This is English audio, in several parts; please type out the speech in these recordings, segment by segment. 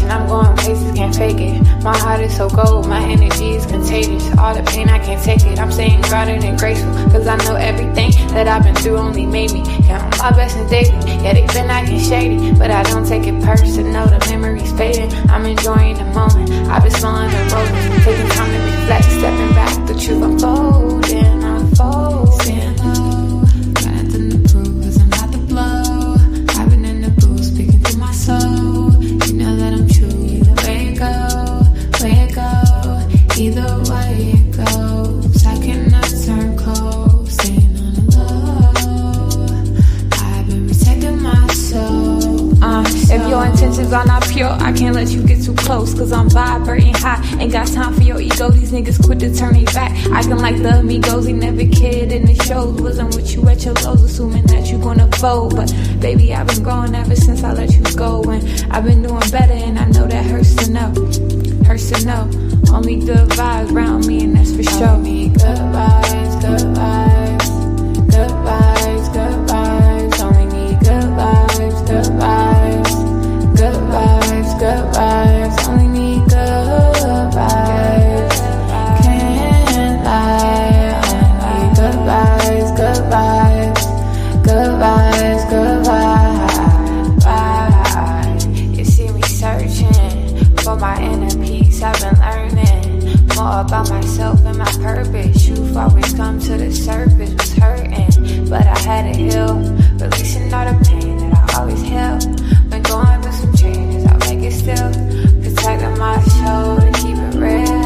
destination. I'm going places, can't fake it. My heart is so cold, my energy is contagious. All the pain, I can't take it. I'm staying grounded and graceful, cause I know everything that I've been through only made me count my blessings daily. Yeah, they've been acting shady, but I don't take it personal. The memories fading, I'm enjoying the moment. I've been smelling the roses, taking time to reflect, stepping back, the truth unfolding, unfolding. Got nothing to prove, cause I'm about to blow. I've been in the booth, speaking through my soul. You know that I'm true, either way it go, either way it goes. I cannot turn close, staying on the low. I've been protecting my soul. If your intentions are not pure, I can't let you get too close, cause I'm vibrating high. Ain't got time for your ego, these niggas quit to turn their back. Acting like the amigos, they never cared in the shows. Wasn't with you at your lows, assuming that you gonna fold. But baby, I've been growing ever since I let you go. And I've been doing better, and I know that hurts to know. Hurts to know. Only good vibes around me, and that's for sure. Only good vibes, good vibes. Good vibes, good vibes. Only need good vibes, good vibes. Good vibes, good vibes. Only need good vibes. Can't lie. Only need good vibes, good vibes. Good vibes, good vibes. You see me searching for my inner peace. I've been learning more about myself and my purpose. Truth always come to the surface. Was hurting, but I had to heal. Releasing all the pain that I always held. Been going through some changes, I'll make it still. Protecting my soul to keep it real.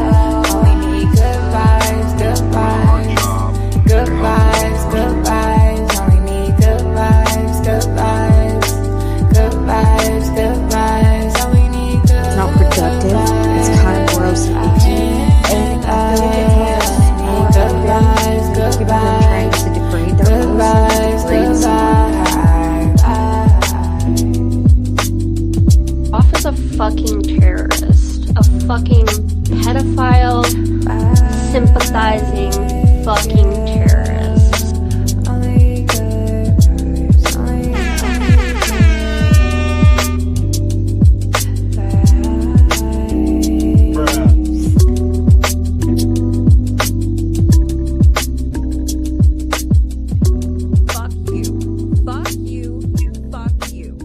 Only need good vibes, good vibes. Good vibes, good vibes. Only need good vibes, good vibes. Good vibes, good vibes. Only need good Not productive, it's kind of gross and icky. And I feel like it helps good vibes, good people are trying to degrade their good vibes, good vibes. Off as a fucking terrorist, a fucking pedophile, sympathizing fucking terrorist. Only good vibes, only Fuck you, fuck you, fuck you.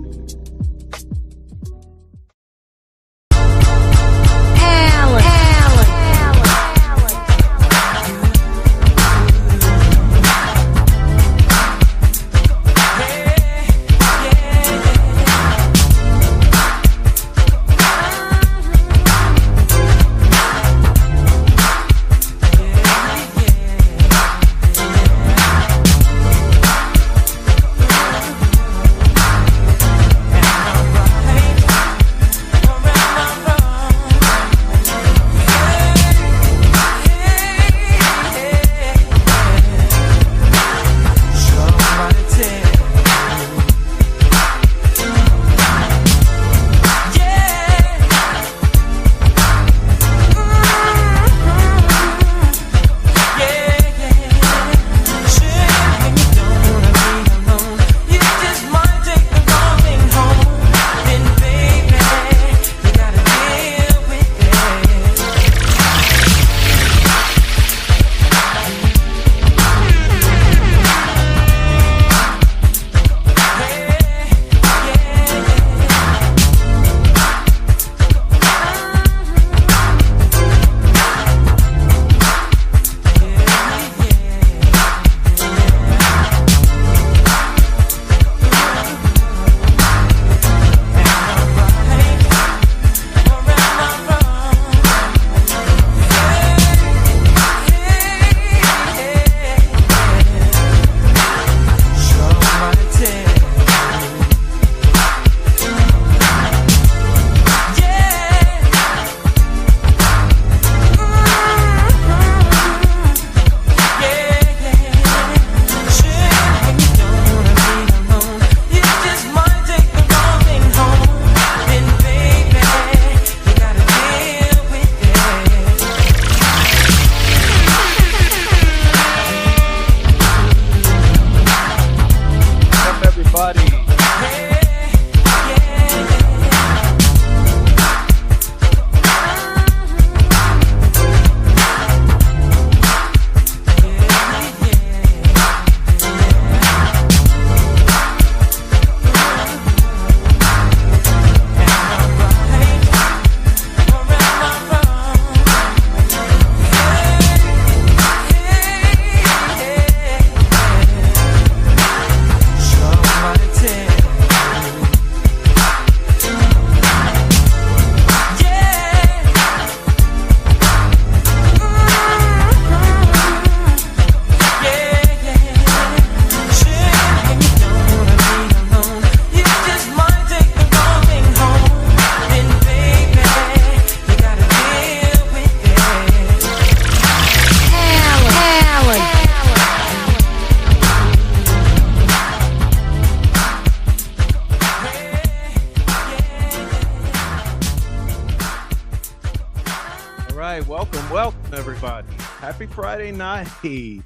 right, welcome everybody. Happy Friday night.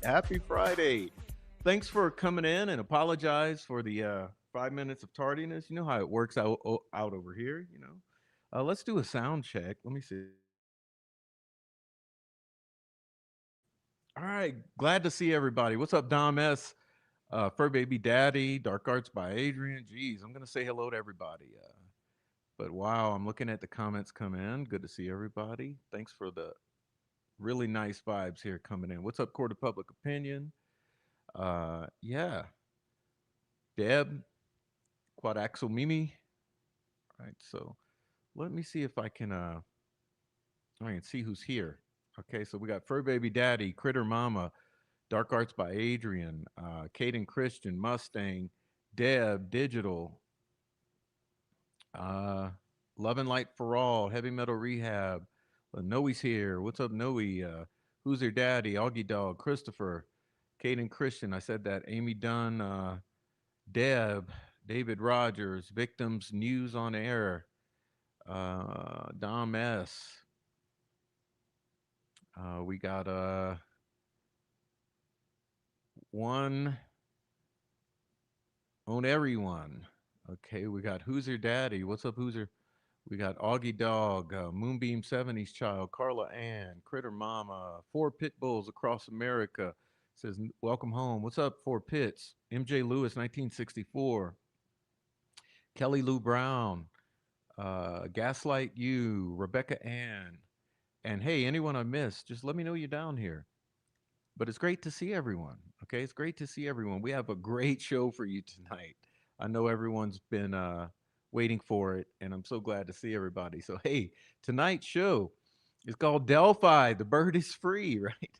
Happy Friday. Thanks for coming in and apologize for the 5 minutes of tardiness. You know how it works out over here, you know. Let's do a sound check. Let me see. All right, glad to see everybody. What's up, Dom S? Fur Baby Daddy, Dark Arts by Adrian. Geez, I'm gonna say hello to everybody. But wow, I'm looking at the comments come in. Good to see everybody. Thanks for the really nice vibes here coming in. What's up, Court of Public Opinion? Yeah, Deb, Quadaxel Mimi. All right, so let me see if I can see who's here. Okay, so we got Fur Baby Daddy, Critter Mama, Dark Arts by Adrian, Caden Christian, Mustang, Deb, Digital, uh, Love and Light for All, Heavy Metal Rehab. Noe's here. What's up, Noe? Who's your daddy? Augie Dog, Christopher, Caden Christian. I said that. Amy Dunn, Deb, David Rogers, Victims News on Air, Dom S. We got one on everyone. Okay, we got Who's Your Daddy? What's up, Who's Your? We got Augie Dog, Moonbeam 70s Child, Carla Ann, Critter Mama, Four Pit Bulls Across America. Says, welcome home. What's up, Four Pits? MJ Lewis, 1964. Kelly Lou Brown, Gaslight You, Rebecca Ann. And hey, anyone I missed, just let me know you're down here. But it's great to see everyone. Okay, it's great to see everyone. We have a great show for you tonight. I know everyone's been waiting for it, and I'm so glad to see everybody. So, hey, tonight's show is called Delphi. The Bird is free, right?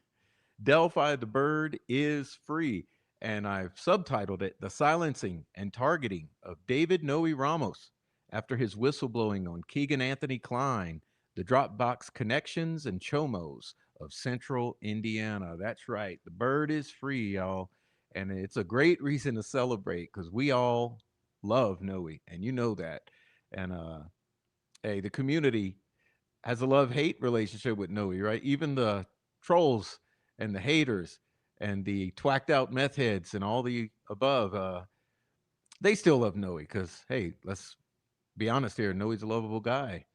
Delphi the Bird is free. And I've subtitled it The Silencing and Targeting of David Noe Ramos after his whistleblowing on Kegan Anthony Kline, the Dropbox connections and Chomos of Central Indiana. That's right. The bird is free, y'all. And it's a great reason to celebrate because we all love Noe, and you know that. And hey, the community has a love-hate relationship with Noe, right? Even the trolls and the haters and the twacked out meth heads and all the above, they still love Noe because, hey, let's be honest here. Noe's a lovable guy,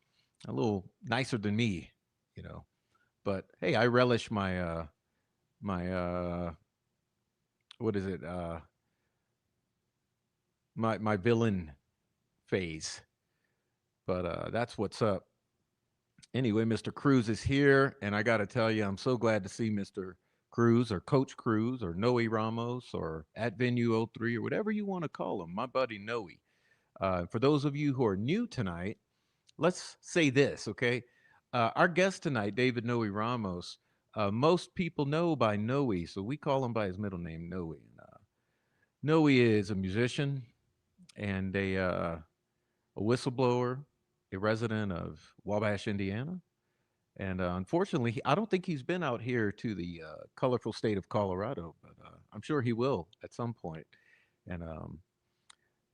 a little nicer than me, you know. But hey, I relish my what is it? My villain phase. But that's what's up. Anyway, Mr. Cruz is here, and I got to tell you, I'm so glad to see Mr. Cruz or Coach Cruz or Noe Ramos or at Venue O 03 or whatever you want to call him, my buddy Noe. For those of you who are new tonight, let's say this, okay? Our guest tonight, David Noe Ramos, most people know by Noe, so we call him by his middle name, Noe. And, Noe is a musician and a whistleblower, a resident of Wabash, Indiana. And unfortunately, I don't think he's been out here to the colorful state of Colorado, but I'm sure he will at some point. And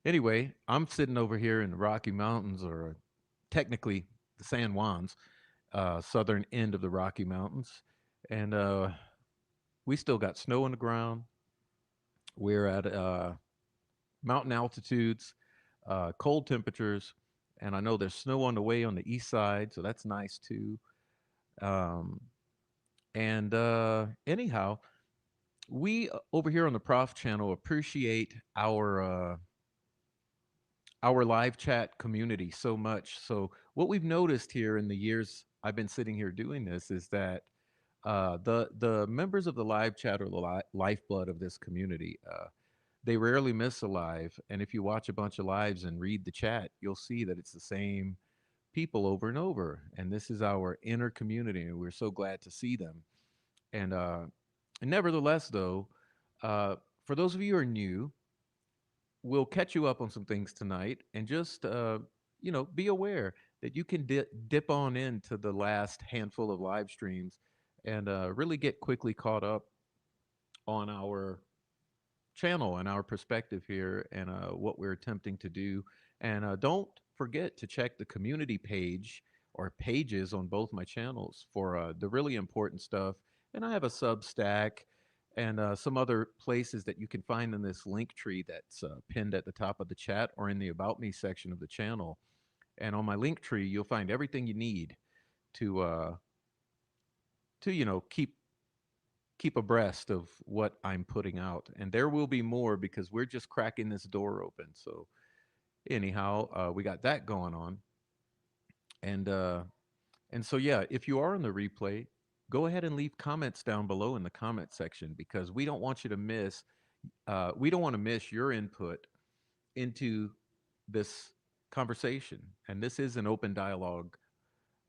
anyway, I'm sitting over here in the Rocky Mountains, or technically the San Juans, southern end of the Rocky Mountains. And we still got snow on the ground. We're at mountain altitudes, cold temperatures, and I know there's snow on the way on the east side, so that's nice too. Um, and anyhow, we over here on the Prof channel appreciate our live chat community so much. So what we've noticed here in the years I've been sitting here doing this is that the members of the live chat are the lifeblood of this community. They rarely miss a live, and if you watch a bunch of lives and read the chat, you'll see that it's the same people over and over. And this is our inner community, and we're so glad to see them. And nevertheless, though, uh, for those of you who are new, we'll catch you up on some things tonight, and just be aware that you can dip on into the last handful of live streams and really get quickly caught up on our channel and our perspective here and what we're attempting to do. And don't forget to check the community page or pages on both my channels for the really important stuff. And I have a Substack and some other places that you can find in this link tree that's pinned at the top of the chat or in the About Me section of the channel. And on my link tree, you'll find everything you need to keep abreast of what I'm putting out. And there will be more because we're just cracking this door open. So anyhow, we got that going on. And so yeah, if you are on the replay, go ahead and leave comments down below in the comment section because we don't want you to miss we don't want to miss your input into this conversation. And this is an open dialogue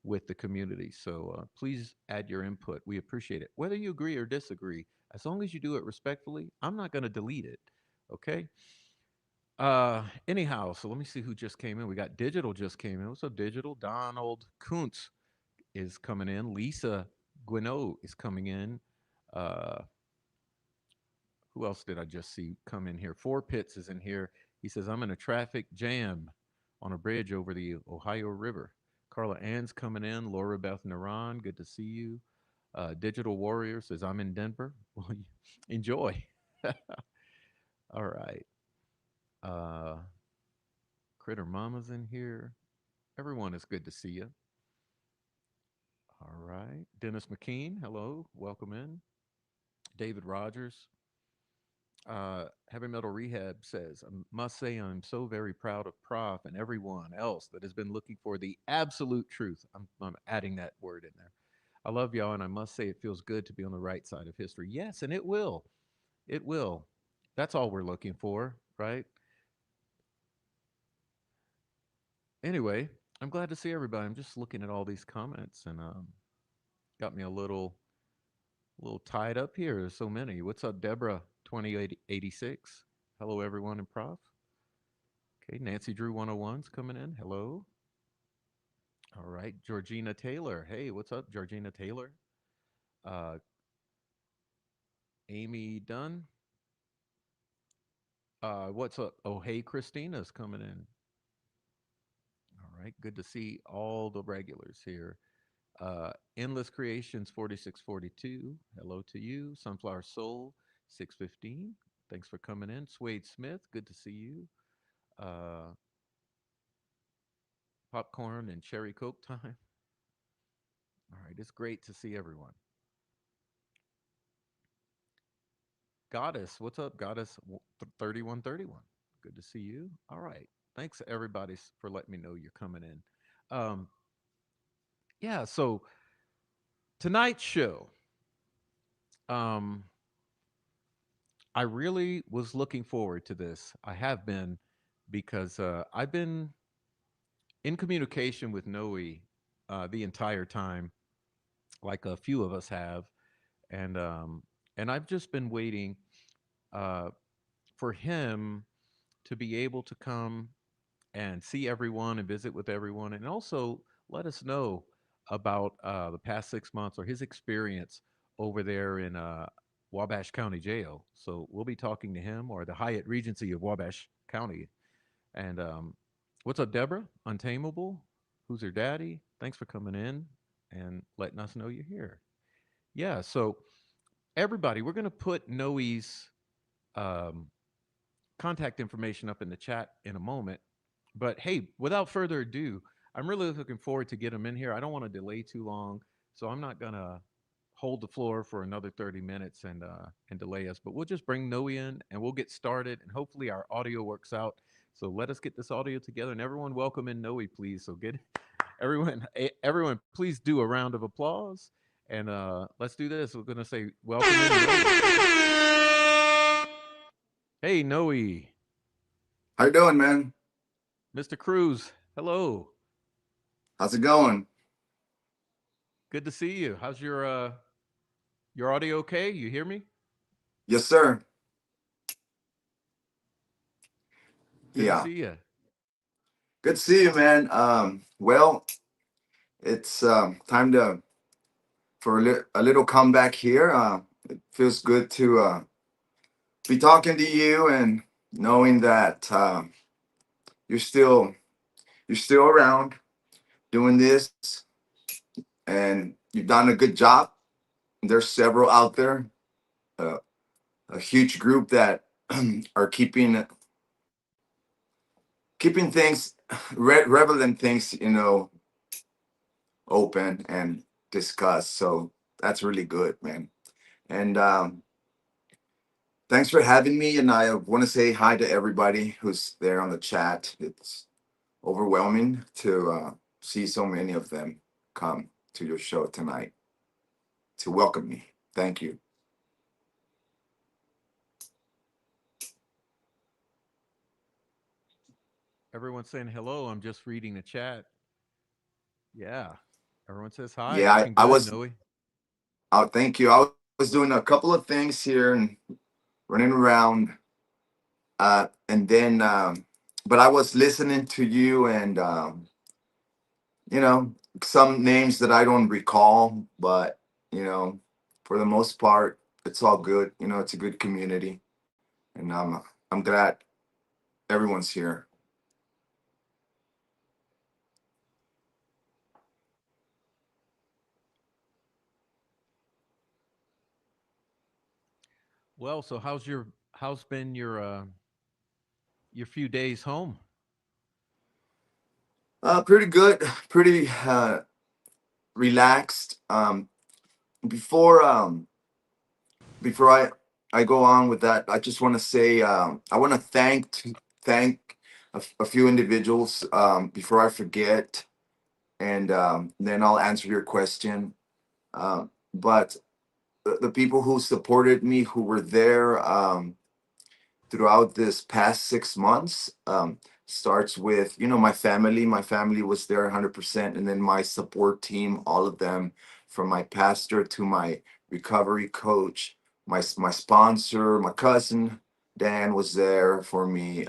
with the community. So please add your input. We appreciate it. Whether you agree or disagree, as long as you do it respectfully, I'm not going to delete it. Okay. Anyhow, so let me see who just came in. We got Digital just came in. What's up, Digital? Donald Kuntz is coming in. Lisa Guineau is coming in. Uh, who else did I just see come in here? Four Pits is in here. He says, I'm in a traffic jam on a bridge over the Ohio River. Carla Ann's coming in. Laura Beth Naran, good to see you. Digital Warrior says, I'm in Denver. Well, enjoy. All right. Critter Mama's in here. Everyone is good to see you. All right. Dennis McKean, hello. Welcome in. David Rogers. Heavy Metal Rehab says, I must say I'm so very proud of Prof and everyone else that has been looking for the absolute truth. I'm adding that word in there. I love y'all, and I must say it feels good to be on the right side of history. Yes, and it will. It will. That's all we're looking for, right? Anyway, I'm glad to see everybody. I'm just looking at all these comments and got me a little tied up here. There's so many. What's up, Deborah 2086? Hello, everyone in Prof. Okay, Nancy Drew 101's coming in. Hello. All right, Georgina Taylor. Hey, what's up, Georgina Taylor? Amy Dunn. What's up? Oh, hey, Christina's coming in. All right, good to see all the regulars here. Endless Creations 4642. Hello to you. Sunflower Soul 615. Thanks for coming in. Swade Smith, good to see you. Popcorn and cherry Coke time. All right, it's great to see everyone. Goddess, what's up, Goddess 3131? Good to see you. All right, thanks everybody for letting me know you're coming in. Yeah, so tonight's show, I really was looking forward to this. I have been because I've been in communication with Noe the entire time, like a few of us have, and I've just been waiting for him to be able to come and see everyone and visit with everyone, and also let us know about the past 6 months or his experience over there in Wabash County Jail. So we'll be talking to him, or the Hyatt Regency of Wabash County. And what's up, Deborah? Untamable. Who's her daddy? Thanks for coming in and letting us know you're here. Yeah, so everybody, we're going to put Noe's contact information up in the chat in a moment. But hey, without further ado, I'm really looking forward to get him in here. I don't want to delay too long, so I'm not going to hold the floor for another 30 minutes and delay us. But we'll just bring Noe in and we'll get started, and hopefully our audio works out. So let us get this audio together, and everyone welcome in Noe, please. So get everyone, please do a round of applause, and let's do this. We're going to say welcome in Noe. Hey, Noe. How you doing, man? Mr. Cruz, hello. How's it going? Good to see you. How's your audio okay? You hear me? Yes, sir. Good to see you. Good to see you, man. Well, it's time for a little comeback here. It feels good to be talking to you and knowing that you're still around. doing this, and you've done a good job. There's several out there, uh, a huge group that are keeping things relevant things, open and discussed. So that's really good, man. And thanks for having me. And I want to say hi to everybody who's there on the chat. It's overwhelming to see so many of them come to your show tonight to welcome me. Thank you. Everyone's saying hello. I'm just reading the chat. Yeah. Everyone says hi. Yeah, Looking I good, was. Noe. Thank you. I was doing a couple of things here and running around, and then, but I was listening to you, and you know, some names that I don't recall, but you know, for the most part, it's all good. It's a good community, and I'm glad everyone's here. Well, so how's been your few days home? Pretty good, pretty relaxed. Before before I go on with that, I just want to say I want to thank a few individuals before I forget, and then I'll answer your question. But the people who supported me, who were there throughout this past 6 months, starts with my family. My family was there 100%, and then my support team, all of them, from my pastor to my recovery coach, my sponsor, my cousin Dan was there for me.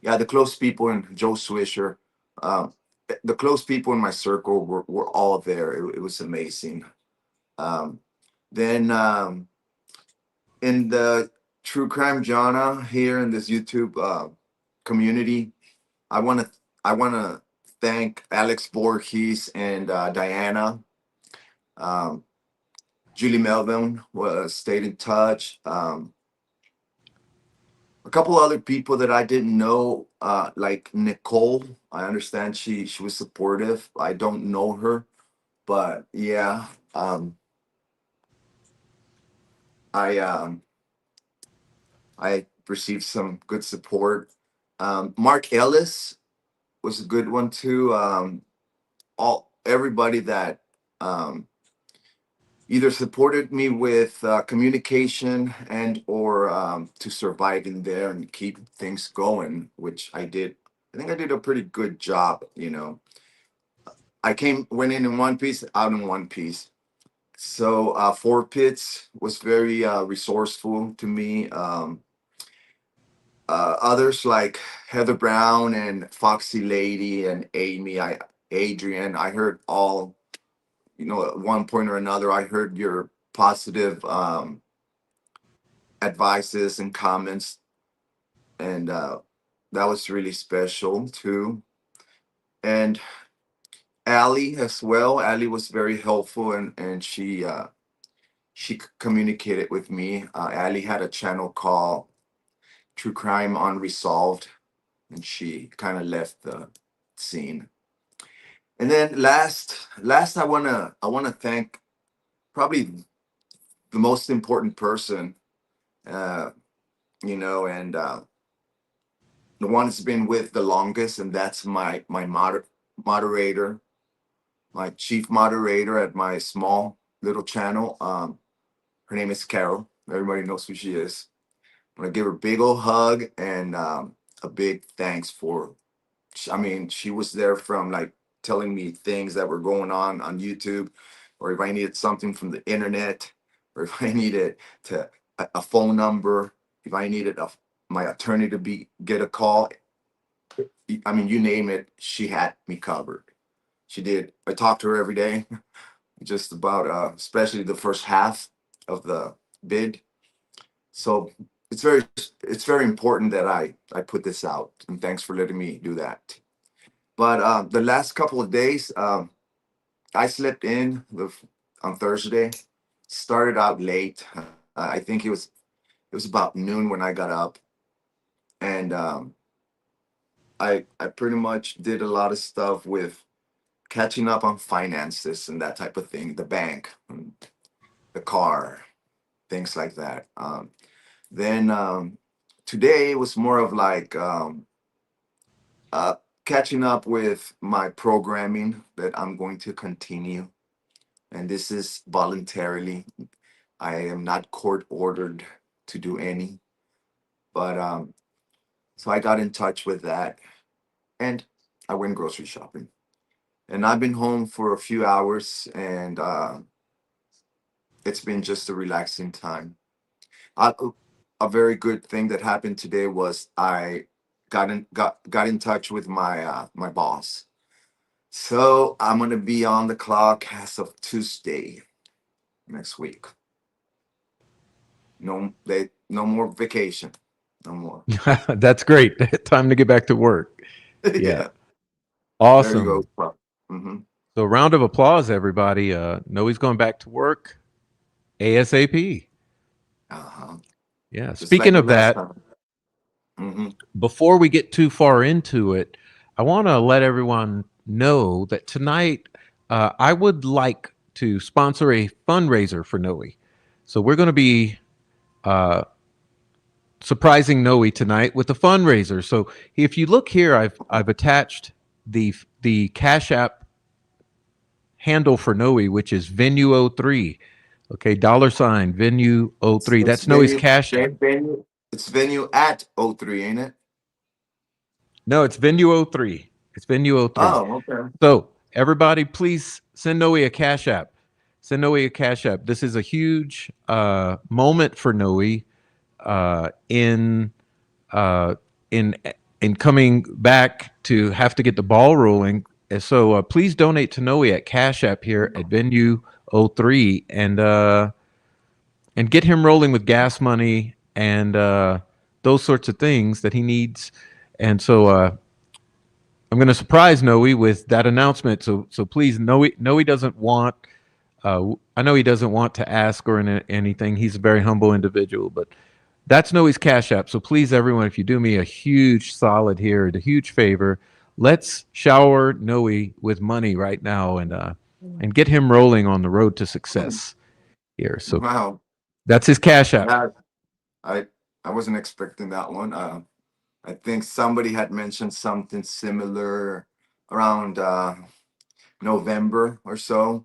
Yeah, the close people, and Joe Swisher. Um, the close people in my circle were all there. It was amazing. Um, then in the true crime genre here in this YouTube community, I want to I want to thank Alex Voorhees and Diana. Um, Julie Melvin was stayed in touch. A couple other people that I didn't know, like Nicole. I understand she was supportive. I don't know her, but yeah, I I received some good support. Mark Ellis was a good one too. All everybody that um, either supported me with communication and or to survive in there and keep things going, which I did. I think I did a pretty good job. I went in one piece, out in one piece. So Four Pits was very resourceful to me. Others like Heather Brown and Foxy Lady and Adrian, I heard all, at one point or another, I heard your positive advices and comments, and that was really special too. And Allie as well. Allie was very helpful, and she communicated with me. Allie had a channel called True Crime Unresolved, and she kind of left the scene. And then last I wanna thank probably the most important person, uh, and the one that's been with the longest, and that's my moderator, my chief moderator at my small little channel. Her name is Carol. Everybody knows who she is. I'm gonna give her a big old hug and a big thanks for. I mean, she was there from like telling me things that were going on YouTube, or if I needed something from the internet, or if I needed a phone number, if I needed my attorney to get a call. I mean, you name it, she had me covered. She did. I talked to her every day, just about, especially the first half of the bid. So it's very important that I put this out, and thanks for letting me do that. But the last couple of days, I slept in on Thursday. Started out late. I think it was about noon when I got up, and I pretty much did a lot of stuff with catching up on finances and that type of thing, the bank, and the car, things like that. Then today was more of like uh, catching up with my programming that I'm going to continue, and this is voluntarily. I am not court ordered to do any, but so I got in touch with that, and I went grocery shopping. And I've been home for a few hours, and it's been just a relaxing time. I, a very good thing that happened today was I got in touch with my boss. So I'm gonna be on the clock as of Tuesday next week. No more vacation, no more. That's great. Time to get back to work. Yeah. Yeah, there you Awesome. go. Mm-hmm. So round of applause, everybody. Noe's going back to work ASAP. Uh-huh. Yeah. Just like Speaking the of last that, time. Mm-hmm. before we get too far into it, I want to let everyone know that tonight I would like to sponsor a fundraiser for Noe. So we're going to be uh, surprising Noe tonight with a fundraiser. So if you look here, I've attached the Cash App handle for Noe, which is Venue03. Okay, $ Venue03. It's That's Noe's venue, Cash App. venue. It's venue at O3, ain't it? No, it's Venue03. It's Venue03. Oh, okay. So everybody, please send Noe a Cash App. Send Noe a Cash App. This is a huge moment for Noe in uh, in in coming back to have to get the ball rolling. And so please donate to Noe at Cash App here at Venue03 and get him rolling with gas money and those sorts of things that he needs. And so I'm going to surprise Noe with that announcement. So please, Noe doesn't want. I know he doesn't want to ask or anything. He's a very humble individual, but that's Noe's Cash App. So please, everyone, if you do me a huge solid here, a huge favor, let's shower Noe with money right now and get him rolling on the road to success here. So Wow. that's his Cash App. That, I I wasn't expecting that one. I think somebody had mentioned something similar around November or so,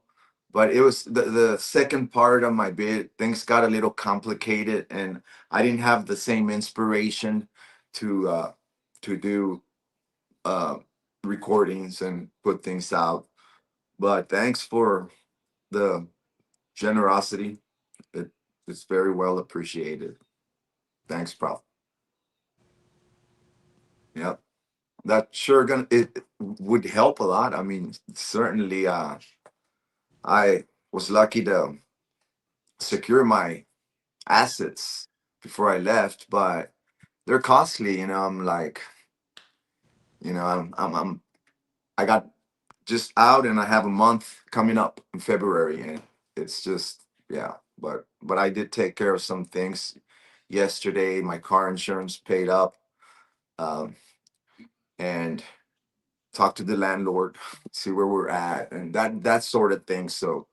but it was the second part of my bid. Things got a little complicated, and I didn't have the same inspiration to do uh, recordings and put things out. But thanks for the generosity. It, it's very well appreciated. Thanks, Prof. Yep. That sure gonna it would help a lot. I mean, certainly I was lucky to secure my assets before I left, but they're costly, I'm like, I got just out and I have a month coming up in February, and it's just, yeah, but I did take care of some things yesterday. My car insurance paid up, um and talk to the landlord, see where we're at, and that sort of thing. So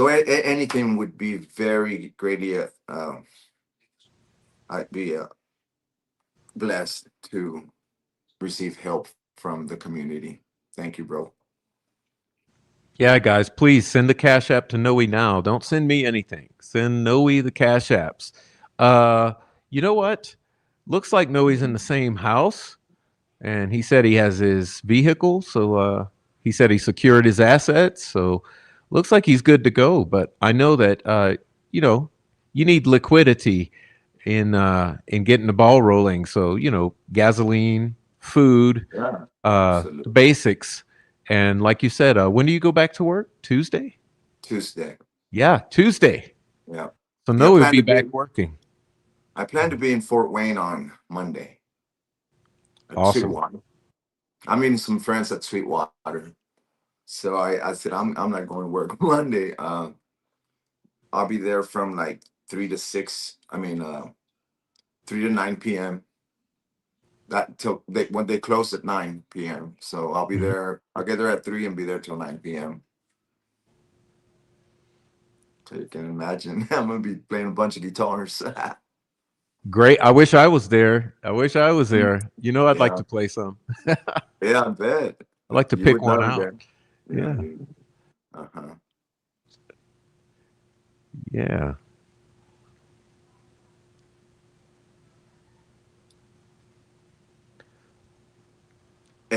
anything would be very greatly. I'd be blessed to receive help from the community. Thank you, bro. Yeah, guys, please send the Cash App to Noe now. Don't send me anything. Send Noe the Cash Apps. Uh, you know what? Looks like Noe's in the same house, and he said he has his vehicle. So he said he secured his assets. So looks like he's good to go. But I know that you know you need liquidity in getting the ball rolling. So gasoline, food, Yeah, the absolutely. basics. And like you said, when do you go back to work? Tuesday? Tuesday. Yeah, Tuesday. Yeah. So Yeah, Noe would be back working. I plan to be in Fort Wayne on Monday at Awesome. 2:00. I'm meeting some friends at Sweetwater. So I said I'm not going to work Monday. I'll be there from like 3 to 6. I mean 3 to 9 p.m. That till they when they close at 9 p.m. So I'll be Mhm. there. I'll get there at 3 and be there till 9 p.m. So you can imagine I'm gonna be playing a bunch of guitars. Great. I wish I was there. I wish I was there. You know, I'd like Yeah, to play some. yeah, I bet I'd like to you pick would one love it out. there. Yeah, Yeah. dude. Uh-huh. Yeah.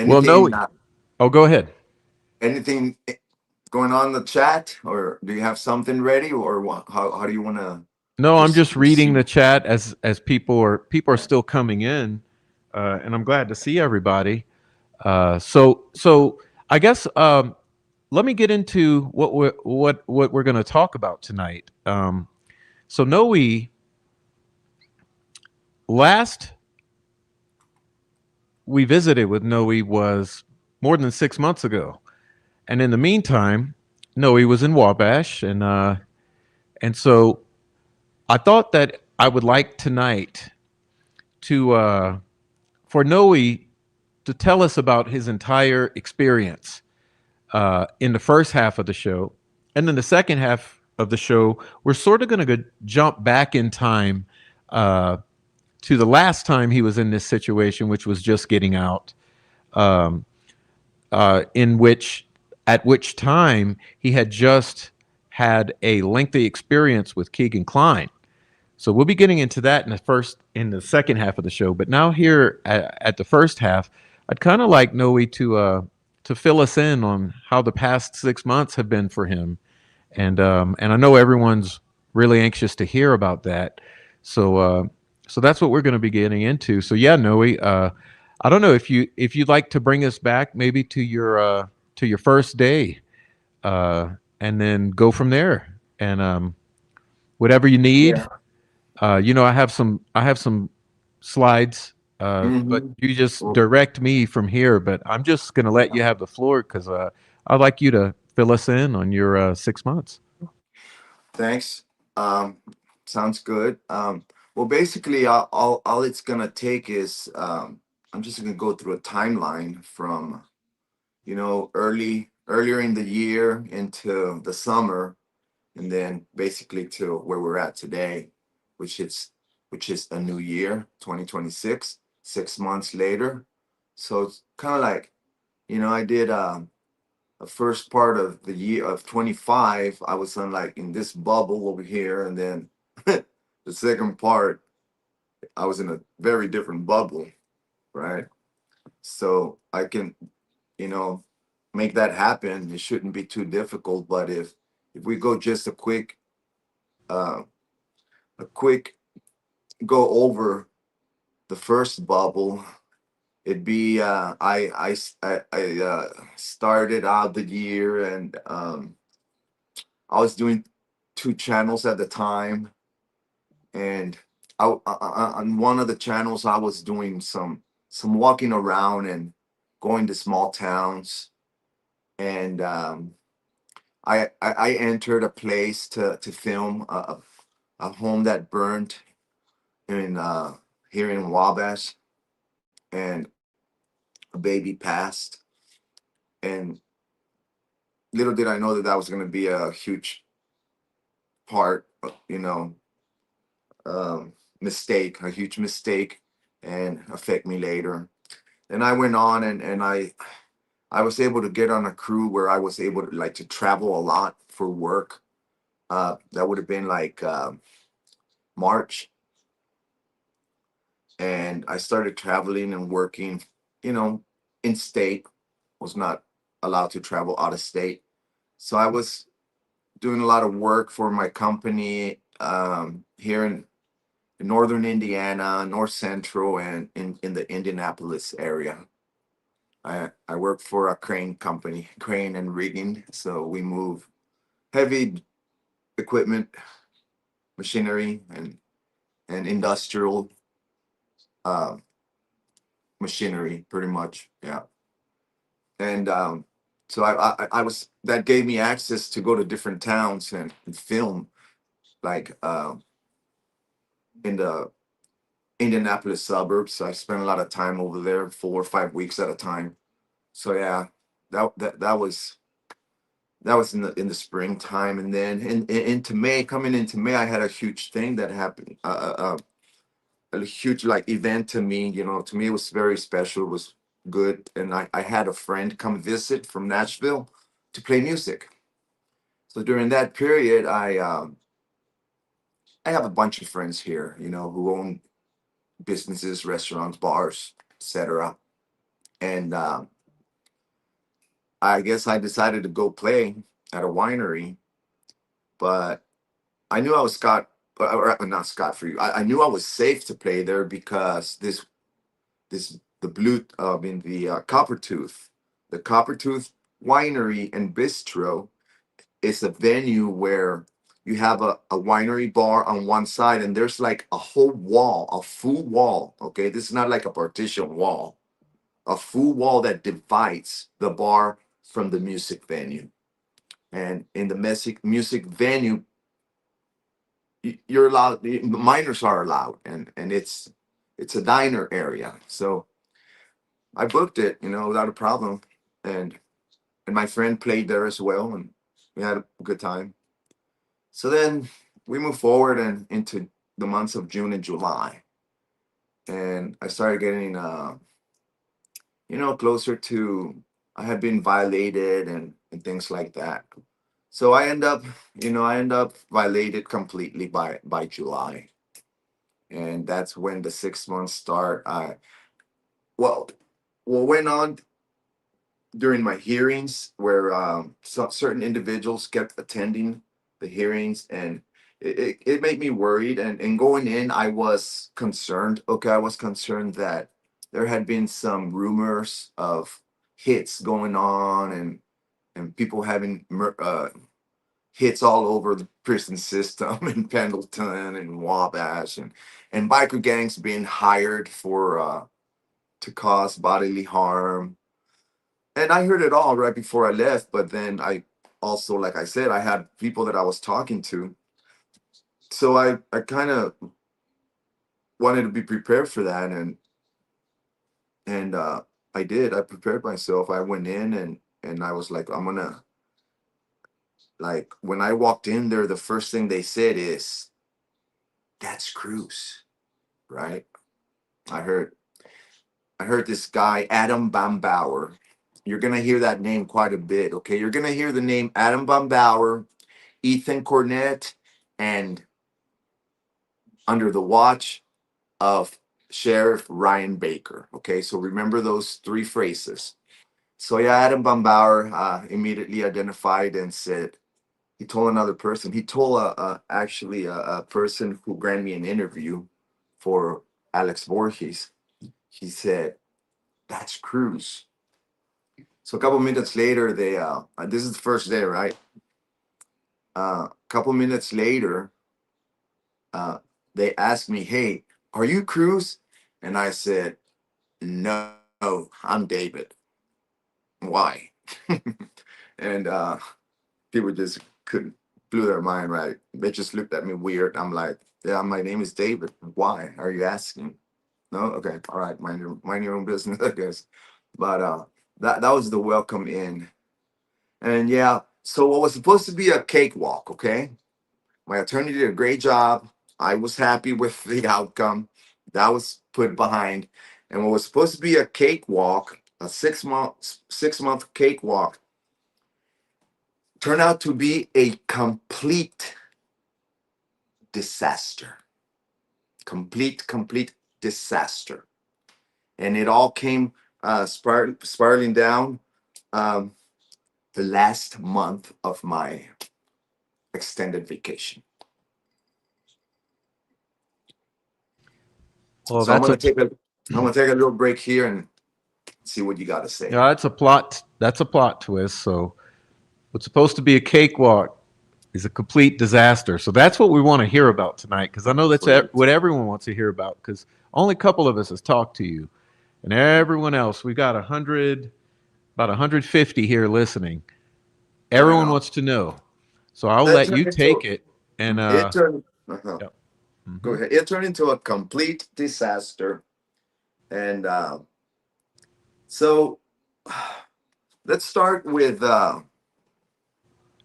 Well, no. Anything, Oh, go ahead. anything going on in the chat, or do you have something ready, or what, how do you want to No, I'm just reading proceed? the chat as people are still coming in, and I'm glad to see everybody. So I guess let me get into what we're going to talk about tonight. So Noe, last we visited with Noe was more than 6 months ago, and in the meantime, Noe was in Wabash, and so I thought that I would like tonight to for Noe to tell us about his entire experience in the first half of the show. And then the second half of the show, we're sort of going to jump back in time uh, to the last time he was in this situation, which was just getting out, um, in which, at which time he had just had a lengthy experience with Kegan Kline. So we'll be getting into that in the second half of the show. But now here at the first half, I'd kind of like Noe to fill us in on how the past 6 months have been for him, and I know everyone's really anxious to hear about that. So so that's what we're going to be getting into. So yeah, Noe, I don't know if you'd like to bring us back maybe to your first day, uh, and then go from there, and whatever you need. Yeah. I have some slides, but Mm-hmm. you just Well, direct me from here. But I'm just gonna let you have the floor because I'd like you to fill us in on your 6 months. thanks. Um, sounds good. Well, basically, all it's gonna take is I'm just gonna go through a timeline from earlier in the year into the summer, and then basically to where we're at today, which is which is a new year, 2026, 6 months later. So it's kind of like I did a first part of the year of 25. I was on like in this bubble over here, and then the second part I was in a very different bubble, right? So I can you know make that happen. It shouldn't be too difficult. But if we go just uh, a quick go over the first bubble, it'd be I started out the year, and I was doing two channels at the time, and on one of the channels I was doing some walking around and going to small towns, and I entered a place to film a home that burned in here in Wabash, and a baby passed, and little did I know that that was going to be a huge part, mistake, a huge mistake, and affect me later. And I went on, and I was able to get on a crew where I was able to like to travel a lot for work. That would have been like March, and I started traveling and working, you know, in state. Was not allowed to travel out of state, so I was doing a lot of work for my company here in northern Indiana, north central, and in the Indianapolis area. I work for a crane company, crane and rigging. So we move heavy equipment, machinery, and industrial uh, machinery, pretty much. Yeah. And so I was, that gave me access to go to different towns and film, like in the Indianapolis suburbs. So I spent a lot of time over there, 4 or 5 weeks at a time. So yeah, that was in the springtime. And then into May, coming into May, I had a huge thing that happened. A huge like event to me. To me, it was very special. It was good, and I had a friend come visit from Nashville to play music. So during that period, I have a bunch of friends here, who own businesses, restaurants, bars, etc. And I guess I decided to go play at a winery, but I knew I was not scot free. I knew I was safe to play there because the blue in the Coppertooth, the Coppertooth Winery and Bistro is a venue where you have a winery bar on one side, and there's like a whole wall, a full wall. Okay, this is not like a partition wall, a full wall that divides the bar from the music venue. And in the music venue, you're allowed, the minors are allowed, and it's a diner area. So I booked it, without a problem, and my friend played there as well, and we had a good time. So then we moved forward and into the months of June and July, and I started getting, closer to, I had been violated and things like that. So I end up violated completely by July, and that's when the 6 months start. Well, what went on during my hearings, where certain individuals kept attending the hearings, and it made me worried. And going in, I was concerned. Okay, I was concerned that there had been some rumors of hits going on, and people having hits all over the prison system in Pendleton and Wabash, and biker gangs being hired for to cause bodily harm. And I heard it all right before I left, but then I also, like I said, I had people that I was talking to. So I kind of wanted to be prepared for that, and I did. I prepared myself. I went in, and I was like, I'm gonna, like, when I walked in there, the first thing they said is, "That's Cruz," right? I heard I heard this guy, Adam Bambauer. You're gonna hear that name quite a bit, okay? You're gonna hear the name Adam Bambauer, Ethan Cornett, and under the watch of Sheriff Ryan Baker. Okay, so remember those three phrases. So yeah, Adam Bambauer immediately identified and said, he told another person, he told actually a person who granted me an interview for Alex Borges. He said, "That's Cruz." So a couple minutes later, they this is the first day, right? A couple minutes later, uh, they asked me, "Hey, are you Cruz?" And I said, "No, I'm David." Why? And people just couldn't, blew their mind, right? They just looked at me weird. I'm like, "Yeah, my name is David. Why are you asking?" No, okay, all right, mind your own business, I guess. But that was the welcome in. And yeah, so what was supposed to be a cakewalk, okay? My attorney did a great job. I was happy with the outcome. That was put behind. And what was supposed to be a cakewalk, a 6 month cakewalk, turned out to be a complete disaster. Complete disaster. And it all came spiraling down um, the last month of my extended vacation. Well, So I'm that's gonna a take a I'm gonna take a little break here and see what you got to say. yeah, that's a plot. That's a plot twist. So what's supposed to be a cakewalk is a complete disaster. So that's what we want to hear about tonight, because I know that's Great. what everyone wants to hear about. Because only a couple of us has talked to you, and everyone else, we got 100 About 150 here listening. Right Everyone on. wants to know. So I'll It let you turned into take it. And it turned. Uh-huh. yep. Go Hmm. ahead. It turned into a complete disaster, and so let's start with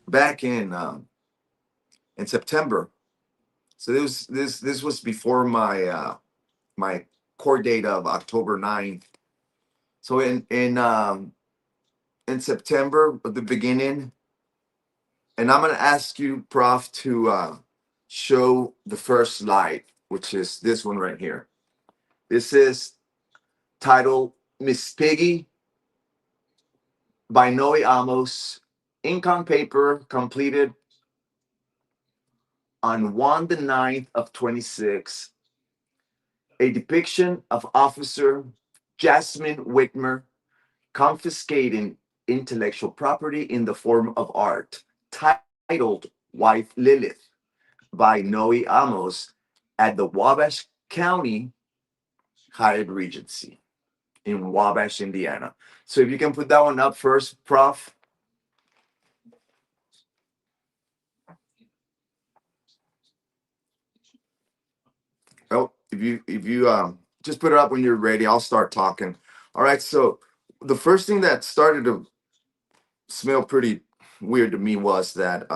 back in September. So this was before my court date of October 9th. So in September at the beginning, and I'm gonna ask you, Prof, to show the first slide, which is this one right here. This is titled Miss Piggy by Noe Amos, ink on paper, completed on 1 the 9th of 26, a depiction of Officer Jasmine Whitmer confiscating intellectual property in the form of art, titled Wife Lilith by Noe Amos at the Wabash County Hyatt Regency in Wabash, Indiana. So if you can put that one up first, Prof. Oh, if you just put it up when you're ready, I'll start talking. All right. So the first thing that started to smell pretty weird to me was that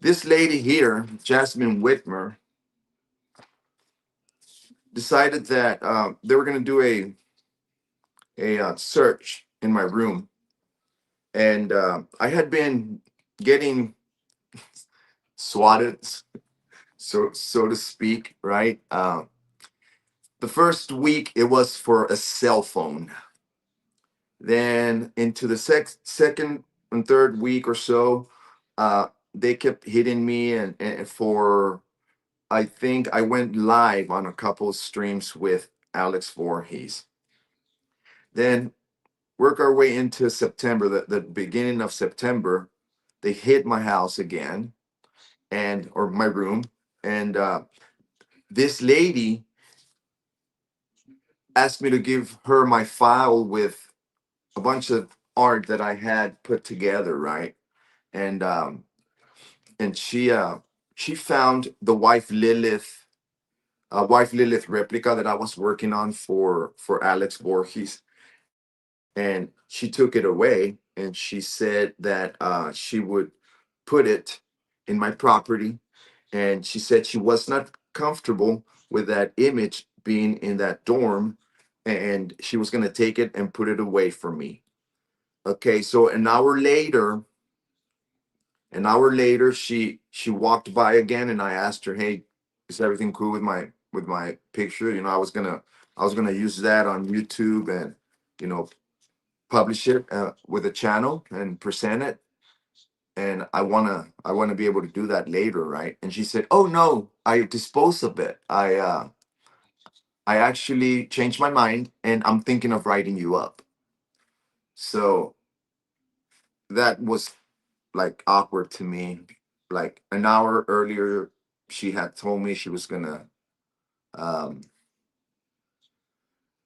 this lady here, Jasmine Whitmer, decided that they were going to do a search in my room, and I had been getting swatted, so to speak, right? The first week it was for a cell phone. Then into the second and third week or so, they kept hitting me, and for I think I went live on a couple of streams with Alex Voorhees. Then work our way into September, the beginning of September, they hit my house again, and or my room, and this lady asked me to give her my file with a bunch of art that I had put together, right? And and she found the wife Lilith replica that I was working on for Alex Voorhees, and she took it away, and she said that she would put it in my property, and she said she was not comfortable with that image being in that dorm, and she was going to take it and put it away from me. Okay, so an hour later she walked by again, and I asked her, hey, is everything cool with my picture? I was gonna use that on YouTube, and you know publish it with a channel and present it, and I want to be able to do that later, right? And she said, oh no, I disposed of it. I actually changed my mind, and I'm thinking of writing you up. So that was like awkward to me. Like an hour earlier, she had told me she was gonna um,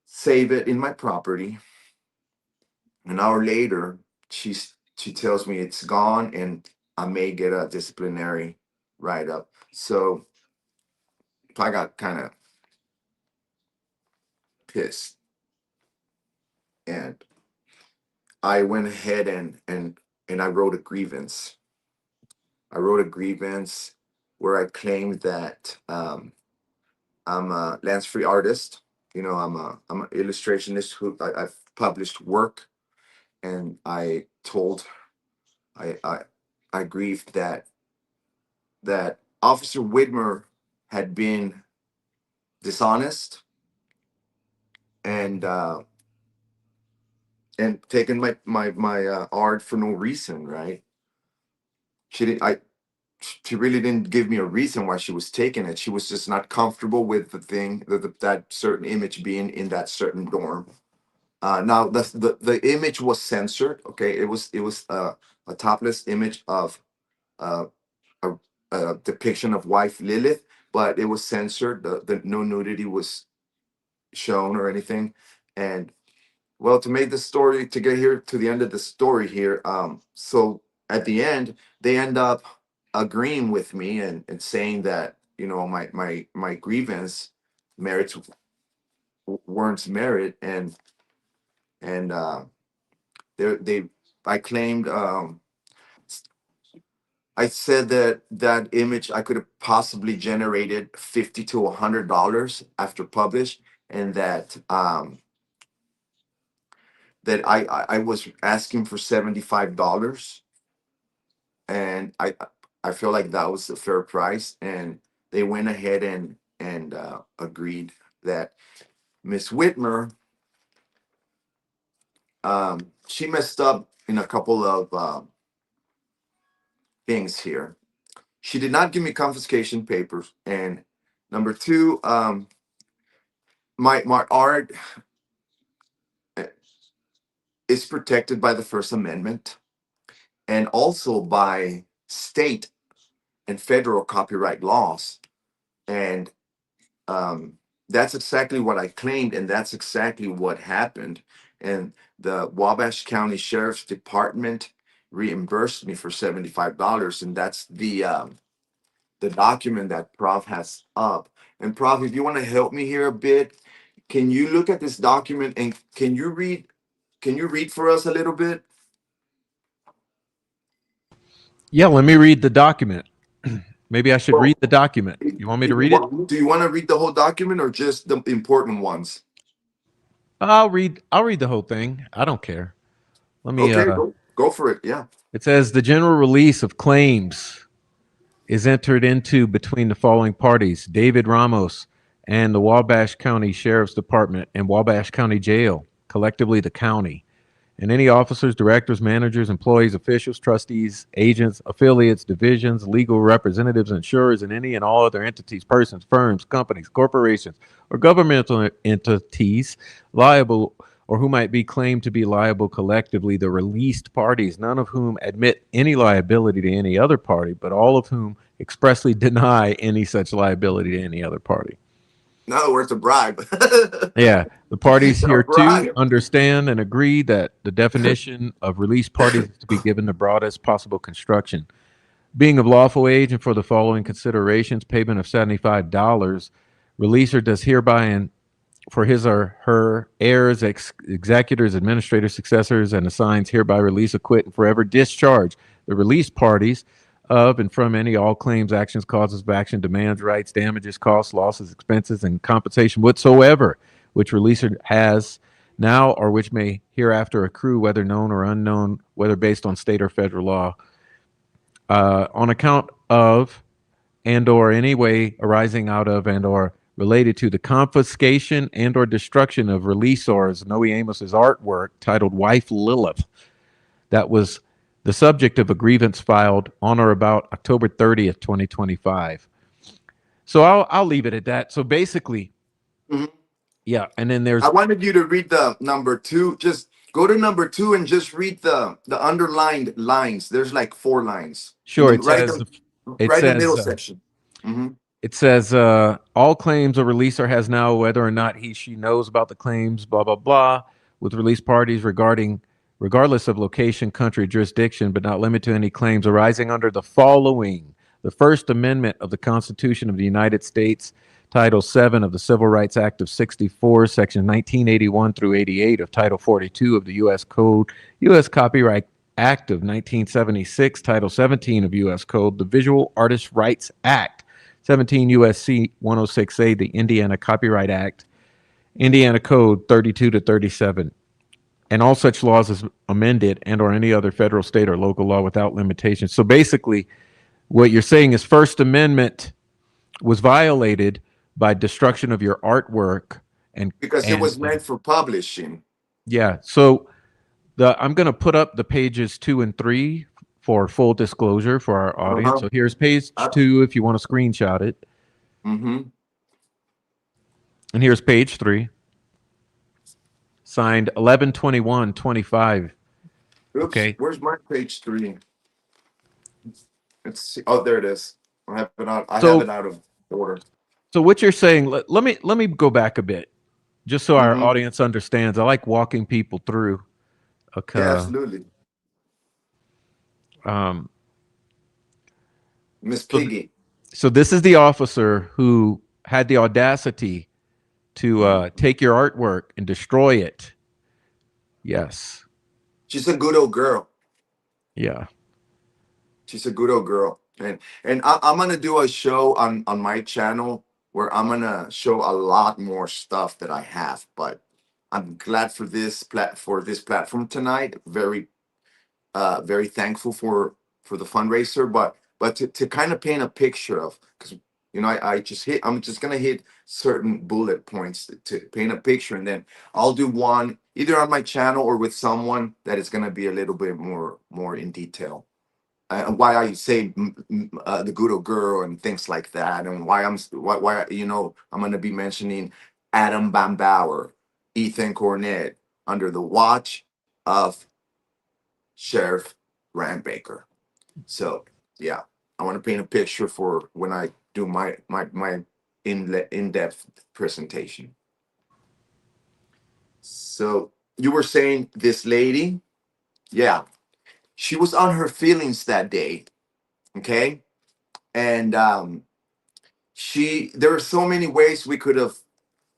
save it in my property. An hour later, she tells me it's gone, and I may get a disciplinary write up. So I got kind of pissed, and I went ahead and I wrote a grievance. I wrote a grievance where I claimed that I'm a lance free artist. I'm an illustrationist who I've published work, and I I I grieved that Officer Whitmer had been dishonest, and taken my art for no reason. Right? She didn't. She really didn't give me a reason why she was taking it. She was just not comfortable with the thing that certain image being in that certain dorm. Now the image was censored. Okay, it was a topless image of uh, a, a depiction of wife Lilith, but it was censored. The no nudity was shown or anything. And well, to make the story, to get here to the end of the story here, so at the end they end up agreeing with me and saying that, you know, my grievance merits warrants merit, and they I claimed, I said that that image I could have possibly generated $50 to $100 after published, and that I was asking for $75, and I feel like that was a fair price, and they went ahead and agreed that Miss Whitmer, she messed up in a couple of things here. She did not give me confiscation papers, and number two, my art is protected by the First Amendment and also by state and federal copyright laws. And that's exactly what I claimed, and that's exactly what happened. And the Wabash County Sheriff's Department reimbursed me for $75, and that's the document that Prof has up. And Prof, if you want to help me here a bit, can you look at this document and can you read? Can you read for us a little bit? Yeah, let me read the document. Maybe I should Well, read the document. You want me to read it? Do you want to read the whole document or just the important ones? I'll read the whole thing. I don't care. Let me Okay, go for it. Yeah. It says the general release of claims is entered into between the following parties: David Ramos and the Wabash County Sheriff's Department and Wabash County Jail, collectively the county, and any officers, directors, managers, employees, officials, trustees, agents, affiliates, divisions, legal representatives, insurers, and any and all other entities, persons, firms, companies, corporations, or governmental entities liable or who might be claimed to be liable collectively, the released parties, none of whom admit any liability to any other party, but all of whom expressly deny any such liability to any other party. In other words, a bribe. Yeah, the parties A here too bribe. understand and agree that the definition of released parties is to be given the broadest possible construction. Being of lawful age and for the following considerations, payment of $75, releaser does hereby and for his or her heirs, executors, administrators, successors, and assigns hereby release, acquit, and forever discharge the released parties of and from any all claims, actions, causes of action, demands, rights, damages, costs, losses, expenses, and compensation whatsoever which releaser has now or which may hereafter accrue, whether known or unknown, whether based on state or federal law, on account of and or any way arising out of and or related to the confiscation and or destruction of releasor's Noe Amos's artwork titled Wife Lilith that was the subject of a grievance filed on or about October 30th, 2025. So I'll leave it at that. So basically, Mhm. yeah, and then there's I wanted you to read the number two. Just go to number two and just read the underlined lines. There's like 4 lines. sure it Right, says it right in the middle says section. Hmm. it says all claims a releaser has now, whether or not she knows about the claims, blah blah blah, with released parties regardless of location, country, jurisdiction, but not limited to any claims arising under the following: the First Amendment of the Constitution of the United States, Title 7 of the Civil Rights Act of 64, Section 1981 through 88 of Title 42 of the U.S. Code, U.S. Copyright Act of 1976, Title 17 of U.S. Code, the Visual Artists' Rights Act, 17 U.S.C. 106A, the Indiana Copyright Act, Indiana Code 32 to 37, and all such laws as amended and or any other federal, state, or local law without limitation. So basically, what you're saying is First Amendment was violated by destruction of your artwork Because it was meant for publishing. yeah. So I'm going to put up the pages 2 and 3 for full disclosure for our audience. So here's page 2 if you want to screenshot it. Mm-hmm. And here's page 3. Signed 11/21/25. Okay. Where's my page 3? Let's see. Oh, there it is. I have it out of order. So what you're saying, let me go back a bit. Just so our Mm-hmm. audience understands, I like walking people through. Yeah, Okay. absolutely. Um, Miss so, Piggy. so this is the officer who had the audacity to take your artwork and destroy it. Yes. She's a good old girl. Yeah. She's a good old girl. And I'm gonna do a show on my channel where I'm gonna show a lot more stuff that I have. But I'm glad for this platform tonight. Very thankful for the fundraiser, but to kind of paint a picture of, because I'm just gonna hit certain bullet points to paint a picture, and then I'll do one either on my channel or with someone that is gonna be a little bit more in detail. Why I say the good old girl and things like that, and why I'm gonna be mentioning Adam Bambauer, Ethan Cornett under the watch of Sheriff Rand Baker. So yeah, I want to paint a picture for when I do my in-depth presentation. So you were saying this lady, yeah, she was on her feelings that day, okay, and she there are so many ways we could have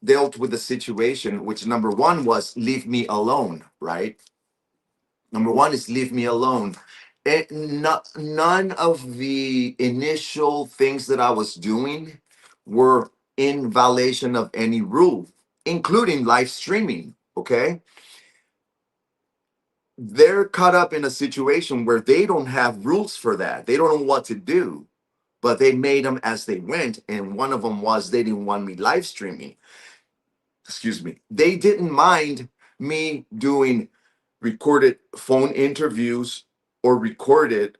dealt with the situation. Which number one was leave me alone, right? Number one is leave me alone. None of the initial things that I was doing were in violation of any rule, including live streaming. Okay. They're caught up in a situation where they don't have rules for that. They don't know what to do, but they made them as they went. And one of them was they didn't want me live streaming. Excuse me. They didn't mind me doing recorded phone interviews or recorded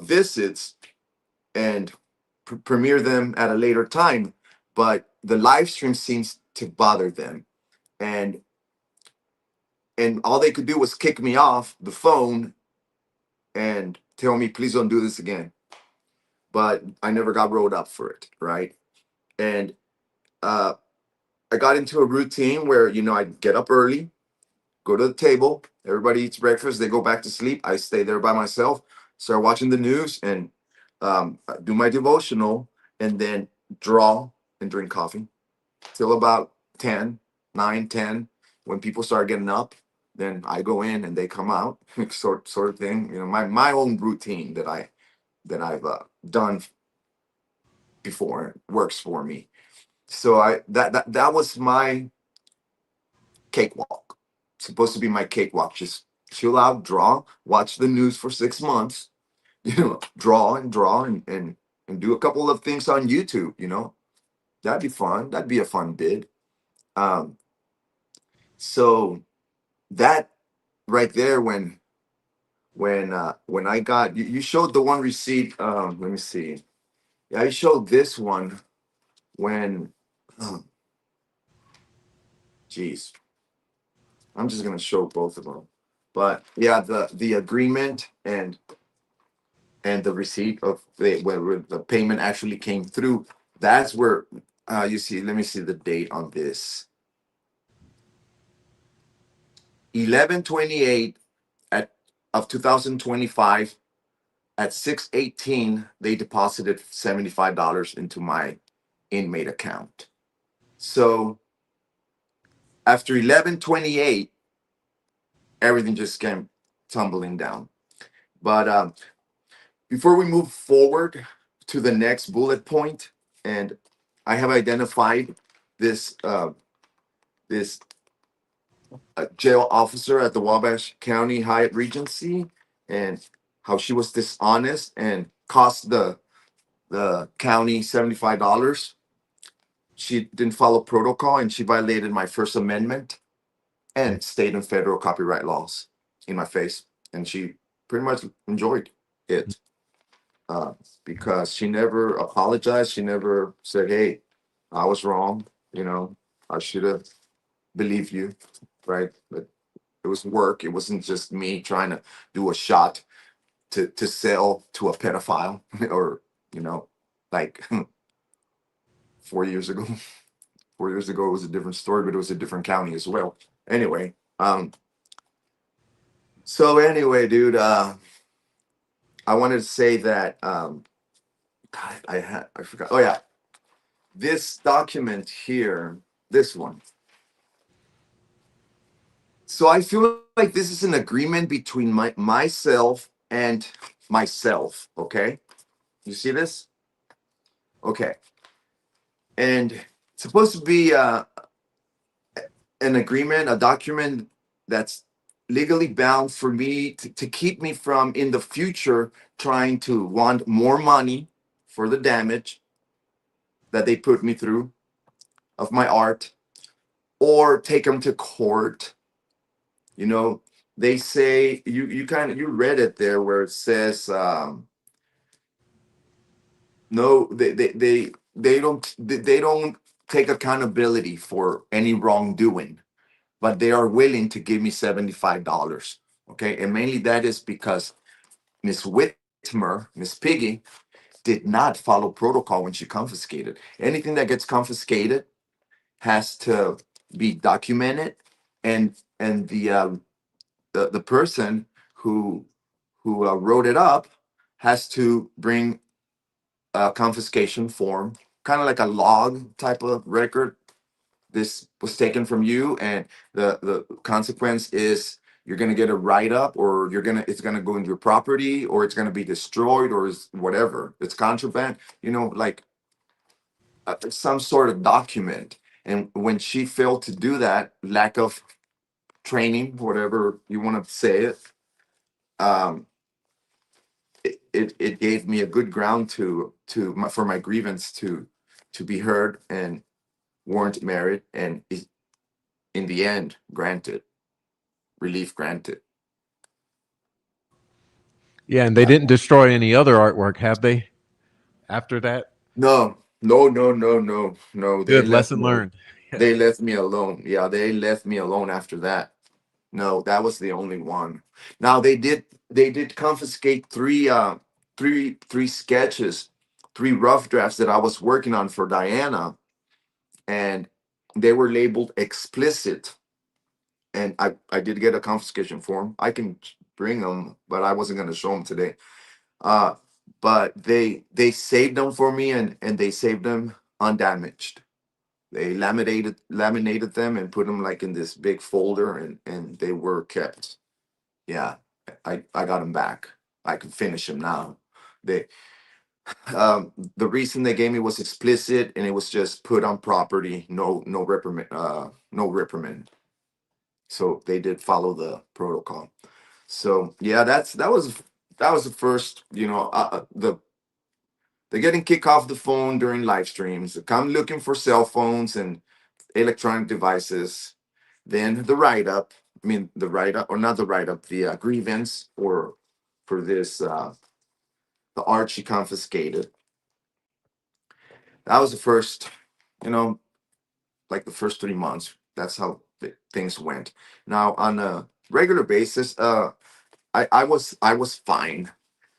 visits and premiere them at a later time, but the live stream seems to bother them, and all they could do was kick me off the phone and tell me please don't do this again. But I never got rolled up for it, right? And uh, I got into a routine where I get up early, go to the table, everybody eats breakfast, they go back to sleep. I stay there by myself, start watching the news, and do my devotional, and then draw and drink coffee till about 10, 9, 10. When people start getting up, then I go in and they come out, sort of thing. My own routine that I've done before works for me. So that was my cakewalk. Supposed to be my cakewalk. Just chill out, draw, watch the news for 6 months, draw and do a couple of things on YouTube. That'd be fun. That'd be a fun bid. Um, so that right there, when I got you showed the one receipt. Let me see. Yeah, I showed this one when. Oh, geez, I'm just gonna show both of them. But yeah, the agreement and the receipt of where the payment actually came through. That's where you see. Let me see the date on this. 11/28 at of 2025 at 6:18 they deposited $75 into my inmate account. So after 11/28 everything just came tumbling down. But before we move forward to the next bullet point, and I have identified this jail officer at the Wabash County Hyatt Regency, and how she was dishonest and cost the county $75. She didn't follow protocol and she violated my First Amendment and state and federal copyright laws in my face. And she pretty much enjoyed it uh, because she never apologized. She never said, "Hey, I was wrong. I should have believed you." Right? But it was work. It wasn't just me trying to do a shot to sell to a pedophile or like 4 years ago. 4 years ago, it was a different story, but it was a different county as well. Anyway, so anyway, dude, I wanted to say that God, I forgot. Oh yeah, this document here, this one. So I feel like this is an agreement between myself and myself. Okay, you see this? Okay, and it's supposed to be an agreement, a document that's legally bound for me to keep me from in the future trying to want more money for the damage that they put me through of my art, or take them to court. You know, they say you kind of you read it there where it says no, they don't take accountability for any wrongdoing, but they are willing to give me $75. Okay, and mainly that is because Miss Whitmer, Miss Piggy, did not follow protocol when she confiscated. Anything that gets confiscated has to be documented, and the person who wrote it up has to bring a confiscation form, kind of like a log type of record. This was taken from you, and the consequence is you're going to get a write up, or it's going to go into your property, or it's going to be destroyed, or is whatever. It's contraband, like some sort of document. And when she failed to do that, lack of training, whatever you want to say it, um, it gave me a good ground for my grievance to be heard and warrant merit, and in the end, granted, relief granted. Yeah, and they didn't destroy any other artwork, have they? After that, No, no, no, no, no, no. They good left lesson me. learned. Yeah. They left me alone. Yeah, they left me alone after that. No, that was the only one. Now they did confiscate three sketches, three rough drafts that I was working on for Diana, and they were labeled explicit. And I did get a confiscation form. I can bring them, but I wasn't going to show them today. Uh, but they saved them for me, and they saved them undamaged. They laminated them and put them like in this big folder, and they were kept. Yeah, I got them back. I can finish them now. They the reason they gave me was explicit, and it was just put on property, no reprimand, no reprimand. So they did follow the protocol. So yeah, that was the first, they're getting kicked off the phone during live streams. They come looking for cell phones and electronic devices. Then the write up. I mean, the write up, or not the write up, the grievance, or for this, the art she confiscated. That was the first, you know, like the first 3 months. That's how things went. Now on a regular basis, I was fine.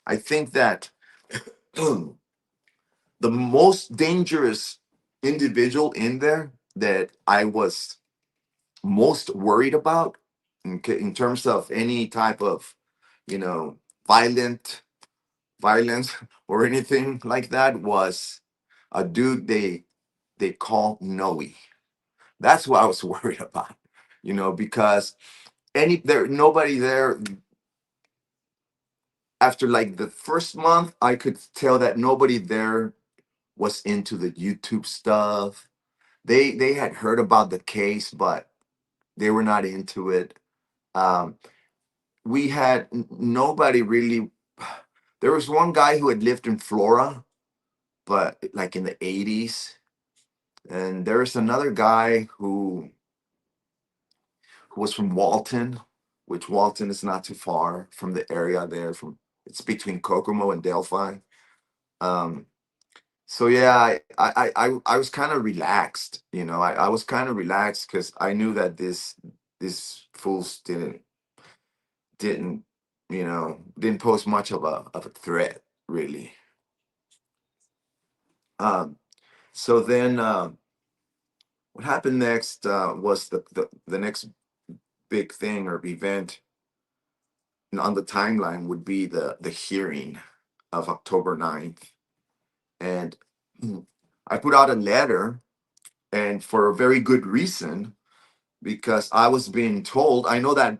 I think that the most dangerous individual in there that I was most worried about in terms of any type of, you know, violent violence or anything like that was a dude they call Noe. That's what I was worried about, because nobody there. After like the first month, I could tell that nobody there was into the YouTube stuff. They had heard about the case, but they were not into it. Um, we had nobody really. There was one guy who had lived in Florida, but like in the 80s, and there was another guy who was from Walton, which Walton is not too far from the area there. It's between Kokomo and Delphi. Um, so yeah, I was kind of relaxed. I was kind of relaxed because I knew that this fools didn't didn't pose much of a threat, really. Um, so then what happened next was the next big thing or event on the timeline would be the hearing of October 9th. And I put out a letter, and for a very good reason, because I was being told, I know that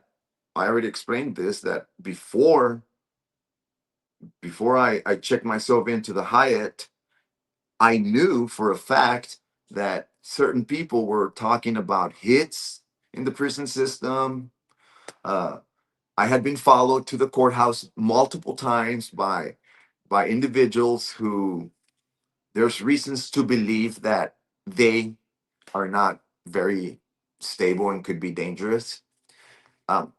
I already explained this, that before I checked myself into the Hyatt, I knew for a fact that certain people were talking about hits in the prison system. Uh, I had been followed to the courthouse multiple times by individuals who there's reasons to believe that they are not very stable and could be dangerous. Um,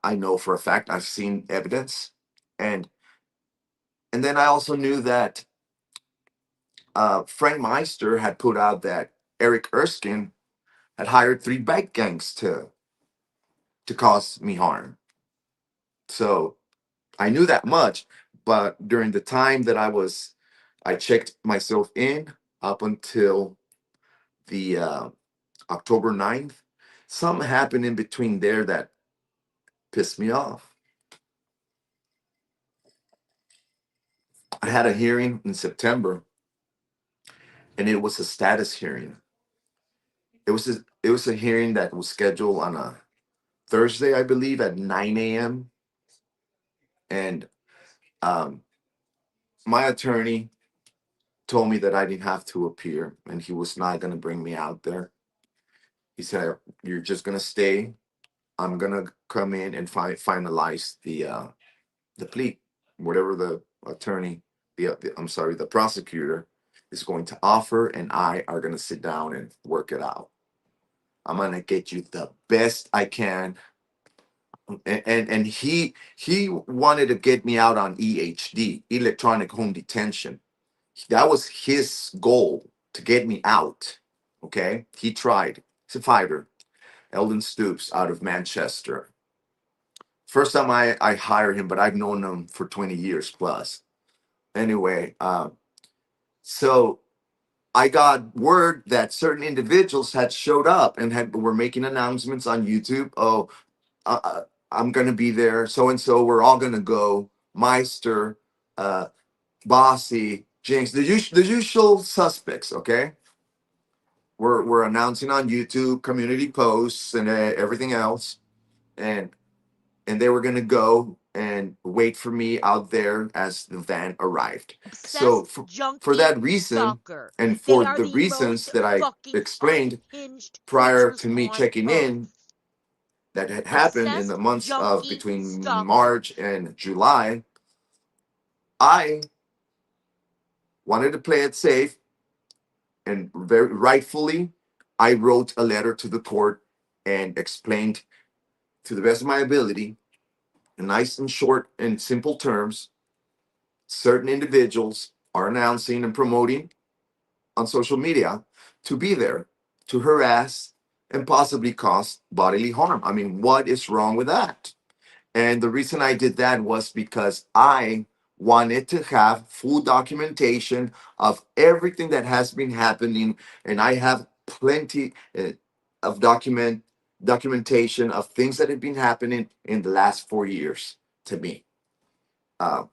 I know for a fact I've seen evidence, and and then I also knew that Frank Meister had put out that Eric Erskine had hired three bike gangs to cause me harm. So I knew that much, but during the time that I checked myself in up until the October 9th, something happened in between there that pissed me off. I had a hearing in September, and it was a status hearing. It was a hearing that was scheduled on a Thursday, I believe, at 9 a.m. And um, my attorney told me that I didn't have to appear, and he was not going to bring me out there. He said, "You're just going to stay. I'm going to come in and finalize the plea, whatever the attorney, I'm sorry, the prosecutor is going to offer, and I are going to sit down and work it out. I'm going to get you the best I can." And he wanted to get me out on EHD, electronic home detention. That was his goal, to get me out. Okay, he tried. He's a fighter, Eldon Stoops, out of Manchester. First time I hired him, but I've known him for 20 years plus. Anyway, so I got word that certain individuals had showed up and were making announcements on YouTube. Oh, I'm gonna be there. So and so, we're all gonna go. Meister, uh, Bossy, Jinx, the usual suspects. Okay, we're announcing on YouTube, community posts, and everything else, and they were gonna go and wait for me out there as the van arrived. So Obsessed for junkie that reason, stalker. and They for are the the reasons most that I fucking explained unhinged prior creatures to me on checking in, earth. that had happened in the Obsessed months of junkie between stalker. March and July, I wanted to play it safe, and very rightfully, I wrote a letter to the court and explained to the best of my ability, in nice and short and simple terms, certain individuals are announcing and promoting on social media to be there to harass and possibly cause bodily harm. I mean, what is wrong with that? And the reason I did that was because I wanted to have full documentation of everything that has been happening, and I have plenty of documentation of things that have been happening in the last 4 years to me, uh,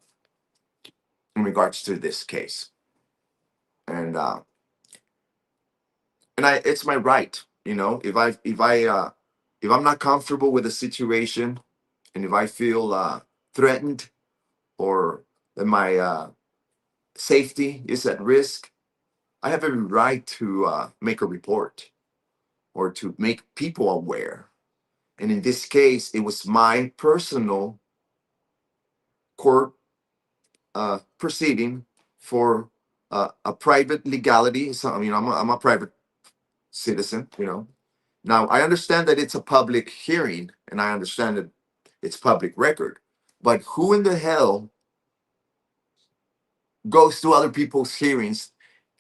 in regards to this case. And it's my right, if I'm not comfortable with a situation, and if I feel threatened, or that my safety is at risk, I have every right to make a report or to make people aware. And in this case, it was my personal court proceeding for a private legality. So, I mean, I'm a private citizen. Now, I understand that it's a public hearing, and I understand that it's public record. But who in the hell goes to other people's hearings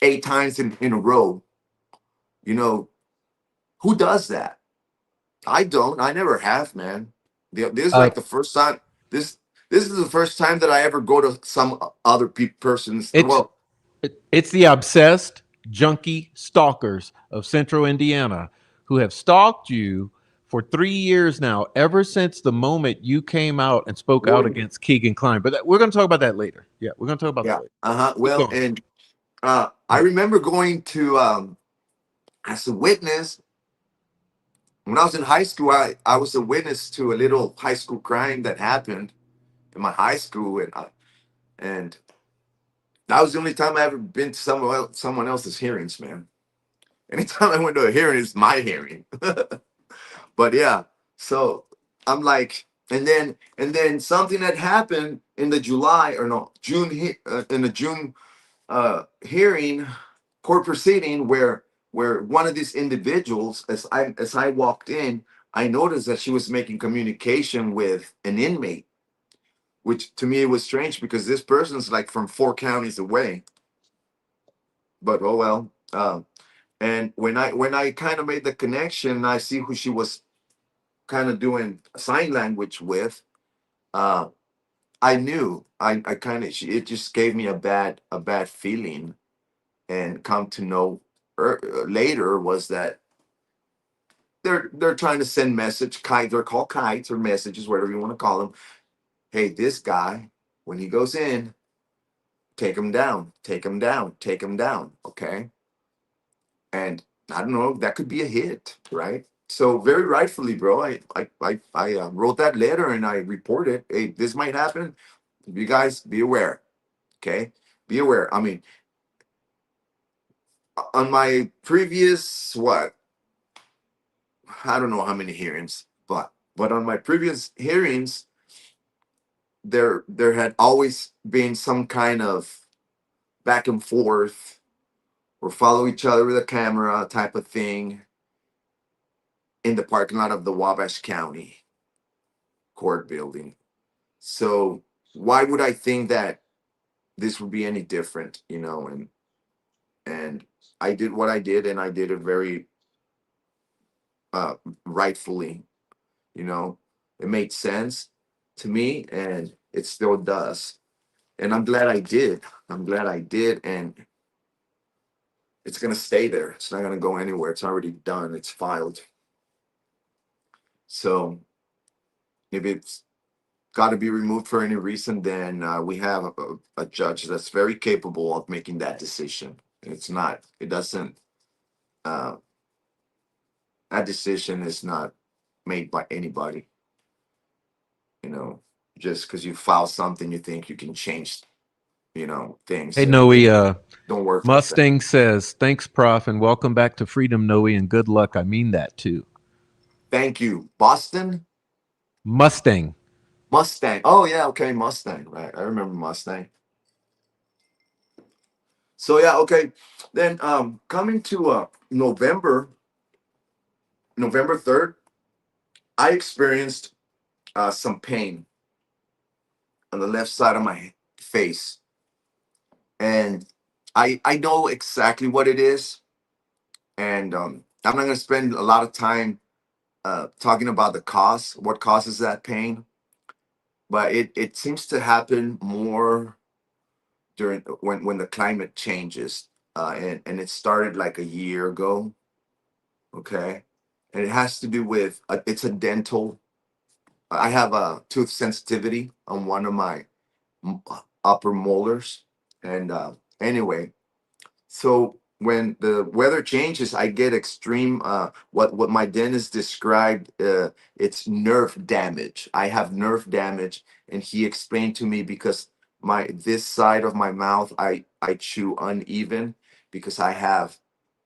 8 times in a row? You know, who does that? I don't. I never have, man. This is Uh, like the first time. This this is the first time that I ever go to some other person's. It's Well, it's the obsessed junkie stalkers of Central Indiana who have stalked you for 3 years now, ever since the moment you came out and spoke out Word. against Kegan Kline. But we're going to talk about that later. Yeah, we're going to talk about that Yeah. later. Uh-huh. Keep Well, going. and I remember going to as a witness when I was in high school. I was a witness to a little high school crime that happened in my high school, and that was the only time I ever been to someone else's hearings, man. Anytime I went to a hearing, it's my hearing. But yeah, so I'm like, and then something that happened in the July or no June in the June hearing, court proceeding, where one of these individuals, as I walked in, I noticed that she was making communication with an inmate, which to me was strange because this person's like from 4 counties away. But oh well. And when I kind of made the connection, I see who she was kind of doing sign language with. Uh, I knew I kind of it just gave me a bad feeling, and come to know later was that they're trying to send message kite. They're called kites or messages, whatever you want to call them. Hey, this guy, when he goes in, take him down, take him down, take him down. Okay, and I don't know, that could be a hit, right? So very rightfully, bro, I wrote that letter and I reported, hey, this might happen. You guys be aware, okay? Be aware. I mean, on my previous I don't know how many hearings, but on my previous hearings, there had always been some kind of back and forth or follow each other with a camera type of thing in the parking lot of the Wabash County court building. So why would I think that this would be any different, and I did what I did, and I did it very uh rightfully, you know. It made sense to me, and it still does. And I'm glad I did. I'm glad I did, and it's gonna stay there. It's not gonna go anywhere. It's already done. It's filed. So if it's got to be removed for any reason, then we have a judge that's very capable of making that decision. It's not. It doesn't. Uh, that decision is not made by anybody. You know, just because you file something, you think you can change. Things. Hey, Noe, Don't work like that. Mustang says, thanks, Prof, and welcome back to Freedom, Noe, and good luck. I mean that too. Thank you, Boston Mustang. Mustang. Oh yeah, okay, Mustang. Right, I remember Mustang. So yeah, okay. Then coming to November 3rd, I experienced some pain on the left side of my face, and I know exactly what it is, and I'm not going to spend a lot of time talking about the cause, what causes that pain, but it seems to happen more during when the climate changes, and it started like a year ago. Okay, and it has to do with it's a dental. I have a tooth sensitivity on one of my upper molars, and anyway, so when the weather changes, I get extreme. What my dentist described, it's nerve damage. I have nerve damage, and he explained to me because my this side of my mouth, I chew uneven because uh,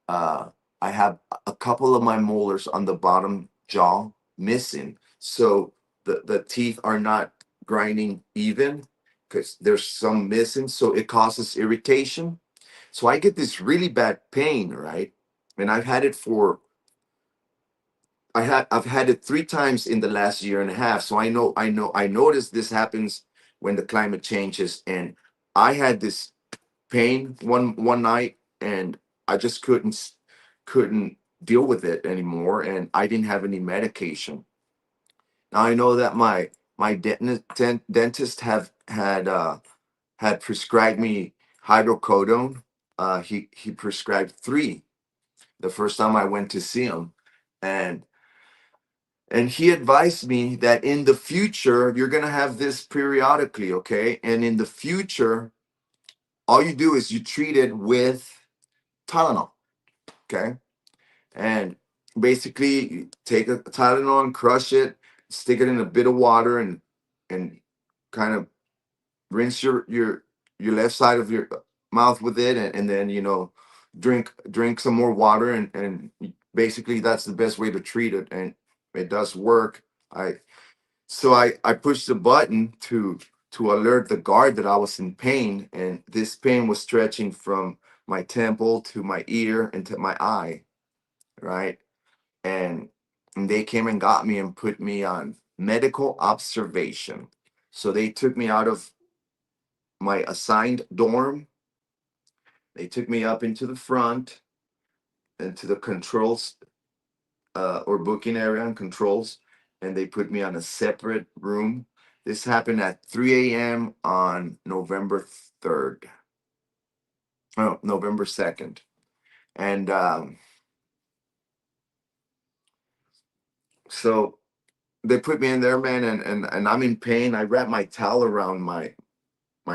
I have a couple of my molars on the bottom jaw missing. So the teeth are not grinding even because there's some missing. So it causes irritation. So I get this really bad pain, right? And I've had it 3 times in the last year and a half. So I noticed this happens when the climate changes. And I had this pain one night, and I just couldn't deal with it anymore, and I didn't have any medication. Now I know that my dentist have had prescribed me hydrocodone, he prescribed 3 the first time I went to see him, and he advised me that in the future you're gonna have this periodically, okay? And in the future, all you do is you treat it with Tylenol, okay? And basically, you take a Tylenol and crush it, stick it in a bit of water, and kind of rinse your left side of your mouth with it, and then drink some more water, and basically that's the best way to treat it, and it does work. I pushed the button to alert the guard that I was in pain, and this pain was stretching from my temple to my ear and to my eye, right? And they came and got me and put me on medical observation. So they took me out of my assigned dorm. They took me up into the front, into the controls, or booking area and controls, and they put me on a separate room. This happened at 3 a.m. on November 3rd. Oh, November 2nd. And so they put me in there, man, and I'm in pain. I wrapped my towel around my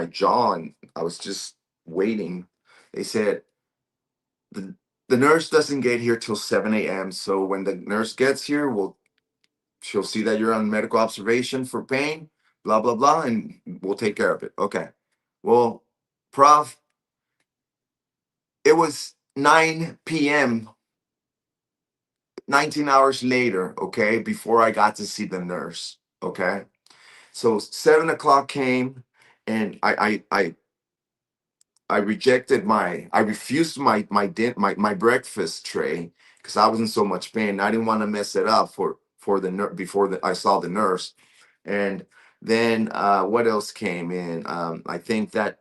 jaw, and I was just waiting. They said the the nurse doesn't get here till 7 a.m. So when the nurse gets here, she'll see that you're on medical observation for pain, blah blah blah, and we'll take care of it. Okay. Well, Prof, it was 9 p.m. 19 hours later, okay, before I got to see the nurse. Okay. So 7 o'clock came, and I refused my breakfast tray because I was in so much pain. I didn't want to mess it up for the before I saw the nurse. And then what else came in? I think that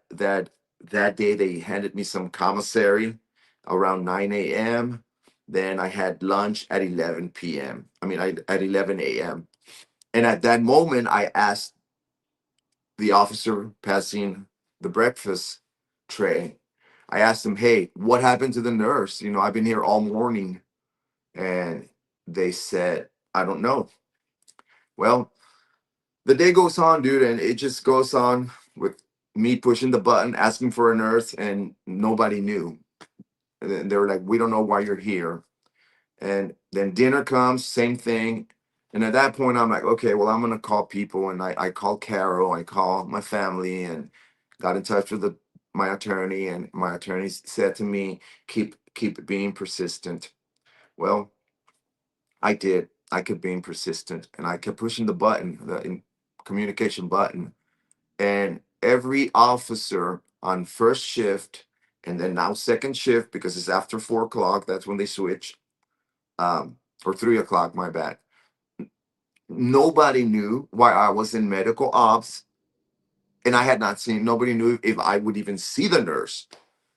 day they handed me some commissary around 9 a.m. Then I had lunch at 11 p.m. At 11 a.m. And at that moment, I asked the officer passing the breakfast tray. I asked him, "Hey, what happened to the nurse? I've been here all morning." And they said, "I don't know." Well, the day goes on, dude, and it just goes on with me pushing the button, asking for a nurse, and nobody knew. And then they were like, "We don't know why you're here." And then dinner comes, same thing. And at that point, I'm like, okay, well, I'm gonna call people, and I called Carol, I called my family, and got in touch with my attorney, and my attorney said to me, keep being persistent. Well, I did. I kept being persistent, and I kept pushing the button, communication button, and every officer on first shift, and then now second shift, because it's after 4 o'clock, that's when they switch, or 3 o'clock, my bad. Nobody knew why I was in medical ops, and I had not seen. Nobody knew if I would even see the nurse.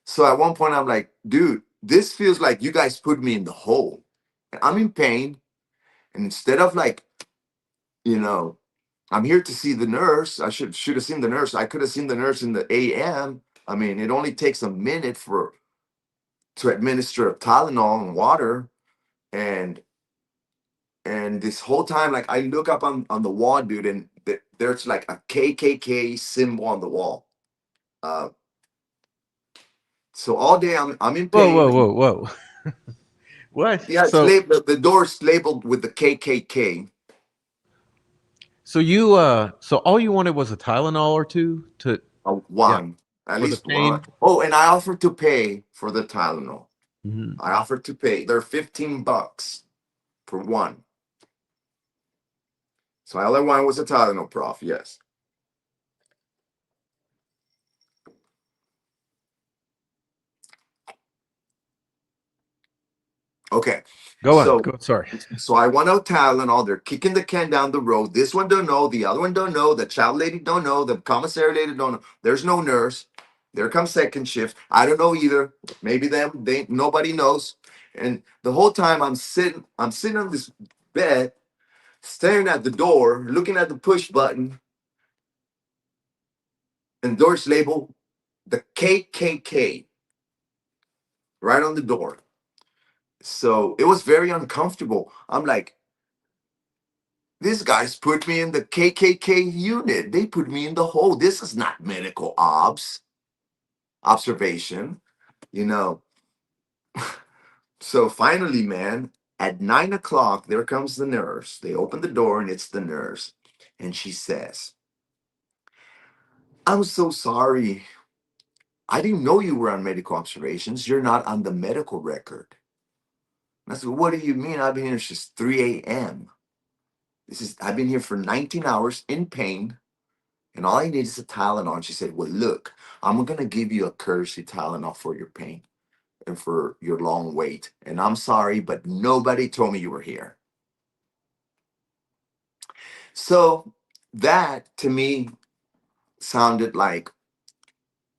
So at one point, I'm like, dude, this feels like you guys put me in the hole. I'm in pain, and instead of you know, I'm here to see the nurse. I should have seen the nurse. I could have seen the nurse in the AM. It only takes a minute to administer Tylenol and water, and this whole time, like, I look up on the wall, dude, and there's like a KKK symbol on the wall. So all day I'm in Whoa, pain. whoa, whoa, whoa. What? Yeah, it's So, labeled. The door's labeled with the KKK. so all you wanted was a Tylenol or two to, yeah, One, at for the least one. pain. Oh, and I offered to pay for the Tylenol. Mhm. I offered to pay. They're $15 for one. So all I wanted was a Tylenol, Prof. Yes. Okay. Go on. So Go. Sorry. I want out Tylenol. They're kicking the can down the road. This one don't know. The other one don't know. The child lady don't know. The commissary lady don't know. There's no nurse. There comes second shift. I don't know either. Maybe them. Nobody knows. And the whole time I'm sitting on this bed, staring at the door, looking at the push button, and doors labeled the KKK. right on the door. So it was very uncomfortable. I'm like, these guys put me in the KKK unit. They put me in the hole. This is not medical observation, you know. So finally, man, at 9 o'clock, there comes the nurse. They open the door and it's the nurse. And she says, I'm so sorry. I didn't know you were on medical observations. You're not on the medical record. And I said, what do you mean? I've been here since 3 a.m. I've been here for 19 hours in pain, and all I need is a Tylenol. And she said, well, look, I'm going to give you a courtesy Tylenol for your pain and for your long wait. And I'm sorry, but nobody told me you were here. So that to me sounded like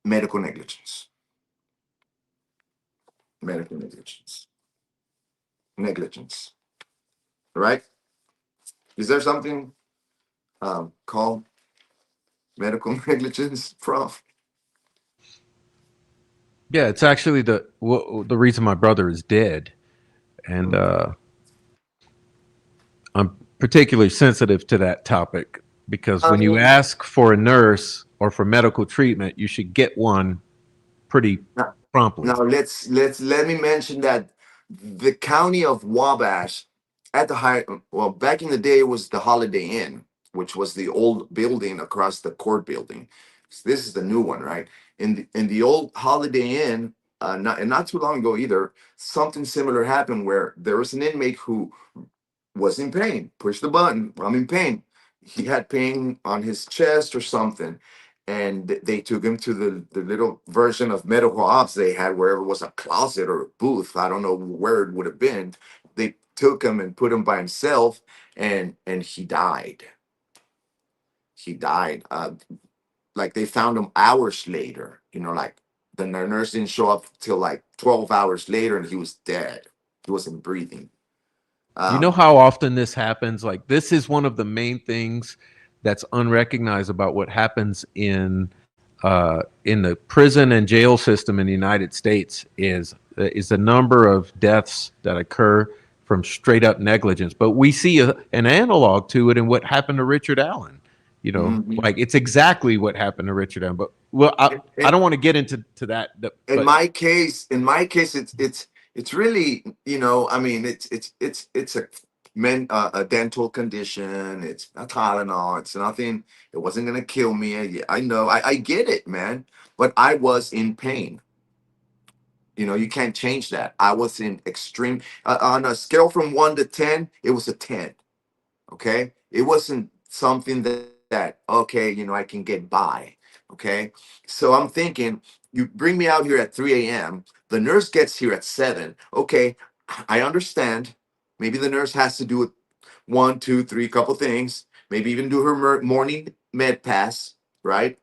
medical negligence. Medical negligence. Negligence. Right? Is there something called medical negligence, Prof? Yeah, it's actually the reason my brother is dead, and Mm. I'm particularly sensitive to that topic because I when you mean, ask for a nurse or for medical treatment, you should get one pretty now, promptly. now let me mention that the county of Wabash at the high well back in the day it was the Holiday Inn, which was the old building across the court building. So this is the new one, right? In the old Holiday Inn, not too long ago either, something similar happened where there was an inmate who was in pain. Push the button. I'm in pain. He had pain on his chest or something. And they took him to the little version of medical ops they had, wherever it was a closet or a booth. I don't know where it would have been. They took him and put him by himself, and he died. He died. Like they found him hours later. Like the nurse didn't show up till like 12 hours later, and he was dead. He wasn't breathing. You know Um, how often this happens? Like, this is one of the main things that's unrecognized about what happens in the prison and jail system in the United States is the number of deaths that occur from straight up negligence. But we see an analog to it in what happened to Richard Allen. mhm. Like, it's exactly what happened to Richard Allen. But well, I don't want to get into that. In But my case, it's really, I mean, it's a dental condition. It's a Tylenol. It's nothing. It wasn't gonna kill me. I know. I get it, man. But I was in pain. You can't change that. I was in extreme. On a scale from 1 to 10, it was a 10. Okay, it wasn't something that okay, I can get by. Okay, so I'm thinking you bring me out here at 3 a.m. The nurse gets here at 7. Okay, I understand. Maybe the nurse has to do it one, two, three, couple things. Maybe even do her morning med pass, right?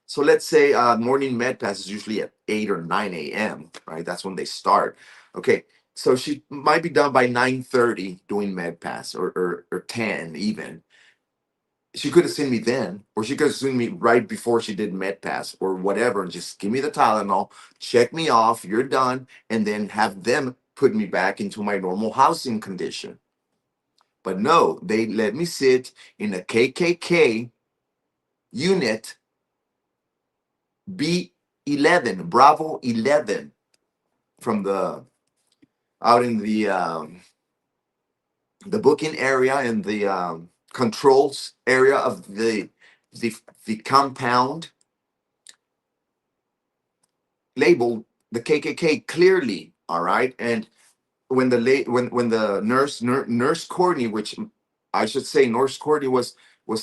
So let's say morning med pass is usually at 8 or 9 a.m., right? That's when they start. Okay, so she might be done by 9:30 doing med pass, or 10 even. She could have seen me then, or she could have seen me right before she did med pass or whatever, and just give me the Tylenol, check me off, you're done, and then have them put me back into my normal housing condition. But no, they let me sit in a KKK unit, B11, Bravo 11, from the out in the booking area and the controls area of the the compound, labeled the KKK clearly. All right, and when the nurse Courtney, which I should say Nurse Courtney was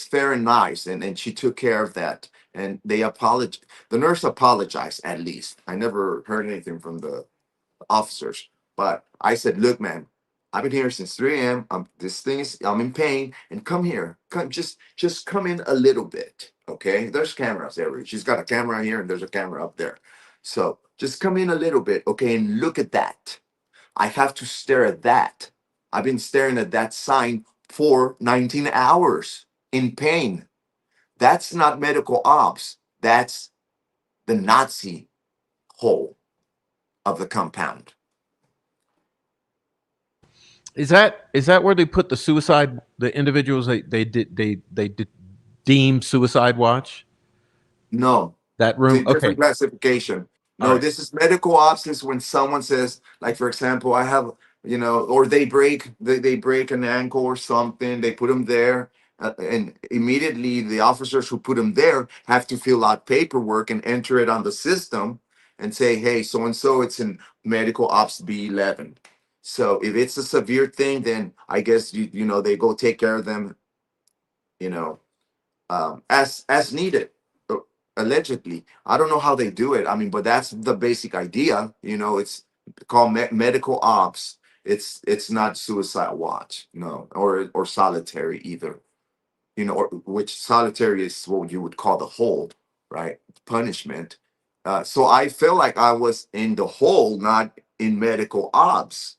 fair and nice, and she took care of that, and they apologized. The nurse apologized, at least. I never heard anything from the officers. But I said, look, man, I've been here since 3 a.m. I'm in pain, and come here. Just come in a little bit. Okay. There's cameras everywhere. She's got a camera here and there's a camera up there. So just come in a little bit, okay, and look at that. I have to stare at that. I've been staring at that sign for 19 hours in pain. That's not medical ops. That's the Nazi hole of the compound. Is that where they put the individuals they deem suicide watch? No, That room? different Okay. classification. All No, right. this is medical ops. Is when someone says, like for example, I have, or they break an ankle or something. They put them there, and immediately the officers who put them there have to fill out paperwork and enter it on the system, and say, hey, so and so, it's in medical ops B11. So if it's a severe thing, then I guess they go take care of them, you know, as needed. uh, Allegedly, I don't know how they do it. I mean, but that's the basic idea. It's called medical ops. It's not suicide watch, no, or solitary either. Or which solitary is what you would call the hold, right? Punishment. So I feel like I was in the hole, not in medical ops.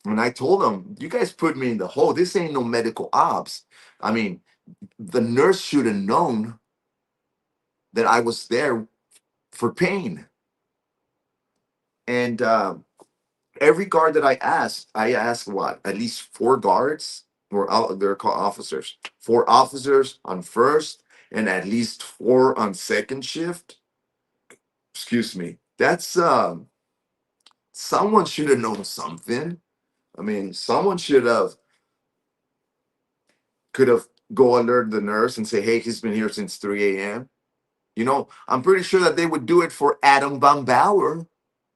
And I told them, you guys put me in the hole. This ain't no medical ops. I mean, the nurse should have known that I was there for pain. And every guard that I asked what? At least 4 guards, or they're called officers. 4 officers on first, and at least 4 on second shift. Excuse me. That's someone should have known something. I mean, someone could have go alert the nurse and say, hey, he's been here since 3 a.m. I'm pretty sure that they would do it for Adam Van Bauer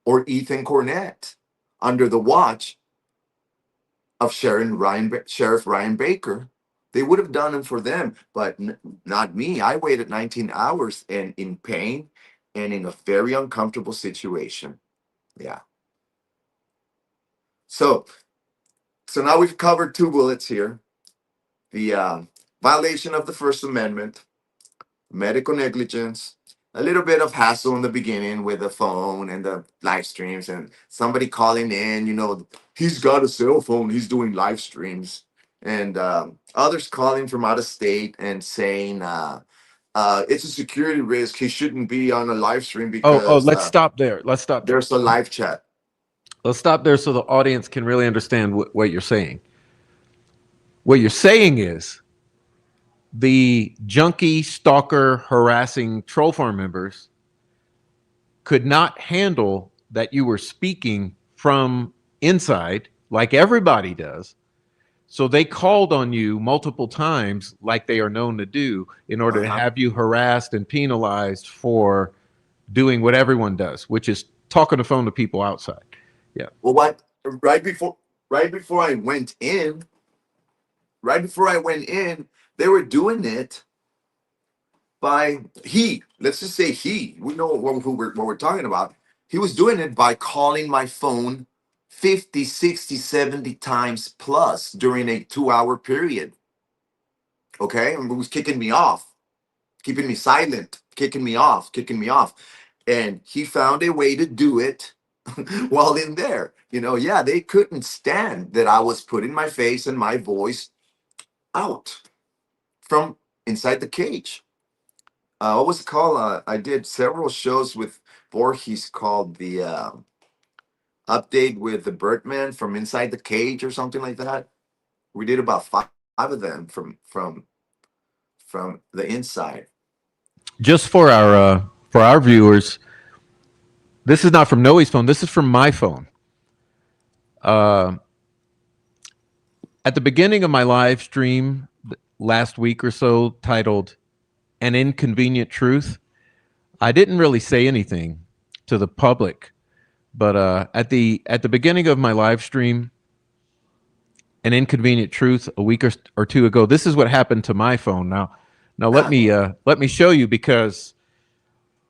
or Ethan Cornett under the watch of Sheriff Ryan Baker. They would have done it for them, but not me. I waited 19 hours and in pain and in a very uncomfortable situation. Yeah. So now we've covered 2 bullets here. The violation of the First Amendment, medical negligence, a little bit of hassle in the beginning with the phone and the live streams and somebody calling in, he's got a cell phone, he's doing live streams, and others calling from out of state and saying it's a security risk, he shouldn't be on a live stream because Let's stop there. Let's stop there. there's a live chat. Let's stop there so the audience can really understand what you're saying. What you're saying is the junkie, stalker, harassing troll farm members could not handle that you were speaking from inside like everybody does. So they called on you multiple times, like they are known to do, in order to have you harassed and penalized for doing what everyone does, which is talking on the phone to people outside. Yeah. Well, what right before I went in, they were doing it by let's just say we know what we're talking about. He was doing it by calling my phone 50, 60, 70 times plus during a 2-hour period. Okay. And he was kicking me off, keeping me silent, kicking me off. And he found a way to do it while in there. Yeah, they couldn't stand that I was putting my face and my voice out from inside the cage. What was it called? I did several shows with Voorhees called the Update with the Birdman from Inside the Cage or something like that. We did about 5 of them from the inside. Just for our viewers, this is not from Noe's phone. This is from my phone. At the beginning of my live stream last week or so, titled "An Inconvenient Truth," I didn't really say anything to the public, but at the beginning of my live stream, "An Inconvenient Truth," a week or 2 ago, this is what happened to my phone. Now let me show you, because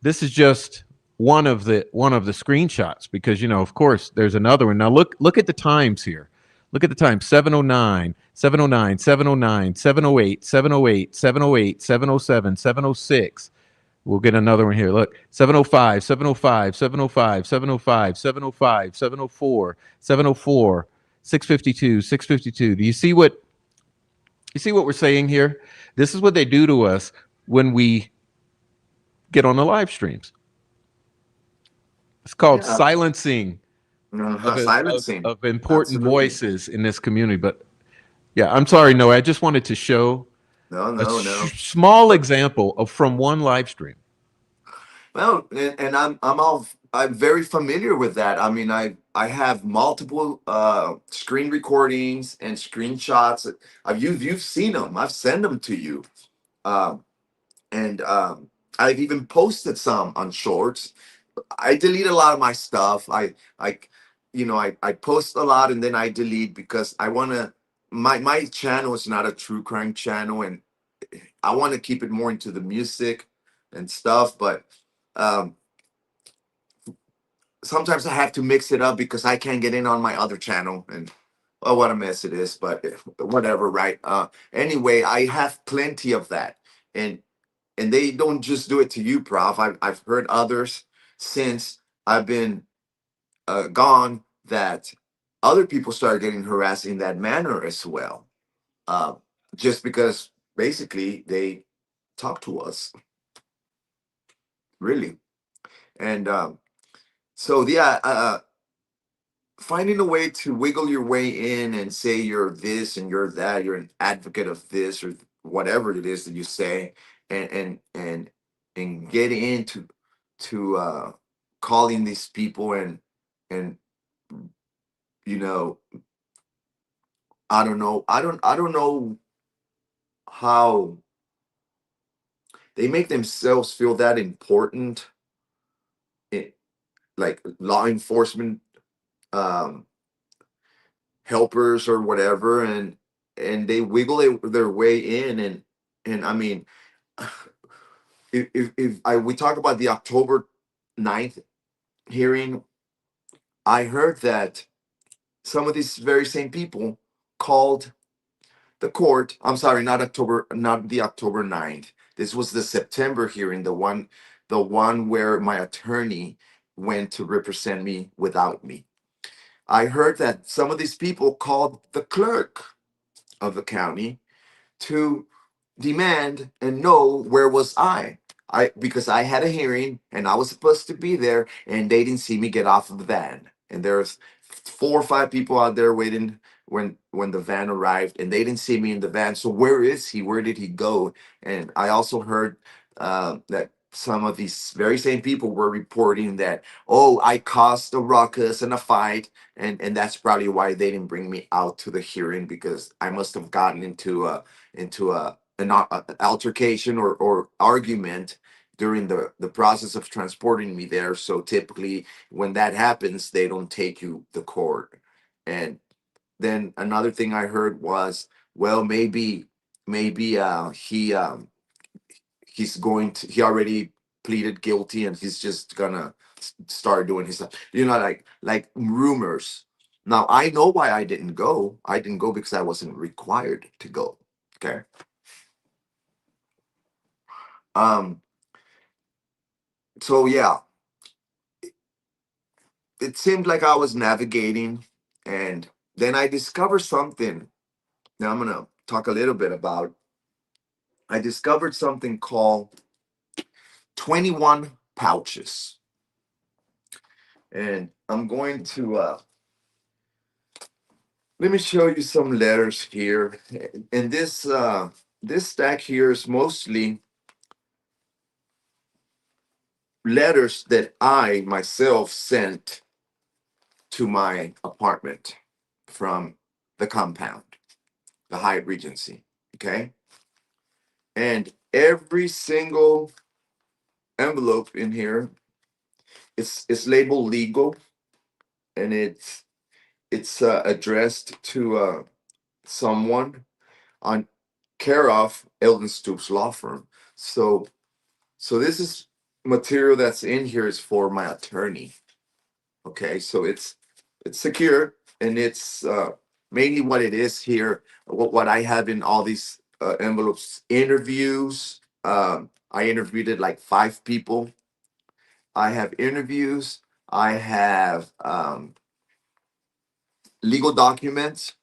this is just one of the screenshots, because of course there's another one. Now look at the times here. Look at the time: 7:09, 7:09, 7:09, 7:08, 7:08, 7:08, 7:07, 7:06. We'll get another one here. Look: 7:05, 7:05, 7:05, 7:05, 7:05, 7:04, 7:04, 6:52, 6:52. Do you see what we're saying here? This is what they do to us when we get on the live streams. It's called Yeah. silencing Silencing. of important Absolutely. voices in this community. But yeah, I'm sorry, no, I just wanted to show No, a no, no. small But example of from one live stream. well, and I'm very familiar with that. I mean, I have multiple screen recordings and screenshots. You've seen them. I've sent them to you. Um, and I've even posted some on Shorts. I delete a lot of my stuff. I I post a lot and then I delete because I want to. My channel is not a true crime channel, and I want to keep it more into the music and stuff. But um, sometimes I have to mix it up because I can't get in on my other channel, and oh, what a mess it is. But whatever, right? Anyway, I have plenty of that, and they don't just do it to you, Prof. I've heard others since I've been gone that other people started getting harassed in that manner as well, uh, just because basically they talk to us, really. And so, yeah, finding a way to wiggle your way in and say you're this and you're that, you're an advocate of this or whatever it is that you say, and get into to calling these people and you know I don't know how they make themselves feel that important, it, like law enforcement um helpers or whatever, and they wiggle their way in, and I mean, if I we talk about the October 9th hearing, I heard that some of these very same people called the court. I'm sorry, not the October 9th. This was the September hearing, the one where my attorney went to represent me without me. I heard that some of these people called the clerk of the county to demand and know where was I because I had a hearing and I was supposed to be there and they didn't see me get off of the van. And there's 4 or 5 people out there waiting when the van arrived and they didn't see me in the van. So where is he? Where did he go? And I also heard that some of these very same people were reporting that, oh, I caused a ruckus and a fight, and that's probably why they didn't bring me out to the hearing, because I must have gotten into an altercation or argument during the process of transporting me there. So typically when that happens, they don't take you to court. And then another thing I heard was, well, maybe he already pleaded guilty and he's just gonna start doing his stuff. Like rumors. Now I know why I didn't go. I didn't go because I wasn't required to go. Okay. Um, so yeah, it seemed like I was navigating, and then I discovered something. Now I'm gonna talk a little bit about. I discovered something called 21 pouches, and I'm going to let me show you some letters here. And this stack here is mostly letters that I myself sent to my apartment from the compound, the Hyatt Regency. Okay. And every single envelope in here is labeled legal, and it's addressed to someone on care of Eldon Stoops Law Firm. So this is material that's in here is for my attorney. Okay, so it's secure, and it's mainly what it is here. What I have in all these envelopes: interviews. I interviewed like 5 people. I have interviews. I have legal documents.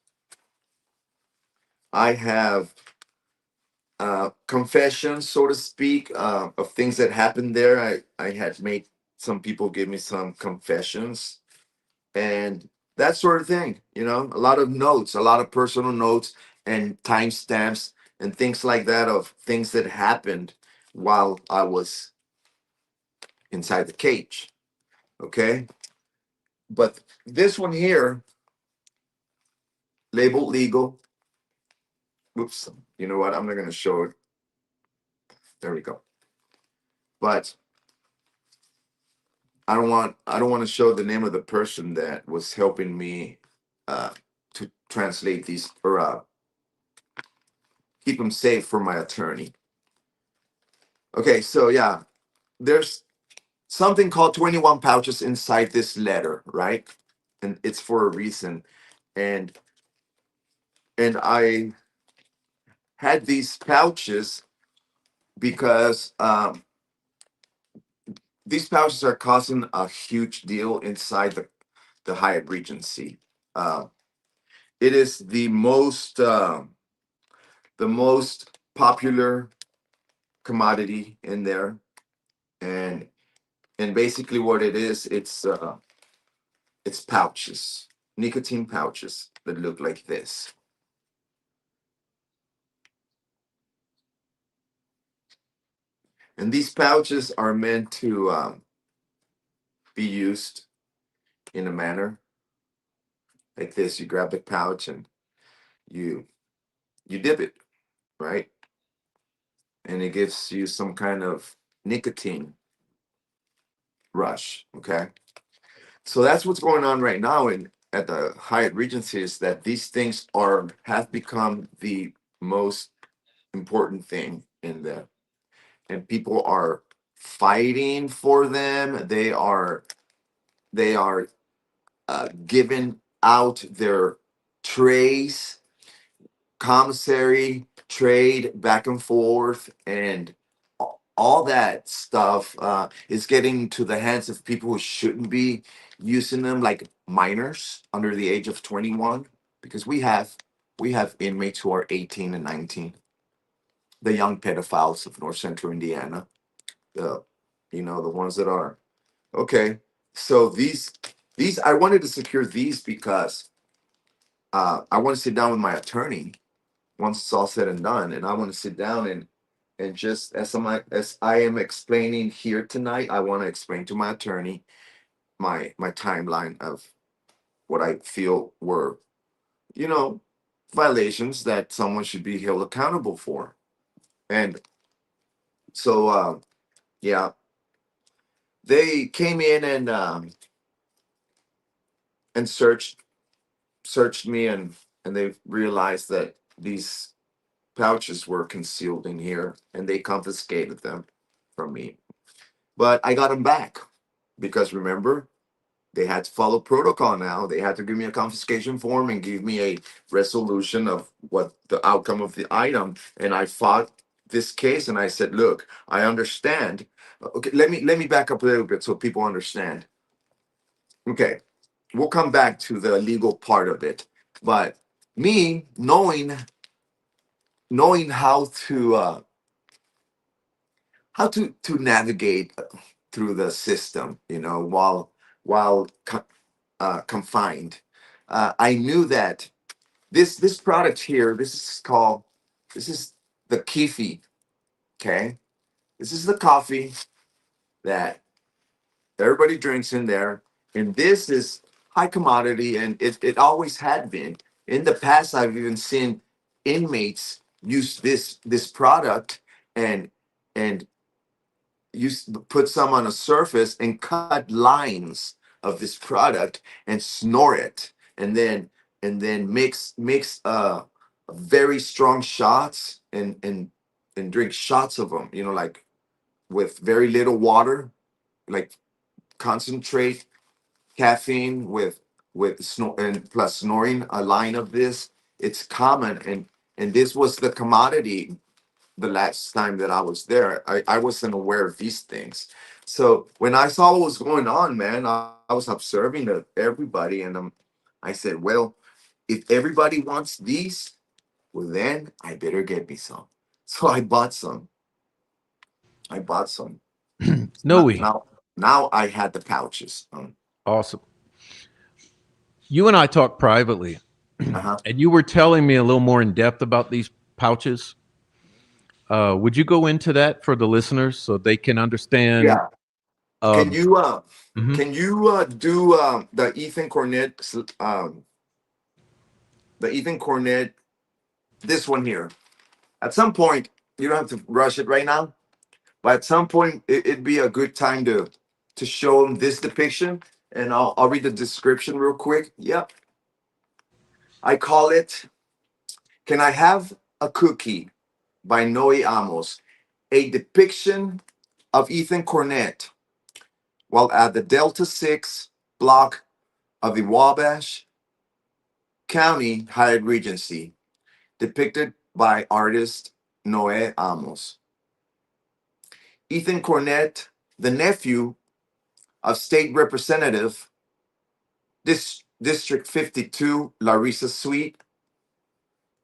I have confessions, so to speak, of things that happened there. I had made some people give me some confessions and that sort of thing. You know, a lot of notes, a lot of personal notes and timestamps and things like that of things that happened while I was inside the cage. Okay. But this one here, labeled legal. Whoops. You know what? I'm not going to show it. There we go. But I don't want to show the name of the person that was helping me uh, to translate these or keep them safe for my attorney. Okay, so yeah, there's something called 21 pouches inside this letter, right? And it's for a reason. And I had these pouches because these pouches are causing a huge deal inside the Hyatt Regency. Uh, it is the most popular commodity in there, and basically what it is, it's pouches, nicotine pouches that look like this. And these pouches are meant to be used in a manner like this. You grab the pouch and you you dip it, right? And it gives you some kind of nicotine rush. Okay. So that's what's going on right now in at the Hyatt Regency, is that these things have become the most important thing in there, and people are fighting for them. They are giving out their trays, commissary trade back and forth, and all that stuff is getting to the hands of people who shouldn't be using them, like minors under the age of 21, because we have inmates who are 18 and 19, the young pedophiles of North Central Indiana, the the ones that are okay. So these I wanted to secure these because I want to sit down with my attorney once it's all said and done, and I want to sit down and just as I am explaining here tonight, I want to explain to my attorney my timeline of what I feel were, you know, violations that someone should be held accountable for. And so yeah, they came in and searched me, and they realized that these pouches were concealed in here, and they confiscated them from me. But I got them back because, remember, they had to follow protocol now. They had to give me a confiscation form and give me a resolution of what the outcome of the item. And I fought this case, and I said, "Look, I understand." Okay, let me back up a little bit so people understand. Okay, we'll come back to the legal part of it. But me knowing how to navigate through the system, while confined. I knew that this product here, this is the Kefi. Okay, this is the coffee that everybody drinks in there, and this is high commodity, and it always had been. In the past, I've even seen inmates use this product and and put some on a surface and cut lines of this product and snore it, and then mix very strong shots and drink shots of them, like with very little water, like concentrate caffeine with snore and plus snoring a line of this. It's common, and this was the commodity the last time that I was there. I wasn't aware of these things. So when I saw what was going on, man, I was observing everybody, and I said, well, if everybody wants these, well, then I better get me some. So I bought some. I bought some. Noe. Now. now I had the pouches. Awesome. You and I talked privately, Uh-huh. and you were telling me a little more in depth about these pouches. Would you go into that for the listeners so they can understand? Yeah. Can Um, you mhm. do the Ethan Cornett, this one here? At some point, you don't have to rush it right now, but at some point, it'd be a good time to show them this depiction, and I'll read the description real quick. Yep, I call it "Can I Have a Cookie" by Noe Amos, a depiction of Ethan Cornett while at the Delta 6 block of the Wabash County Hyatt Regency, depicted by artist Noe Amos. Ethan Cornett, the nephew of State Representative District 52 Larissa Sweet,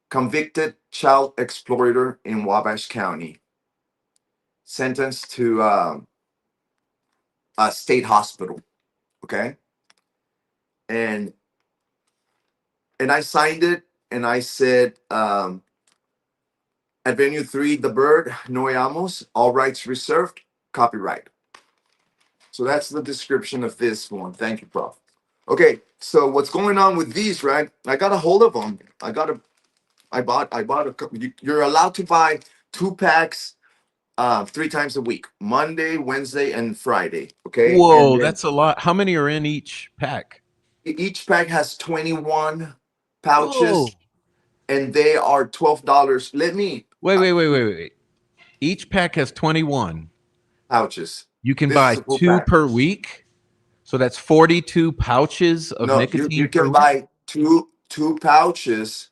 convicted child exploiter in Wabash County, sentenced to a state hospital. Okay, and I signed it, and I said, at venue 3, the Byrd, Noe Amos, all rights reserved, copyright. So that's the description of this one. Thank you, Prof. Okay, so what's going on with these, right? I got a hold of them. I bought a couple. You're allowed to buy 2 packs 3 times a week: Monday, Wednesday, and Friday. Okay, and Whoa, then that's a lot. How many are in each pack? each pack has 21 Whoa. pouches, and they are $12. Wait. Each pack has 21. Pouches. You can This buy is a full two pack. per week. So that's 42 pouches of No, you nicotine per can week. buy two pouches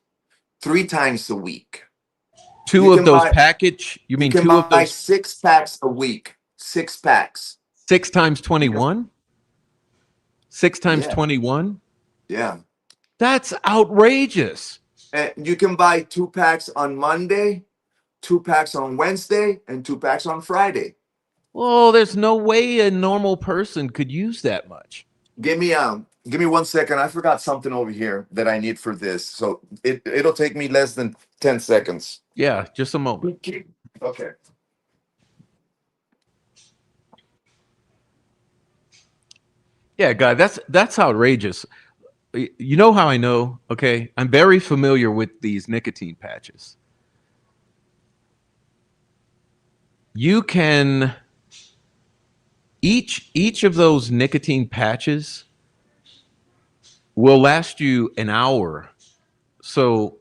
3 times a week. Two You of can those buy package. You you mean can two of buy those 6 packs a week. 6 packs. 6 times You can, 21? 6 times yeah, 21? yeah. That's outrageous. And you can buy 2 packs on Monday, 2 packs on Wednesday, and 2 packs on Friday. Well, there's no way a normal person could use that much. Give me 1 second. I forgot something over here that I need for this. So it'll take me less than 10 seconds. Yeah, just a moment. Okay. Yeah, guy, that's outrageous. You know how I know? Okay, I'm very familiar with these nicotine patches. You can each of those nicotine patches will last you an hour. So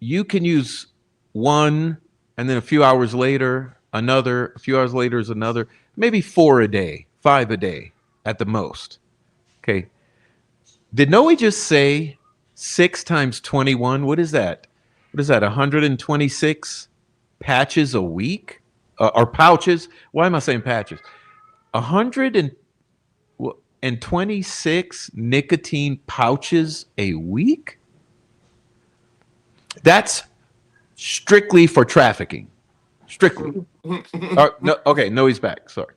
you can use one, and then a few hours later another, a few hours later is another, maybe 4 a day, 5 a day at the most. Okay. Did Noe just say 6 times 21? What is that? What is that? 126 patches a week? Or pouches? Why am I saying patches? 126 nicotine pouches a week? That's strictly for trafficking. Strictly. No, okay, no, he's back. Sorry.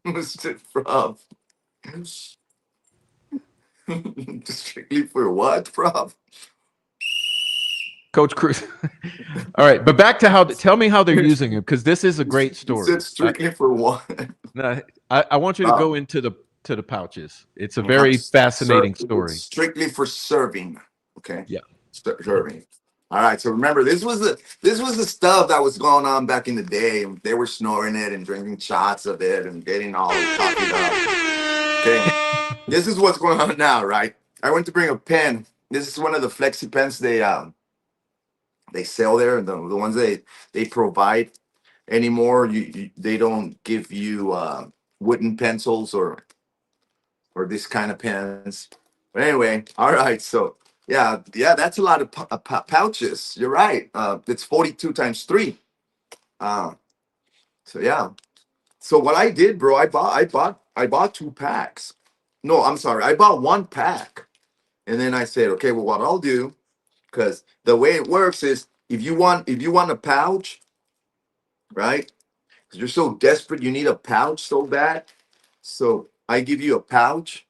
Mr. Prof. Strictly for what, Prof? Coach Cruz. All right, but back to how. Tell me how they're using it, because this is a great You story. said strictly for what? No, I want you to Uh, go into the pouches. It's a very fascinating it's story. strictly for serving. Okay, Yeah. serving. All right. So remember, this was the stuff that was going on back in the day. They were snoring it and drinking shots of it and getting all coffeed up. Okay, this is what's going on now, right? I went to bring a pen. This is one of the flexi pens they sell there. The ones they provide anymore. They don't give you wooden pencils or this kind of pens. But anyway, all right. So yeah, that's a lot of pouches. You're right. It's 42 times 3. Uh, so yeah. So what I did, bro, I bought 2 packs. No, I'm sorry. I bought 1 pack, and then I said, okay, well, what I'll do, because the way it works is if you want a pouch, right? because you're so desperate, you need a pouch so bad. So I give you a pouch,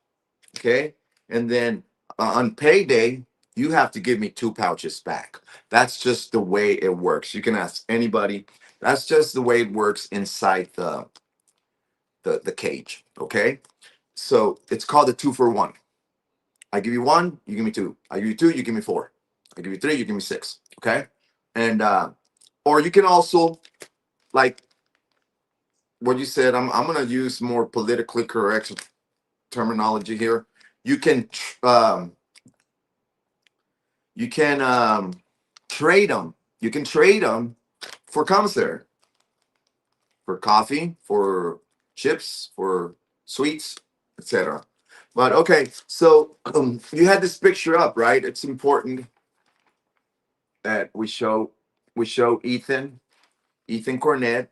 okay? And then on payday, you have to give me 2 pouches back. That's just the way it works. You can ask anybody. That's just the way it works inside the cage, okay? So it's called a 2 for 1. I give you 1, you give me 2. I give you 2, you give me 4. I give you 3, you give me 6. Okay, and or you can also, like what you said. I'm gonna use more politically correct terminology here. You can um, you can trade them. You can trade them for commissary, for coffee, for chips, for sweets, etc. But okay, so you had this picture up, right? It's important that we show Ethan Cornett,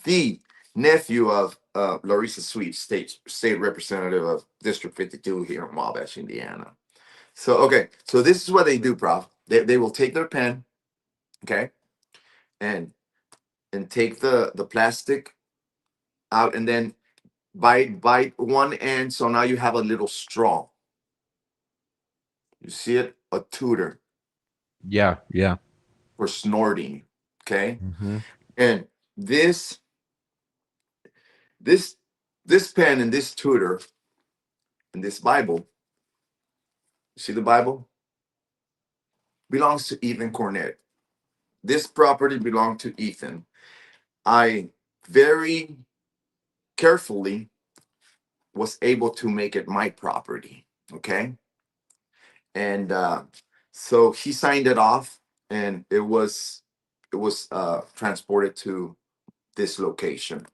the nephew of Larissa Sweet, state representative of District 52 here in Wabash, Indiana. So okay, so this is what they do, Prof. They will take their pen, okay, and take the plastic out, and then bite one end. So now you have a little straw. You see it, a tutor Yeah, yeah. for snorting. Okay, Hmm. and this this pen and this tutor and this Bible, you see the Bible, belongs to Ethan Cornett. This property belonged to Ethan. I very carefully was able to make it my property. Okay, and so he signed it off, and it was transported to this location.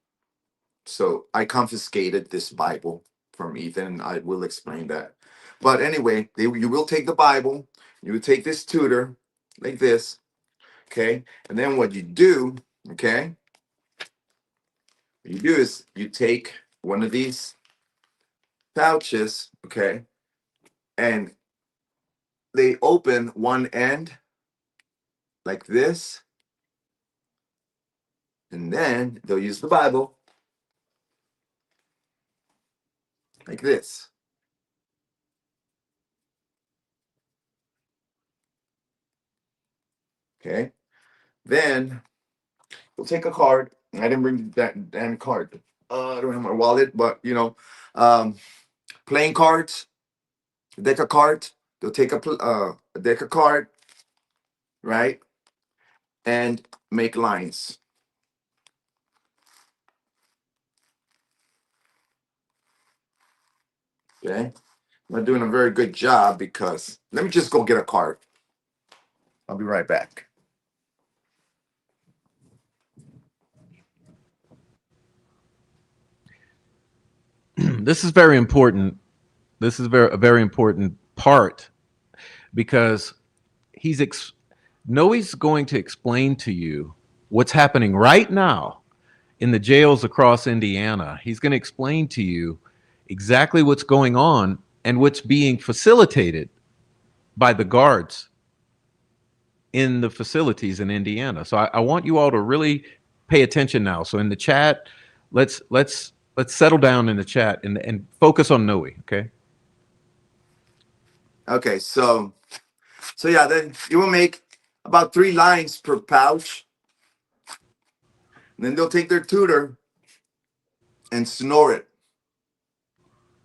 So I confiscated this Bible from Ethan. I will explain that. But anyway, you will take the Bible, you will take this tutor like this, okay? And then what okay, what you do is you take one of these pouches, okay, and they open one end like this, and then they'll use the Bible like this, okay? Then we'll take a card. I didn't bring that damn card. I don't have my wallet, but um, playing cards, a deck of cards. They'll take a deck of card, right, and make lines. Okay, I'm not doing a very good job because let me just go get a card. I'll be right back. This is very important. This is a very important part because he's Noe's going to explain to you what's happening right now in the jails across Indiana. He's going to explain to you exactly what's going on and what's being facilitated by the guards in the facilities in Indiana. So I want you all to really pay attention now. So in the chat, let's settle down in the chat and focus on Noe. Okay. Okay, so yeah, then you will make about 3 lines per pouch. And then they'll take their tutor and snore it.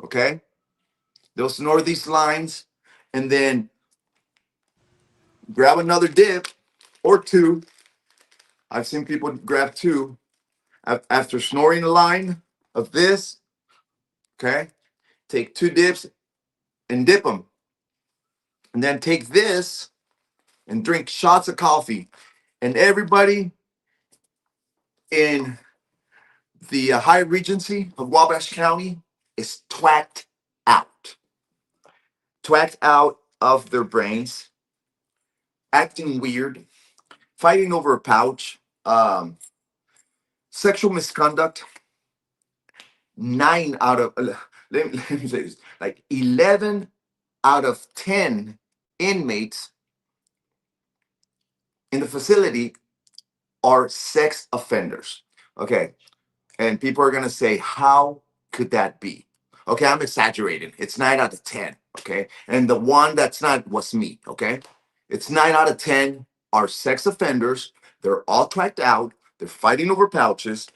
Okay, they'll snore these lines, and then grab another dip or 2. I've seen people grab 2 after snoring a line of this. Okay, take 2 dips and dip them, and then take this and drink shots of coffee. And everybody in the High Regency of Wabash County is twacked out of their brains, acting weird, fighting over a pouch, sexual misconduct. 9 out of let me say this, like 11 out of 10 inmates in the facility are sex offenders. Okay, And people are going to say, how could that be? Okay, I'm exaggerating. It's 9 out of 10. Okay. And the one that's not was me. Okay. It's 9 out of 10 are sex offenders. They're all tracked out. They're fighting over pouches.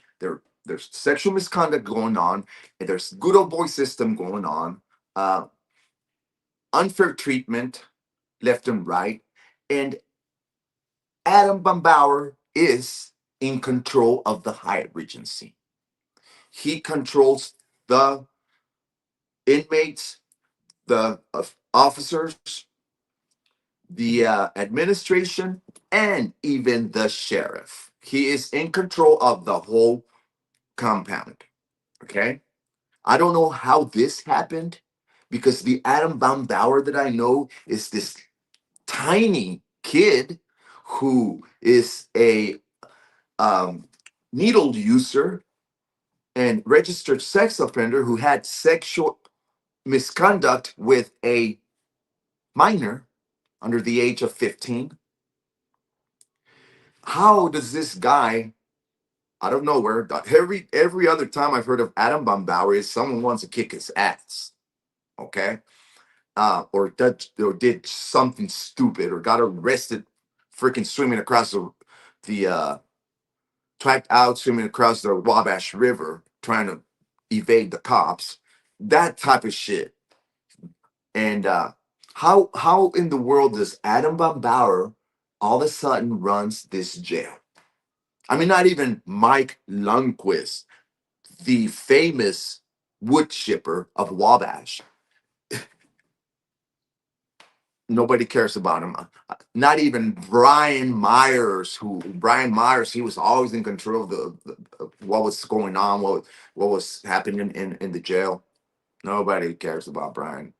There's sexual misconduct going on. And there's good old boy system going on. Uh, Unfair treatment left and right. And Adam Bambauer is in control of the Hyatt Regency. He controls the inmates, the officers, the administration, and even the sheriff. He is in control of the whole compound. Okay. I don't know how this happened because the Adam Bauer that I know is this tiny kid who is a um, needle user and registered sex offender who had sexual misconduct with a minor under the age of 15. How does this guy out of nowhere, every other time I've heard of Adam Bambauer is someone wants to kick his ass, okay? Or did something stupid or got arrested freaking swimming across the tracked out swimming across the Wabash River trying to evade the cops. That type of shit. And how in the world does Adam Bambauer all of a sudden runs this jail? I mean, not even Mike Lundquist, the famous wood chipper of Wabash. Nobody cares about him. Not even Brian Myers, he was always in control of of what was going on, what was happening in the jail. Nobody cares about Brian.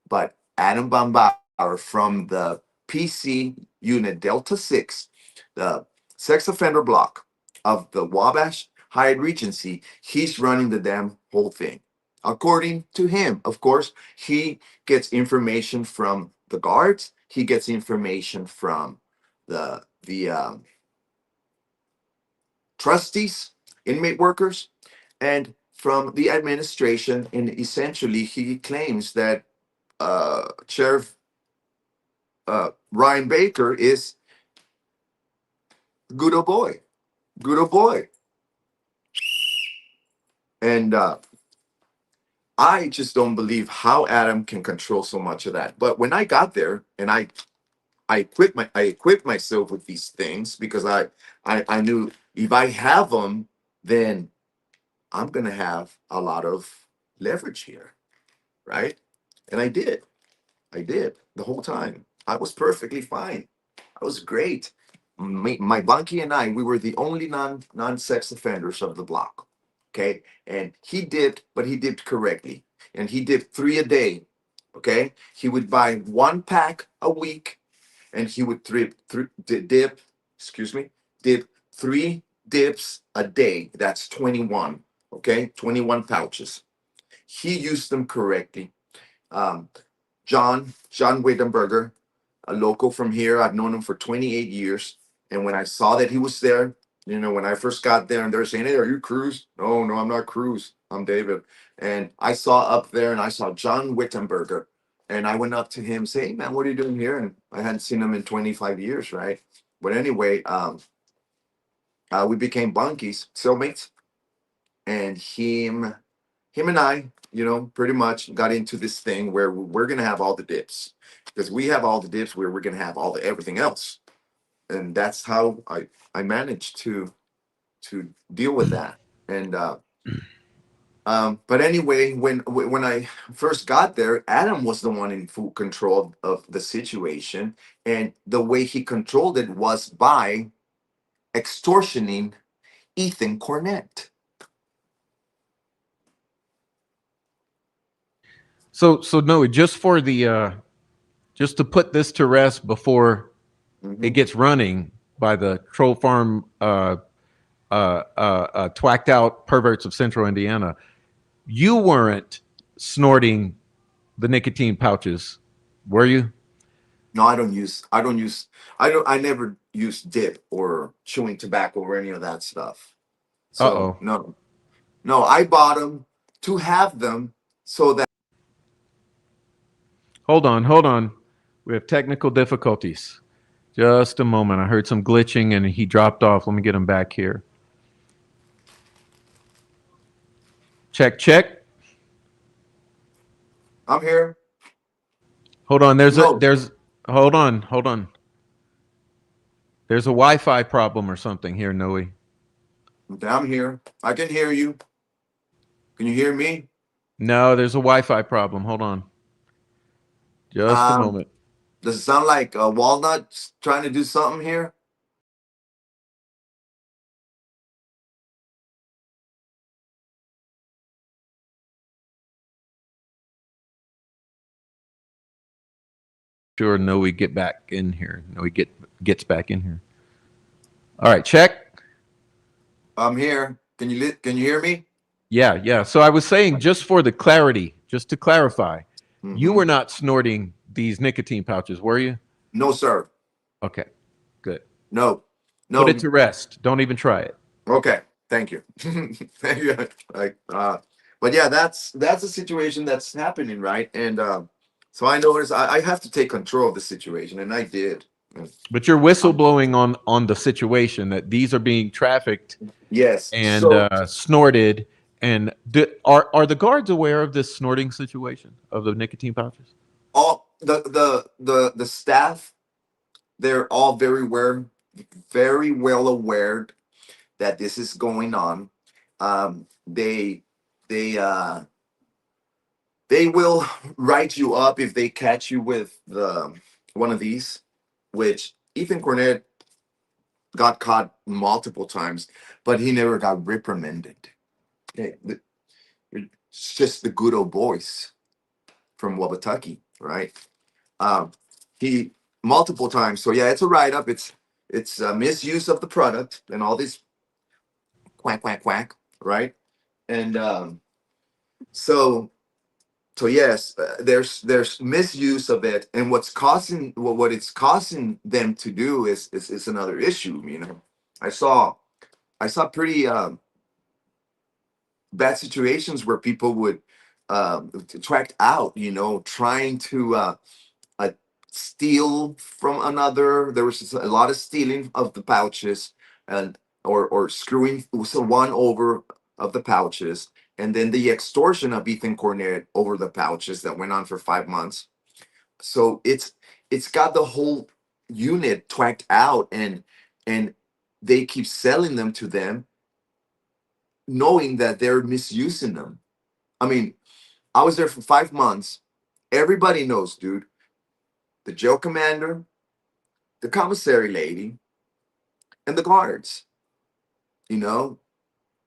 But Adam Bambauer from the PC Unit Delta 6, the sex offender block of the Wabash Hyatt Regency, he's running the damn whole thing. According to him, of course, he gets information from the guards. He gets information from the trustees, inmate workers, and from the administration. And essentially, he claims that Sheriff Ryan Baker is good old boy, good old boy. And I just don't believe how Adam can control so much of that. But when I got there and I equipped myself with these things because I knew if I have them, then I'm gonna have a lot of leverage here, right? And I did the whole time. I was perfectly fine. I was great. My bunkie and I, we were the only non-sex offenders of the block. Okay, and he dipped, but he dipped correctly, and he dipped 3 a day. Okay, he would buy 1 pack a week, and he would dip. Excuse me, dip 3 dips a day. That's 21. Okay, 21 pouches. He used them correctly. Um, John Wittenberger, a local from here. I've known him for 28 years. And when I saw that he was there, when I first got there and they're saying, "Hey, are you Cruz?" No, no, I'm not Cruz. I'm David. And I saw up there and I saw John Wittenberger. And I went up to him, say, "Hey, man, what are you doing here?" And I hadn't seen him in 25 years, right? But anyway, we became bunkies, cellmates. And him and I, pretty much got into this thing where we're gonna have all the dips because we have all the dips where we're gonna have all the everything else, and that's how I managed to deal with that. And but anyway, when I first got there, Adam was the one in full control of the situation, and the way he controlled it was by extortioning Ethan Cornett. So no, just for the just to put this to rest before it Mhm. gets running by the troll farm twacked out perverts of Central Indiana. You weren't snorting the nicotine pouches, were you? No, I never use dip or chewing tobacco or any of that stuff. Uh So oh. no. No, I bought them to have them so that Hold on, hold on. We have technical difficulties. Just a moment. I heard some glitching and he dropped off. Let me get him back here. Check, check. I'm here. Hold on. No, Hold on, hold on. There's a Wi-Fi problem or something here, Noe. I'm here. I can hear you. Can you hear me? No, there's a Wi-Fi problem. Hold on. Just a Um, moment. does it sound like Walnut trying to do something here? Sure, Noe get back in here. Gets back in here. All right, check. I'm here. Can you hear me? Yeah, yeah. So I was saying, just for the clarity, just to clarify, you Mm-hmm. were not snorting these nicotine pouches, were you? No, sir. Okay, good. No, Put it no. to rest. Don't even try it. Okay. Thank you. Thank you. Like, but yeah, that's a situation that's happening, right? And so I noticed I have to take control of the situation, and I did. But you're Um, whistleblowing on the situation that these are being trafficked yes. and So snorted. And are the guards aware of this snorting situation of the nicotine pouches? all the staff, they're all very well aware that this is going on. They they they will write you up if they catch you with one of these, which Ethan Cornett got caught multiple times, but he never got reprimanded. Okay, it's just the good old boys from Wabatucky, right? Um, he multiple times. So yeah, it's a write up. It's misuse of the product and all this quack quack quack, right? And so so yes, there's misuse of it, and what it's causing them to do is another issue. You know, I saw I saw pretty bad situations where people would tracked out. You know, trying to uh, steal from another. There was just a lot of stealing of the pouches, and or screwing one over of the pouches, and then the extortion of Ethan Cornett over the pouches that went on for 5 months. So it's got the whole unit twacked out, and they keep selling them to them, knowing that they're misusing them. I mean, I was there for 5 months. Everybody knows, dude. The jail commander, the commissary lady, and the guards. You know,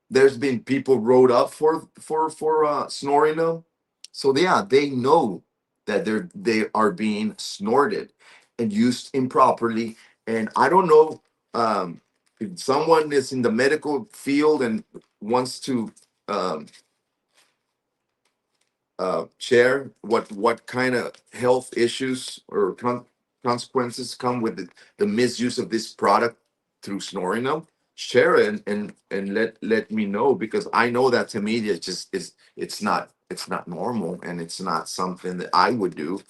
there's been people wrote up for snoring them. So yeah, they know that they are being snorted and used improperly. And I don't know if someone is in the medical field and wants to um, share what kind of health issues or consequences come with the misuse of this product through snoring them. Share it and let me know, because I know that to me it's just it's not normal, and it's not something that I would do.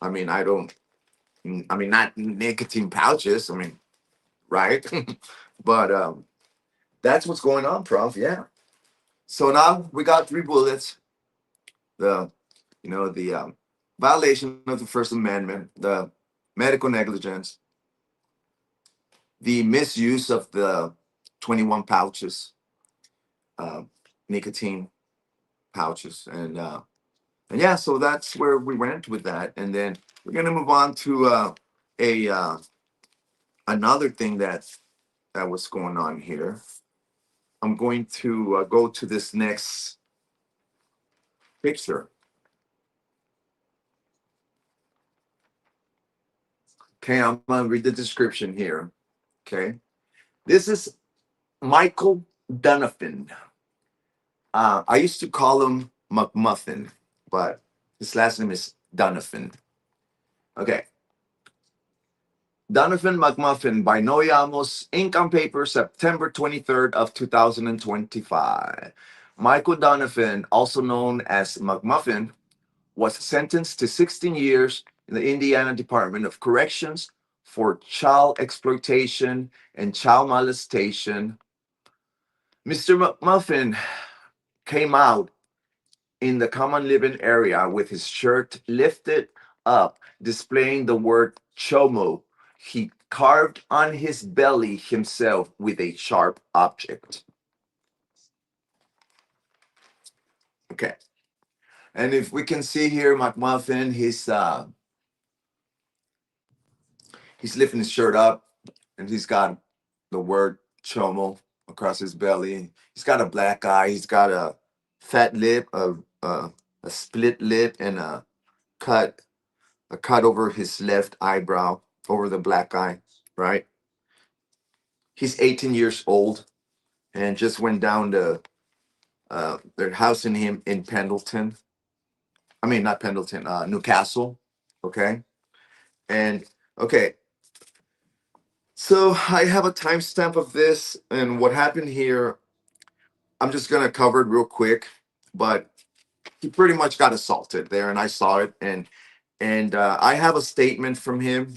I mean, I don't. I mean, not nicotine pouches. I mean, right? But that's what's going on, Prof. Yeah. So now we got 3 bullets. The the violation of the First Amendment, the medical negligence, the misuse of the 21 pouches, uh, nicotine pouches, and yeah, so that's where we went with that, and then we're gonna move on to a another thing that was going on here. I'm going to go to this next picture. Okay, I'm gonna read the description here. Okay, this is Michael Donovan. I used to call him McMuffin, but his last name is Donovan. Okay. Donovan McMuffin by Noe Ramos, ink on paper, September 23rd of 2025. Michael Donovan, also known as McMuffin, was sentenced to 16 years in the Indiana Department of Corrections for child exploitation and child molestation. Mr. McMuffin came out in the common living area with his shirt lifted up, displaying the word Chomo. He carved on his belly himself with a sharp object. Okay. And if we can see here, McMuffin, he's lifting his shirt up and he's got the word Chomo across his belly. He's got a black eye. He's got a fat lip, a split lip, and cut a cut over his left eyebrow, over the black eye, right? He's 18 years old and just went down to they're housing him in Pendleton. I mean, not Pendleton, Newcastle. Okay. And okay, so I have a timestamp of this and what happened here. I'm just gonna cover it real quick, but he pretty much got assaulted there, and I saw it, and I have a statement from him,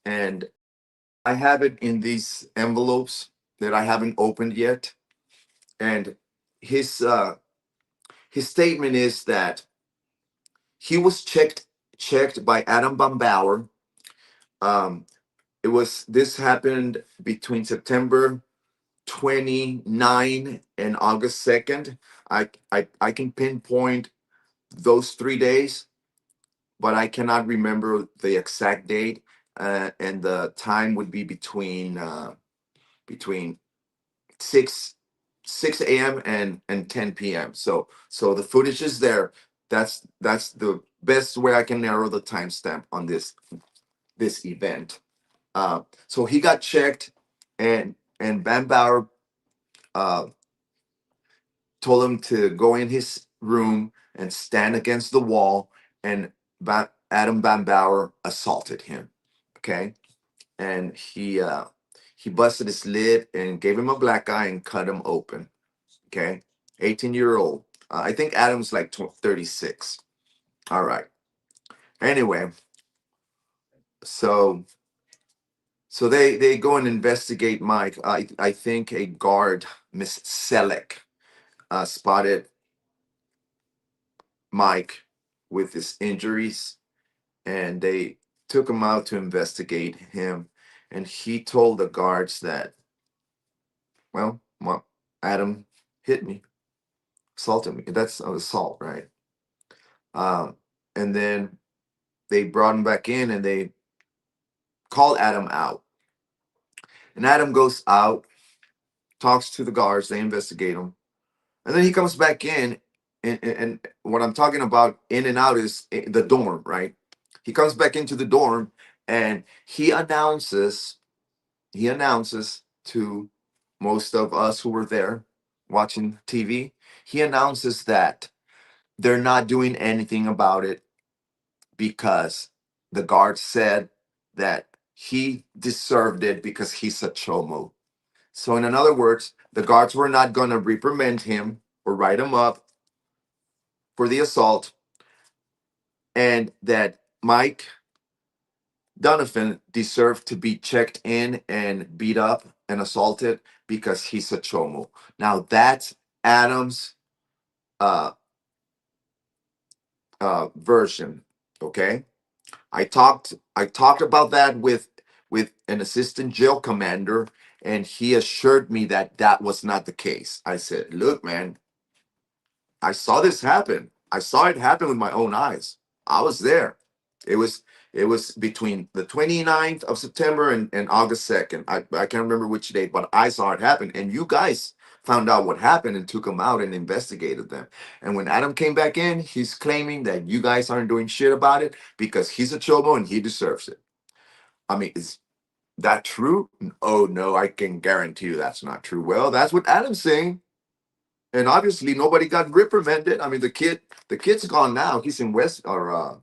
and I have it in these envelopes that I haven't opened yet, and his uh, his statement is that he was checked by Adam Bambauer. Um, it was this happened between September 29 and August 2nd. I can pinpoint those 3 days, but I cannot remember the exact date. And the time would be between 6 a.m. and 10 p.m. So the footage is there. That's the best way I can narrow the timestamp on this event. So he got checked, and Van Bauer uh, told him to go in his room and stand against the wall, and Adam Van Bauer assaulted him. Okay, and he busted his lip and gave him a black eye and cut him open. Okay, 18-year-old. I think Adam's like 36. All right. Anyway, so they go and investigate Mike. I think a guard, Miss Selleck, spotted Mike with his injuries, and they took him out to investigate him. And he told the guards that, well, Adam hit me, assaulted me. That's an assault, right? Um, and then they brought him back in, and they called Adam out. And Adam goes out, talks to the guards, they investigate him, and then he comes back in. And what I'm talking about in and out is the dorm, right? He comes back into the dorm, and he announces to most of us who were there watching TV, he announces that they're not doing anything about it because the guard said that he deserved it because he's a chomo. So, in other words, the guards were not going to reprimand him or write him up for the assault, and that Mike Donovan deserved to be checked in and beat up and assaulted because he's a chomo. Now, that's Adam's uh, version. Okay, I talked about that with an assistant jail commander, and he assured me that that was not the case. I said, "Look, man, I saw this happen. I saw it happen with my own eyes. I was there. It was it was between the 29th of September and August 2nd. I can't remember which date, but I saw it happen. And you guys found out what happened and took them out and investigated them. And when Adam came back in, he's claiming that you guys aren't doing shit about it because he's a chobo and he deserves it. I mean, is that true? Oh no, I can guarantee you that's not true. Well, that's what Adam's saying. And obviously nobody got reprimanded. I mean, the kid's gone now. He's in West or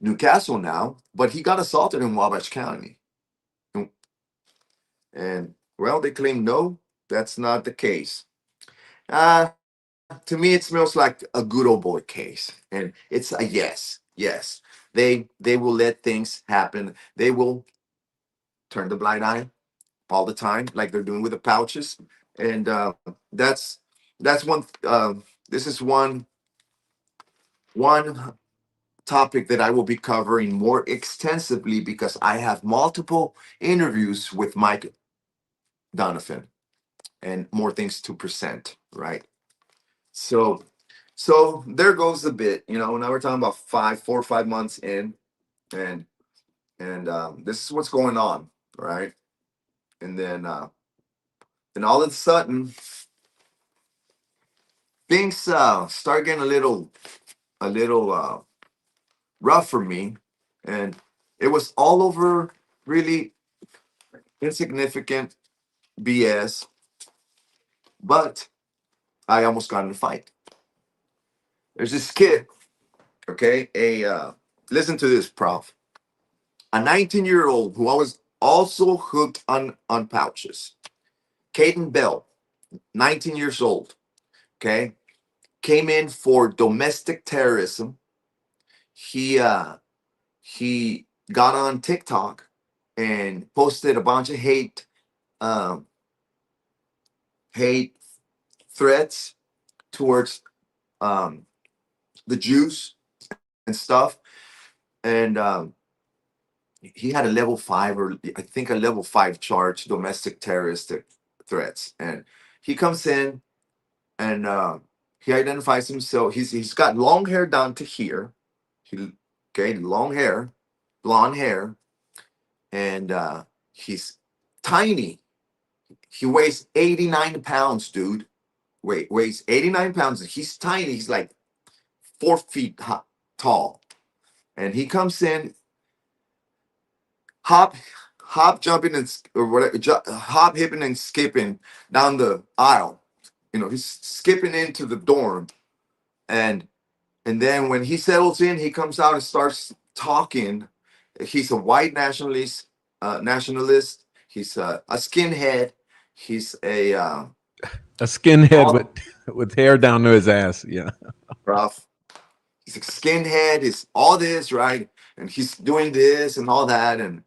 Newcastle now, but he got assaulted in Wabash County. And well, they claim no, that's not the case. To me, it smells like a good old boy case, and it's a yes. They will let things happen. They will turn the blind eye all the time, like they're doing with the pouches, and that's one. This is one topic that I will be covering more extensively because I have multiple interviews with Mike Donovan and more things to present. Right. So there goes the bit. Now we're talking about 4 or 5 months in, and this is what's going on, right? And then all of a sudden things start getting a little rough for me, and it was all over really insignificant BS, but I almost got in a fight. There's this kid, okay, listen to this, prof. A 19-year-old who I was also hooked on pouches. Caden Bell, 19 years old, okay, came in for domestic terrorism. He got on TikTok and posted a bunch of um, hate threats towards um, the Jews and stuff. And he had a level 5, or I think a level 5 charge, domestic terroristic threats. And he comes in and he identifies himself. He's got long hair down to here. He Okay, long hair, blonde hair, and he's tiny. He weighs 89 pounds, dude. Weighs 89 pounds. He's tiny. He's like 4 feet tall, and he comes in, hop, jumping or whatever, hop, hipping and skipping down the aisle. He's skipping into the dorm, and then when he settles in, he comes out and starts talking. He's a white nationalist. He's a skinhead. He's A skinhead all with hair down to his ass. Yeah. rough. He's a skinhead. He's all this, right? And he's doing this and all that. And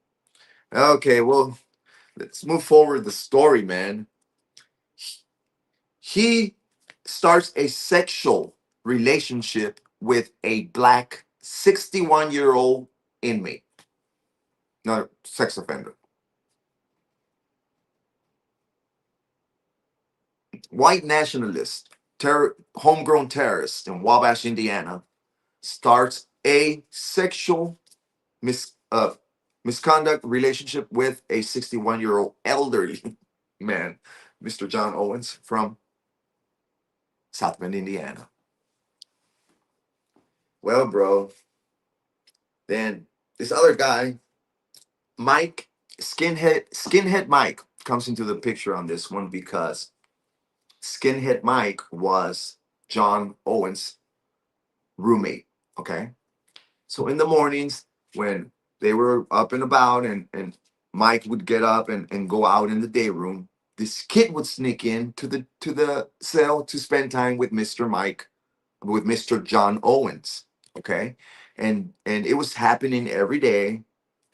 okay, well, let's move forward the story, man. He starts a sexual relationship with a black 61-year-old inmate, not a sex offender. White nationalist, homegrown terrorist in Wabash, Indiana, starts a sexual mis- uh, misconduct relationship with a 61-year-old elderly man, Mr. John Owens from South Bend, Indiana. Well, bro, then this other guy, Mike, skinhead Mike, comes into the picture on this one because skinhead Mike was John Owens' roommate. Okay, so in the mornings when they were up and about, and Mike would get up and go out in the day room, this kid would sneak in to the cell to spend time with Mr. John Owens. Okay, and it was happening every day,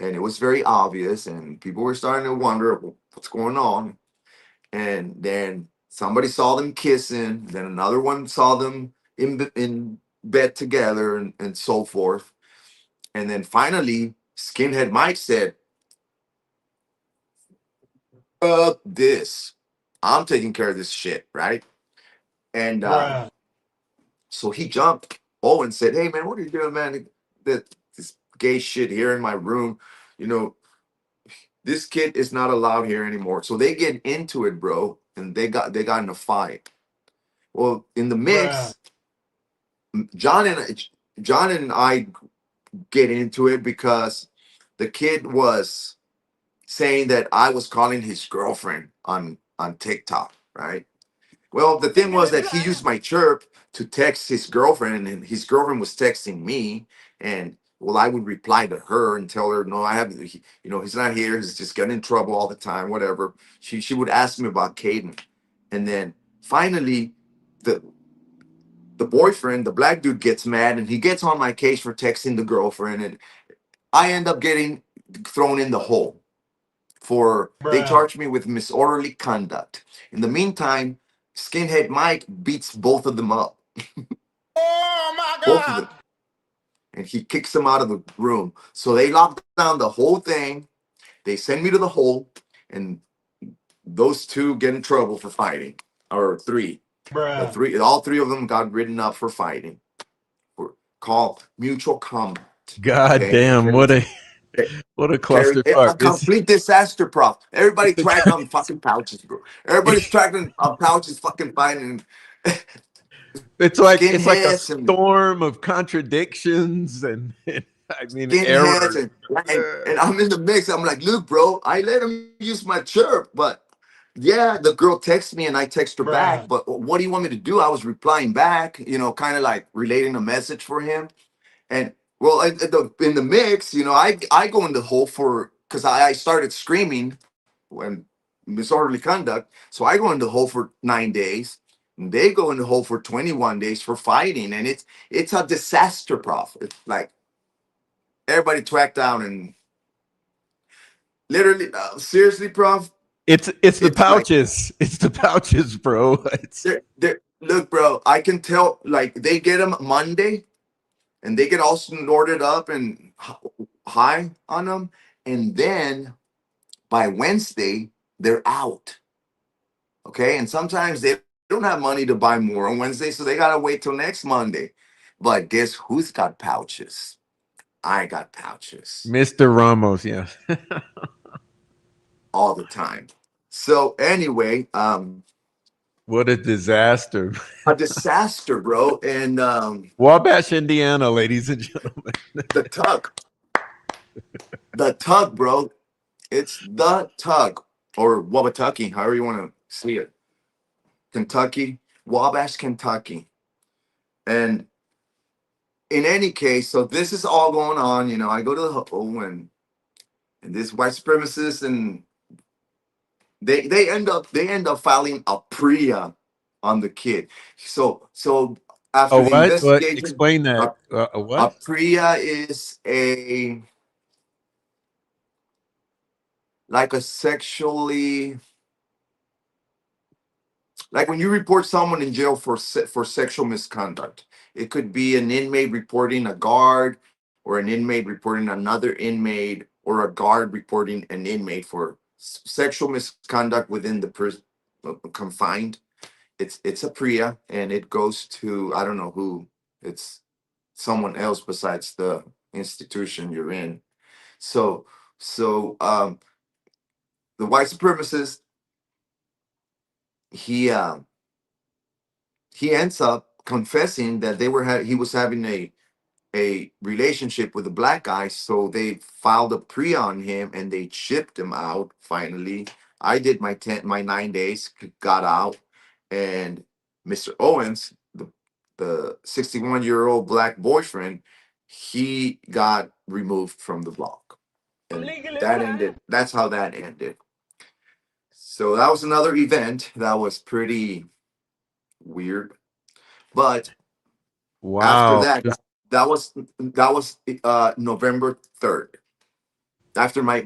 and it was very obvious, and people were starting to wonder what's going on. And then somebody saw them kissing. Then another one saw them in bed together, and so forth. And then finally, Skinhead Mike said, "Fuck this! I'm taking care of this shit, right?" And so he jumped. Owen said, "Hey man, what are you doing, man? This gay shit here in my room. You know, this kid is not allowed here anymore." So they get into it, bro, and they got in a fight. Well, in the mix, John and John and I get into it because the kid was saying that I was calling his girlfriend on TikTok, right? Well, the thing was that he used my chirp to text his girlfriend, and his girlfriend was texting me, and well, I would reply to her and tell her, no, I haven't. He's not here. He's just getting in trouble all the time. Whatever. She would ask me about Caden, and then finally, the the boyfriend, the black dude, gets mad and he gets on my case for texting the girlfriend, and I end up getting thrown in the hole for they charge me with disorderly conduct. In the meantime, Skinhead Mike beats both of them up. Oh my God. Both of them. And he kicks them out of the room. So they lock down the whole thing. They send me to the hole, and those two get in trouble for fighting. Or three. All three of them got written up for fighting. For called mutual combat. God damn, what a A clusterfuck. complete disaster, prof. Everybody tracking on fucking pouches, bro. Everybody's tracking on pouches, fucking fighting. It's like a storm of contradictions and I mean errors. And I'm in the mix. I'm like, look, bro, I let him use my chirp, but yeah, the girl texts me and I text her back. But what do you want me to do? I was replying back, kind of like relating a message for him. And well, in the mix, I go in the hole for because I started screaming when disorderly conduct. So I go in the hole for 9 days. And they go in the hole for 21 days for fighting, and it's a disaster, prof. It's like everybody tracked down and literally, seriously, prof. It's the pouches. Like, it's the pouches, bro. Look, bro, I can tell. Like they get them Monday. And they get all snorted up and high on them. And then by Wednesday, they're out. Okay. And sometimes they don't have money to buy more on Wednesday. So they got to wait till next Monday. But guess who's got pouches? I got pouches. Mr. Ramos, yeah. All the time. So anyway, what a disaster. A disaster, bro. And Wabash, Indiana, ladies and gentlemen. The tug, bro. It's the tug. Or Wabatucky, however you want to see it. Kentucky, Wabash, Kentucky. And in any case, so this is all going on. I go to the hole and this white supremacist, and they end up filing a PREA on the kid. So after the investigation, what? Explain that. What? A PREA is like a sexually, like when you report someone in jail for sexual misconduct. It could be an inmate reporting a guard, or an inmate reporting another inmate, or a guard reporting an inmate for sexual misconduct within the prison confined. It's a PREA, and it goes to, I don't know who. It's someone else besides the institution you're in. So the white supremacist, he ends up confessing that he was having a relationship with a black guy. So they filed a PREA on him and they shipped him out. Finally, I did my 9 days, got out, and Mr. Owens, the 61-year-old black boyfriend, he got removed from the block. And that ended. That's how that ended. So that was another event that was pretty weird. But wow, after that was November 3rd. After my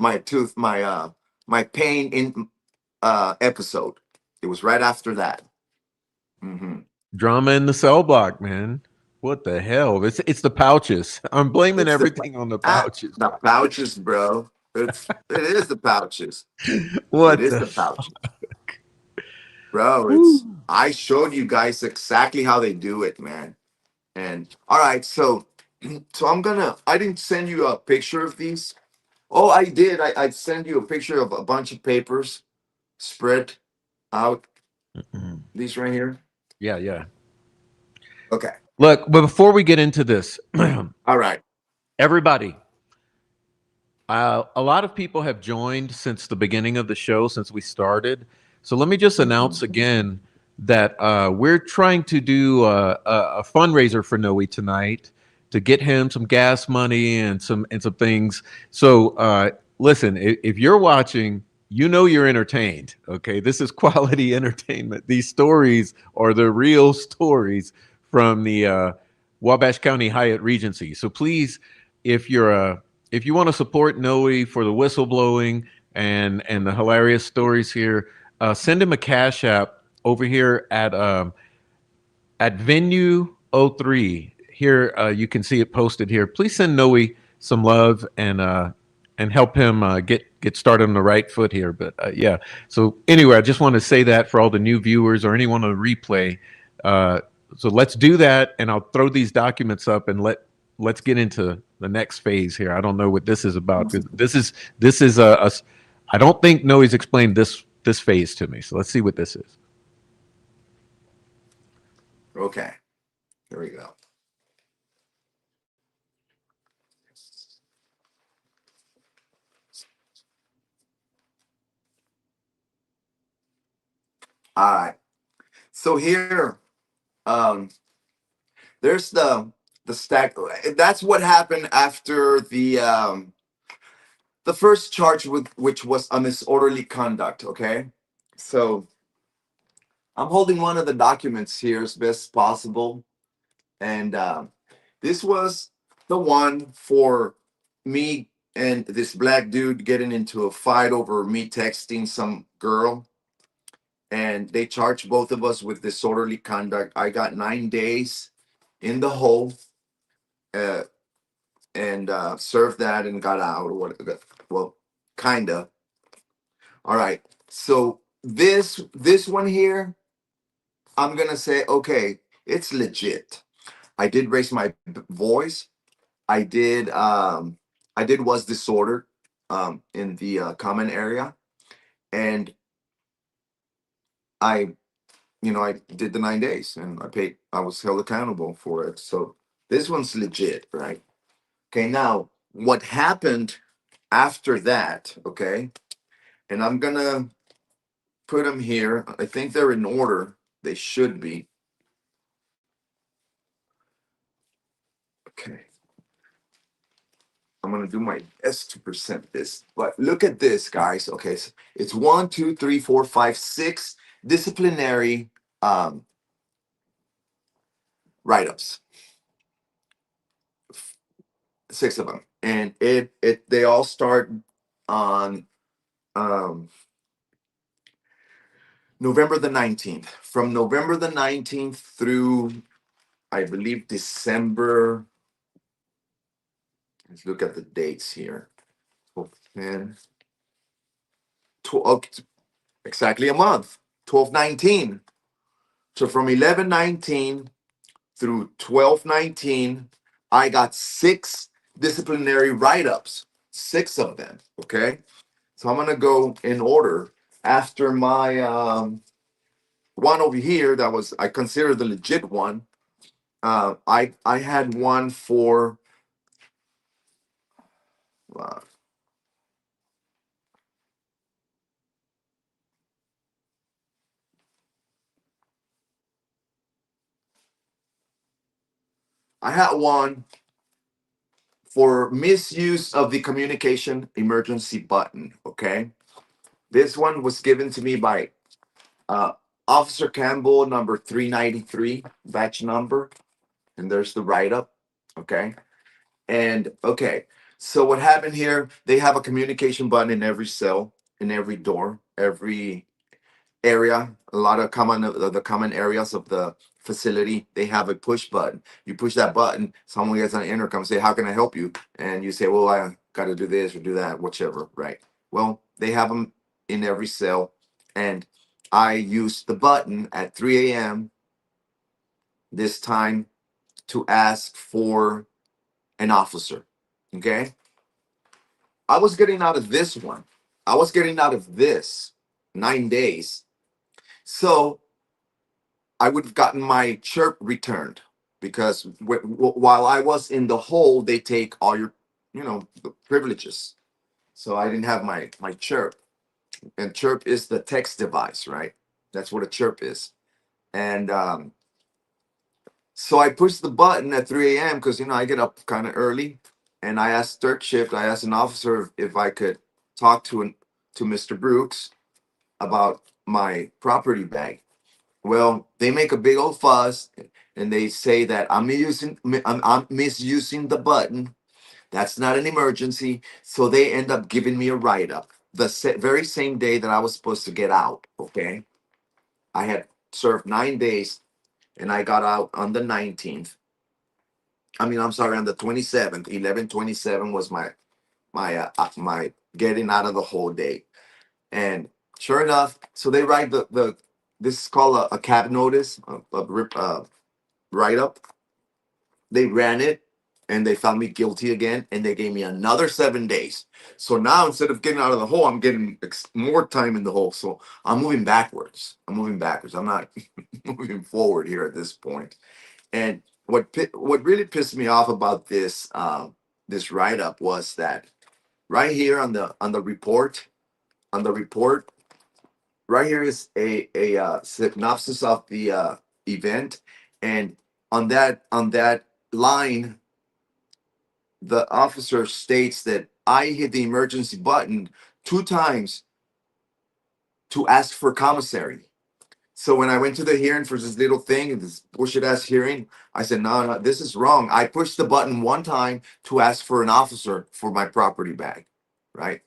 pain in episode. It was right after that. Mm-hmm. Drama in the cell block, man. What the hell? It's the pouches. I'm blaming everything on the pouches. The pouches, bro. It is the pouches. What it is the pouches, bro. I showed you guys exactly how they do it, man. And all right, so I didn't send you a picture of these. Oh, I did. I'd send you a picture of a bunch of papers spread out. These right here. Yeah. Okay. Look, but before we get into this, all right, everybody. A lot of people have joined since the beginning of the show, since we started. So let me just announce again that we're trying to do a fundraiser for Noe tonight to get him some gas money and some things. So listen, if you're watching, you know you're entertained. Okay, this is quality entertainment. These stories are the real stories from the Wabash County Hyatt Regency. So please, if you're if you want to support Noe for the whistleblowing and the hilarious stories here, send him a cash app over here at venue '03. Here you can see it posted here. Please send Noe some love and help him get started on the right foot here. But yeah, so anyway, I just want to say that for all the new viewers or anyone on the replay. Uh, so let's do that, and I'll throw these documents up and let's get into the next phase here. I don't know what this is about. This is I don't think Noe's explained this phase to me. So let's see what this is. Okay, here we go. All right. So here, um, there's the stack. That's what happened after the first charge, with which was a disorderly conduct. Okay, so I'm holding one of the documents here as best as possible, and this was the one for me and this black dude getting into a fight over me texting some girl, and they charged both of us with disorderly conduct. I got 9 days in the hole, uh, and served that and got out or what? Well, kinda. All right. So this one here, I'm gonna say, okay, it's legit. I did raise my voice. I did was disordered in the common area, and I I did the 9 days and I was held accountable for it. So this one's legit, right? Okay, now what happened after that, okay? And I'm gonna put them here. I think they're in order. They should be. Okay. I'm gonna do my best to present this. But look at this, guys. Okay, so it's 1, 2, 3, 4, 5, 6 disciplinary write-ups. 6 of them. And they all start on November the 19th. From November the 19th through, I believe, December. Let's look at the dates here. 10, 12, exactly a month. 12/19. So from 11/19 through 12/19, I got 6 disciplinary write-ups. 6 of them. Okay. So I'm gonna go in order. After my one over here, that was, I consider the legit one. I had one for uh, I had one for misuse of the communication emergency button. Okay, this one was given to me by Officer Campbell, number 393, batch number, and there's the write-up. Okay, and okay, so what happened here? They have a communication button in every cell, in every door, every area. A lot of the common areas of the facility, they have a push button. You push that button, someone gets on the intercom, say, how can I help you? And you say, well, I got to do this or do that, whichever, right? Well, they have them in every cell, and I used the button at 3 a.m. this time to ask for an officer. Okay, I was getting out of this one. I was getting out of this 9 days. So I would have gotten my chirp returned, because while I was in the hole, they take all your, the privileges. So I didn't have my chirp, and chirp is the text device, right? That's what a chirp is. And so I pushed the button at 3 a.m. because I get up kind of early, and I asked third shift. I asked an officer if I could talk to to Mr. Brooks about my property bag. Well, they make a big old fuss and they say that I'm misusing the button. That's not an emergency. So they end up giving me a write up the very same day that I was supposed to get out. Okay. I had served 9 days and I got out on the 19th. I mean, I'm sorry, on the 27th. 11/27 was my getting out of the whole day. And sure enough, so they write the this is called a cab notice, a write up. They ran it and they found me guilty again and they gave me another 7 days. So now instead of getting out of the hole, I'm getting more time in the hole. So I'm moving backwards. I'm not moving forward here at this point. And what really pissed me off about this write up was that right here on the report right here is a synopsis of the event, and on that line, the officer states that I hit the emergency button 2 times to ask for commissary. So when I went to the hearing for this little thing, this bullshit ass hearing, I said, no, no, this is wrong. I pushed the button 1 time to ask for an officer for my property bag, right?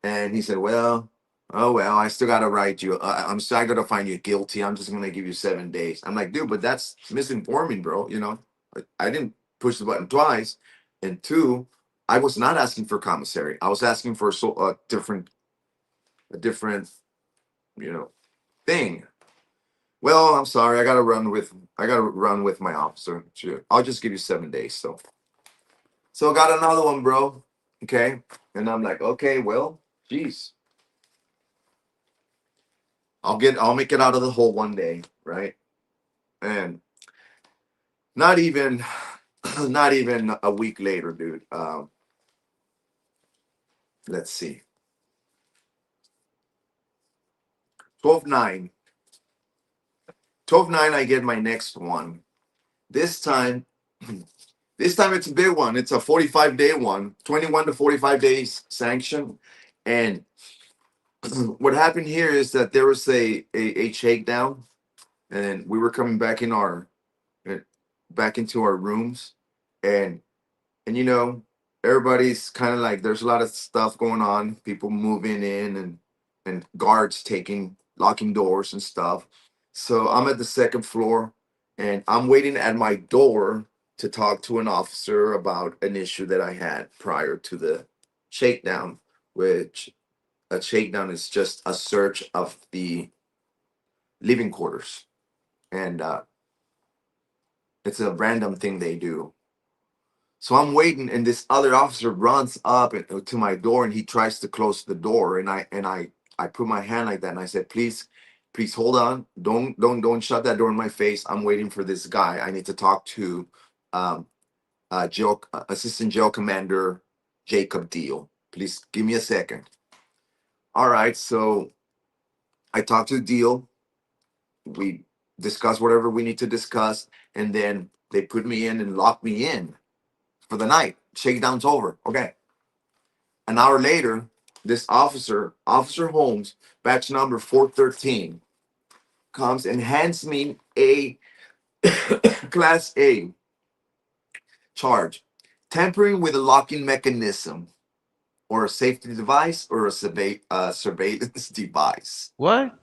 And he said, well, oh, well, I still got to write you. I'm still going to find you guilty. I'm just going to give you 7 days. I'm like, dude, but that's misinforming, bro. You know, I didn't push the button twice. And two, I was not asking for commissary. I was asking for a different, you know, thing. Well, I'm sorry. I got to run with my officer. Sure. I'll just give you 7 days. So I got another one, bro. Okay. And I'm like, okay, well, geez. I'll make it out of the hole one day, right? And not even not even a week later, dude. Let's see. 12/9. 12/9, I get my next one. This time, it's a big one. It's a 45-day one, 21 to 45 days sanction. And what happened here is that there was a shakedown, and we were coming back into our rooms, and and everybody's kind of like, there's a lot of stuff going on, people moving in, and guards locking doors and stuff. So I'm at the second floor and I'm waiting at my door to talk to an officer about an issue that I had prior to the shakedown, which a shakedown is just a search of the living quarters. And it's a random thing they do. So I'm waiting, and this other officer runs up to my door, and he tries to close the door, and I put my hand like that, and I said, please hold on, don't shut that door in my face. I'm waiting for this guy. I need to talk to Assistant Jail Commander Jacob Deal. Please give me a second. All right, so I talked to Deal. We discuss whatever we need to discuss, and then they put me in and locked me in for the night. Shakedown's over. Okay. An hour later, this Officer Holmes, batch number 413, comes and hands me a Class A charge: tampering with a locking mechanism, or a safety device, or a surveillance device. What?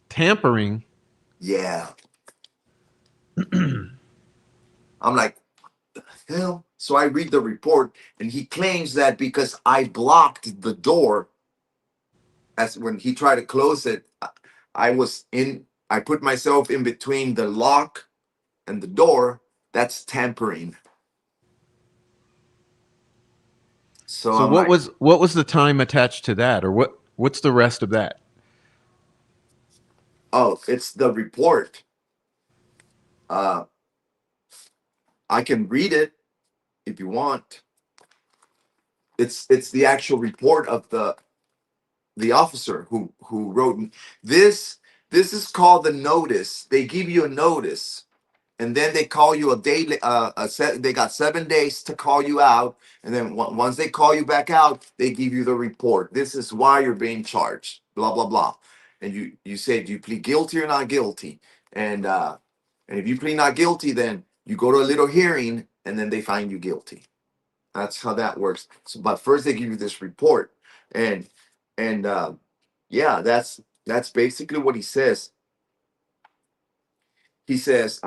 Tampering? Yeah. I'm like, hell. So I read the report, and he claims that because I blocked the door, as when he tried to close it, I put myself in between the lock and the door. That's tampering. So So I'm like, what was the time attached to that, or what's the rest of that? oh, it's the report. Uh, I can read it if you want. It's the actual report of the officer who wrote this. This is called the notice. They give you a notice, and then they call you a day. They got 7 days to call you out, and then once they call you back out, they give you the report. This is why you're being charged. Blah blah blah, and you say, do you plead guilty or not guilty? And if you plead not guilty, then you go to a little hearing, and then they find you guilty. That's how that works. So, but first they give you this report, and yeah, that's basically what he says. He says,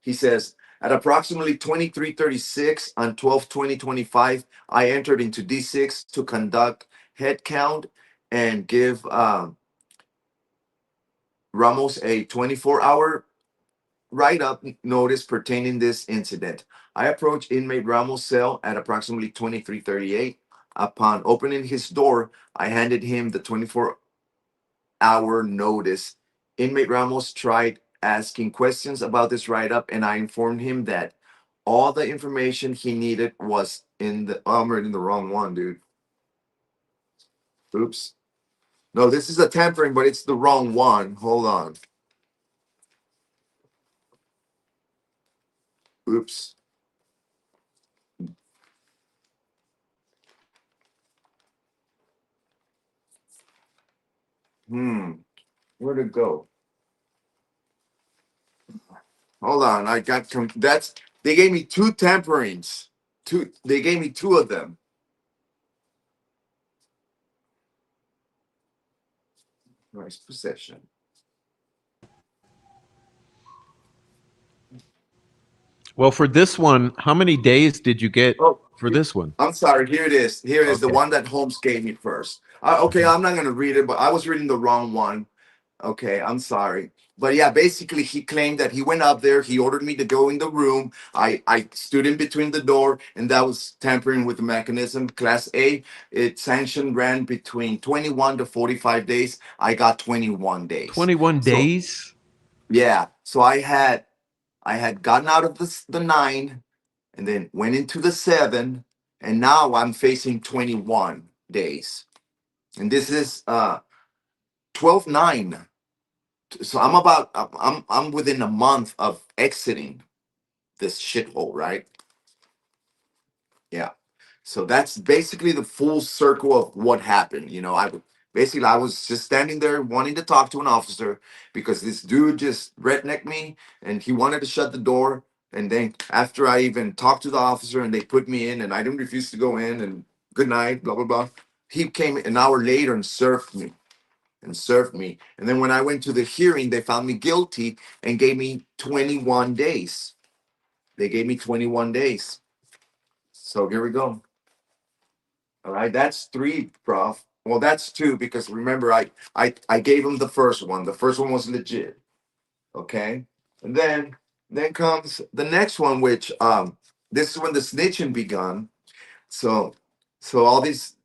he says, at approximately 23:36 on 12/20/25, I entered into D6 to conduct head count and give Ramos a 24-hour write-up notice pertaining this incident. I approached inmate Ramos' cell at approximately 23:38. Upon opening his door, I handed him the 24-hour notice. Inmate Ramos tried asking questions about this write-up, and I informed him that all the information he needed was in the. Oh, I'm reading the wrong one, dude. Oops. No, this is a tampering, but it's the wrong one. Hold on. Oops. Where'd it go? Hold on. I got that's they gave me two tamperings. They gave me two of them. Nice possession. Well, for this one, how many days did you get Oh, for this one? I'm sorry. Here it is. Here it is. The Okay. one that Holmes gave me first. Okay, I'm not gonna read it, but I was reading the wrong one. Okay, I'm sorry. But yeah, basically he claimed that he went up there, he ordered me to go in the room. I stood in between the door, and that was tampering with the mechanism. Class A, its sanction ran between 21 to 45 days. I got 21 days. 21 So days? yeah, so I had gotten out of the 9 and then went into the 7, and now I'm facing 21 days. And this is 12/9. So I'm within a month of exiting this shithole, right? Yeah. So that's basically the full circle of what happened. I was just standing there wanting to talk to an officer because this dude just rednecked me, and he wanted to shut the door. And then after I even talked to the officer and they put me in, and I didn't refuse to go in, and good night, blah blah blah. He came an hour later and served me. And then when I went to the hearing, they found me guilty and gave me 21 days. They gave me 21 days. So here we go. All right, that's 3, Prof. Well, that's 2, because remember, I gave him the first one. The first one was legit. Okay. And then comes the next one, which this is when the snitching begun. So all these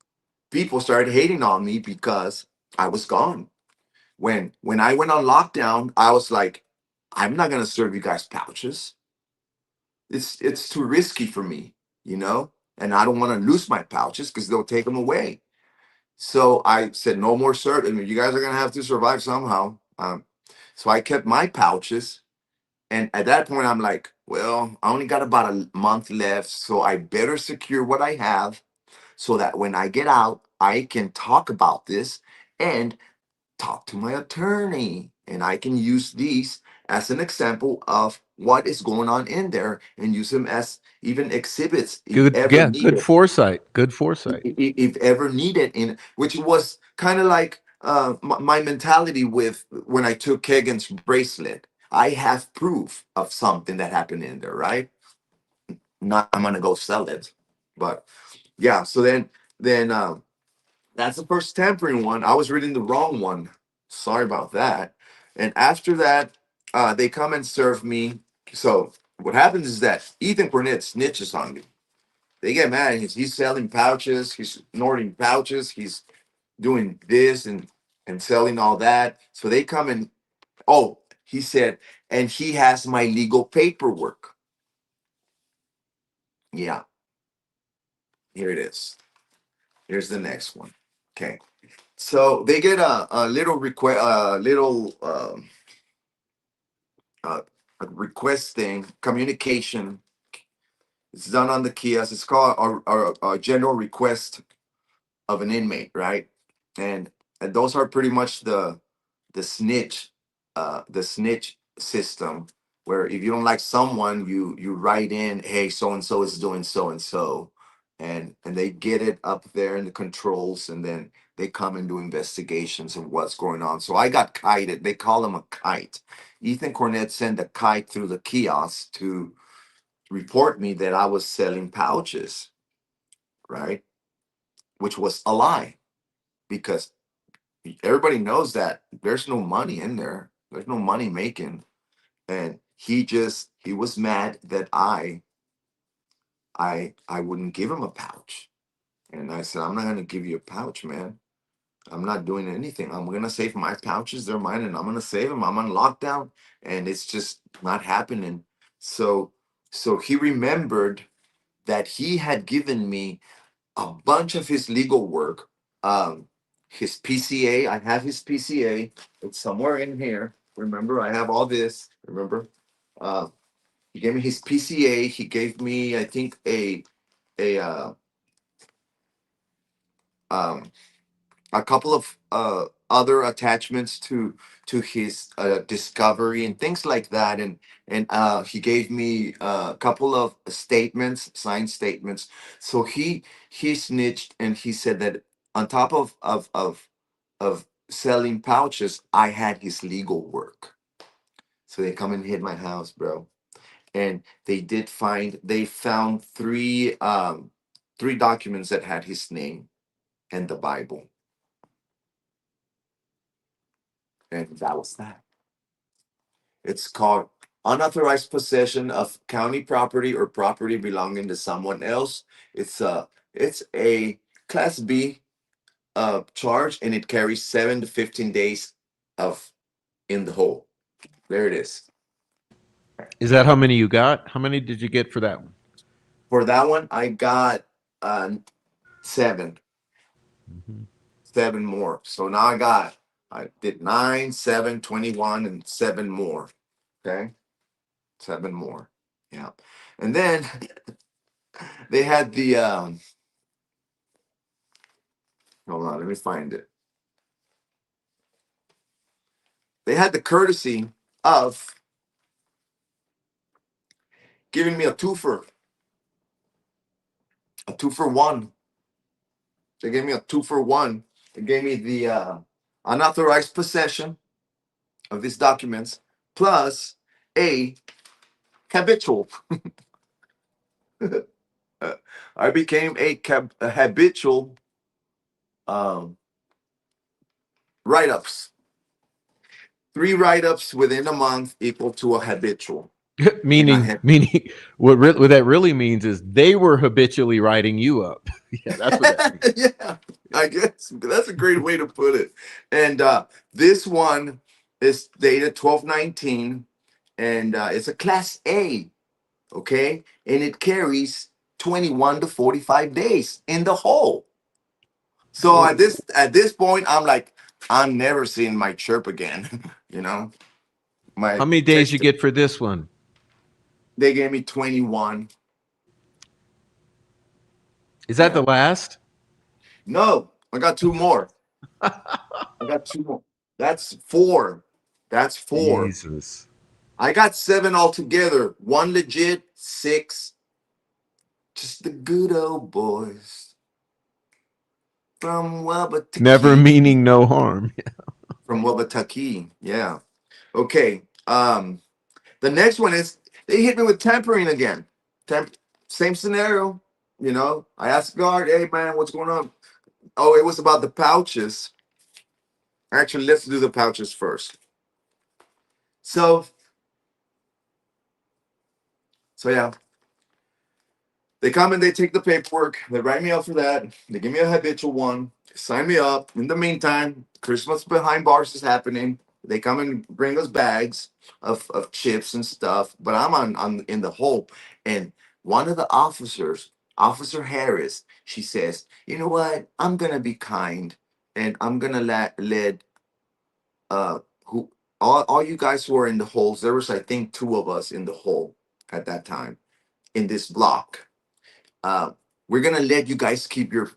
people started hating on me because I was gone. When I went on lockdown, I was like, I'm not gonna serve you guys pouches. It's too risky for me, and I don't want to lose my pouches because they'll take them away. So I said, no more serve. I mean, you guys are gonna have to survive somehow. So I kept my pouches, and at that point, I'm like, well, I only got about a month left, so I better secure what I have so that when I get out, I can talk about this and talk to my attorney, and I can use these as an example of what is going on in there and use them as even exhibits if Good. ever Yeah. Good needed. foresight. Good foresight. If ever needed, in which was kind of like my mentality with when I took Kegan's bracelet. I have proof of something that happened in there, right? Not I'm gonna go sell it, but yeah. So then that's the first tampering one. I was reading the wrong one. Sorry about that. And after that, they come and serve me. So what happens is that Ethan Cornett snitches on me. They get mad. He's selling pouches. He's snorting pouches. He's doing this and selling all that. So they come and he said, and he has my legal paperwork. Yeah, here it is. Here's the next one. Okay. So they get a little request, a little requesting communication. It's done on the kiosk. It's called a general request of an inmate, right? And those are pretty much the snitch the snitch system, where if you don't like someone, you write in, hey, so and so is doing so and so, and they get it up there in the controls, and then they come and do investigations of what's going on. So I got kited. They call him a kite. Ethan Cornett sent a kite through the kiosk to report me that I was selling pouches, right? Which was a lie, because everybody knows that there's no money in there. There's no money making. And he was mad that I wouldn't give him a pouch. And I said, I'm not gonna give you a pouch, man. I'm not doing anything. I'm gonna save my pouches, they're mine, and I'm gonna save them. I'm on lockdown, and it's just not happening. So he remembered that he had given me a bunch of his legal work. His PCA, I have his PCA. It's somewhere in here. Remember, I have all this. Remember, uh, he gave me his PCA. He gave me, I think, a um, a couple of other attachments to his discovery and things like that, and he gave me a couple of statements, signed statements. So he snitched, and he said that on top of selling pouches, I had his legal work. So they come and hit my house, bro, and they found three documents that had his name and the Bible, and that was that. It's called unauthorized possession of county property or property belonging to someone else. It's a class B charge, and it carries 7 to 15 days of in the hole. There it is. Is that how many you got? How many did you get for that one? For that one, I got seven, Mhm. seven more. So now I did 9, 7, 21, and seven more. Okay, seven more. Yeah, and then they had the hold on, let me find it. They had the courtesy of giving me a two for one. They gave me a 2 for 1. They gave me the unauthorized possession of these documents plus a habitual. I became a habitual um, write ups. 3 write ups within a month equal to a habitual. And I meaning, had meaning, what that really means is they were habitually writing you up. Yeah, that's what that means. yeah, I guess that's a great way to put it. And this one is dated 12/19, and it's a class A, okay? And it carries 21 to 45 days in the hole. So Whoa. at this point, I'm like, I'm never seeing my chirp again. you know, How my many days you text. get for this one? They gave me 21. Is that the Yeah. last? No, I got two more. I got two more. That's four. That's four. Jesus. I got seven altogether. One legit, six. Just the good old boys from Never Wabatucky. meaning no harm. From Wabatucky. Yeah. Okay. The next one is they hit me with tampering again. Same scenario. I asked the guard, "Hey man, what's going on?" Oh, it was about the pouches. Actually, let's do the pouches first. So, yeah, they come and they take the paperwork. They write me up for that. They give me a habitual one. Sign me up. In the meantime, Christmas behind bars is happening. They come and bring us bags of chips and stuff. But I'm on in the hole. And one of the officers, Officer Harris, she says, "You know what? I'm gonna be kind, and I'm gonna let who all you guys who are in the holes, there was I think two of us in the hole at that time in this block. Uh, we're gonna let you guys keep your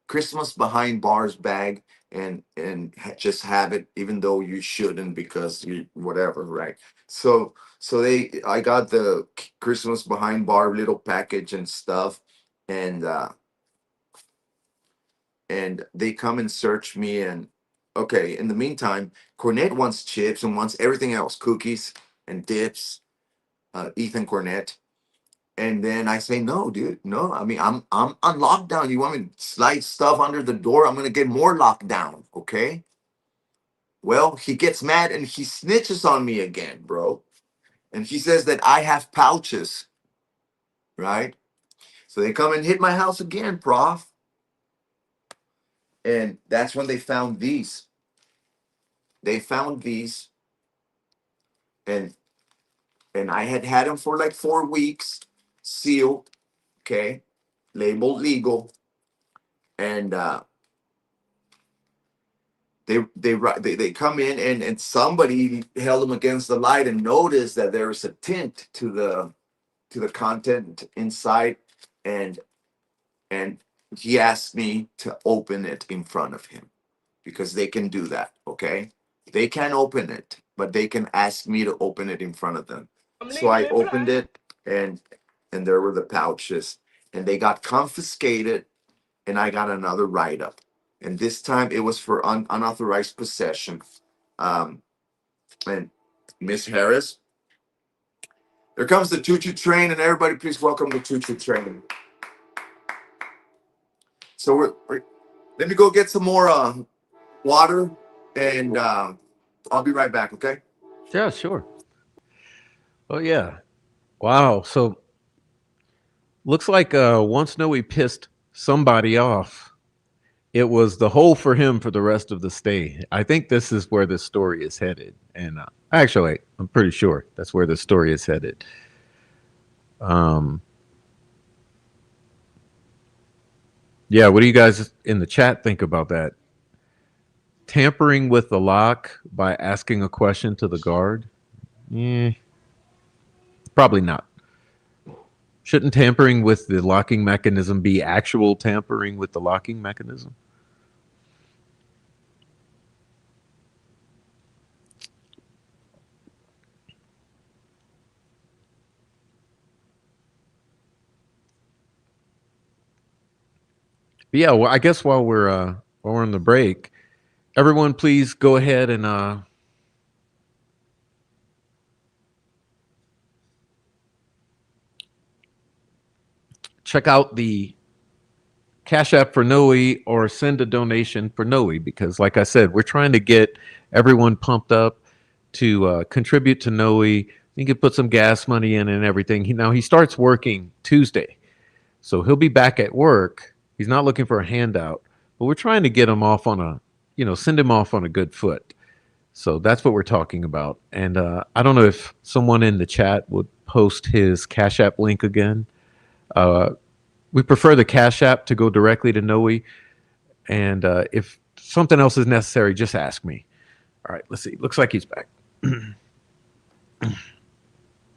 Christmas behind bars bag just have it, even though you shouldn't because you whatever, right? So I got the Christmas behind bar little package and stuff, and they come and search me and okay. In the meantime, Cornette wants chips and wants everything else, cookies and dips. Ethan Cornette. And then I say, no, dude, no. I mean, I'm on lockdown. You want me to slide stuff under the door? I'm gonna get more locked down. Okay. Well, he gets mad and he snitches on me again, bro. And he says that I have pouches, right? So they come and hit my house again, prof. And that's when they found these. They found these, and I had them for like 4 weeks, sealed, okay, labeled legal, and they come in and somebody held them against the light and noticed that there is a tint to the content inside, and he asked me to open it in front of him because they can do that. Okay, they can't open it, but they can ask me to open it in front of them. So I opened it, and there were the pouches, and they got confiscated, and I got another write up, and this time it was for unauthorized possession. And Miss Harris, there comes the choo choo train, and everybody, please welcome the choo choo train. So let me go get some more water, and I'll be right back. Okay. Yeah, sure. Oh yeah. Wow. So looks like once Noe pissed somebody off, it was the hole for him for the rest of the stay. I think this is where this story is headed, and actually, I'm pretty sure that's where the story is headed. Um, yeah. What do you guys in the chat think about that? Tampering with the lock by asking a question to the guard? Eh, probably not. Shouldn't tampering with the locking mechanism be actual tampering with the locking mechanism? But yeah, well, I guess while we're on the break, everyone, please go ahead and check out the Cash App for Noe or send a donation for Noe because, like I said, we're trying to get everyone pumped up to contribute to Noe. You can put some gas money in and everything. He starts working Tuesday, so he'll be back at work. He's not looking for a handout, but we're trying to get him off on send him off on a good foot. So that's what we're talking about. And I don't know if someone in the chat would post his Cash App link again. We prefer the Cash App to go directly to Noe. And if something else is necessary, just ask me. All right, let's see. Looks like he's back.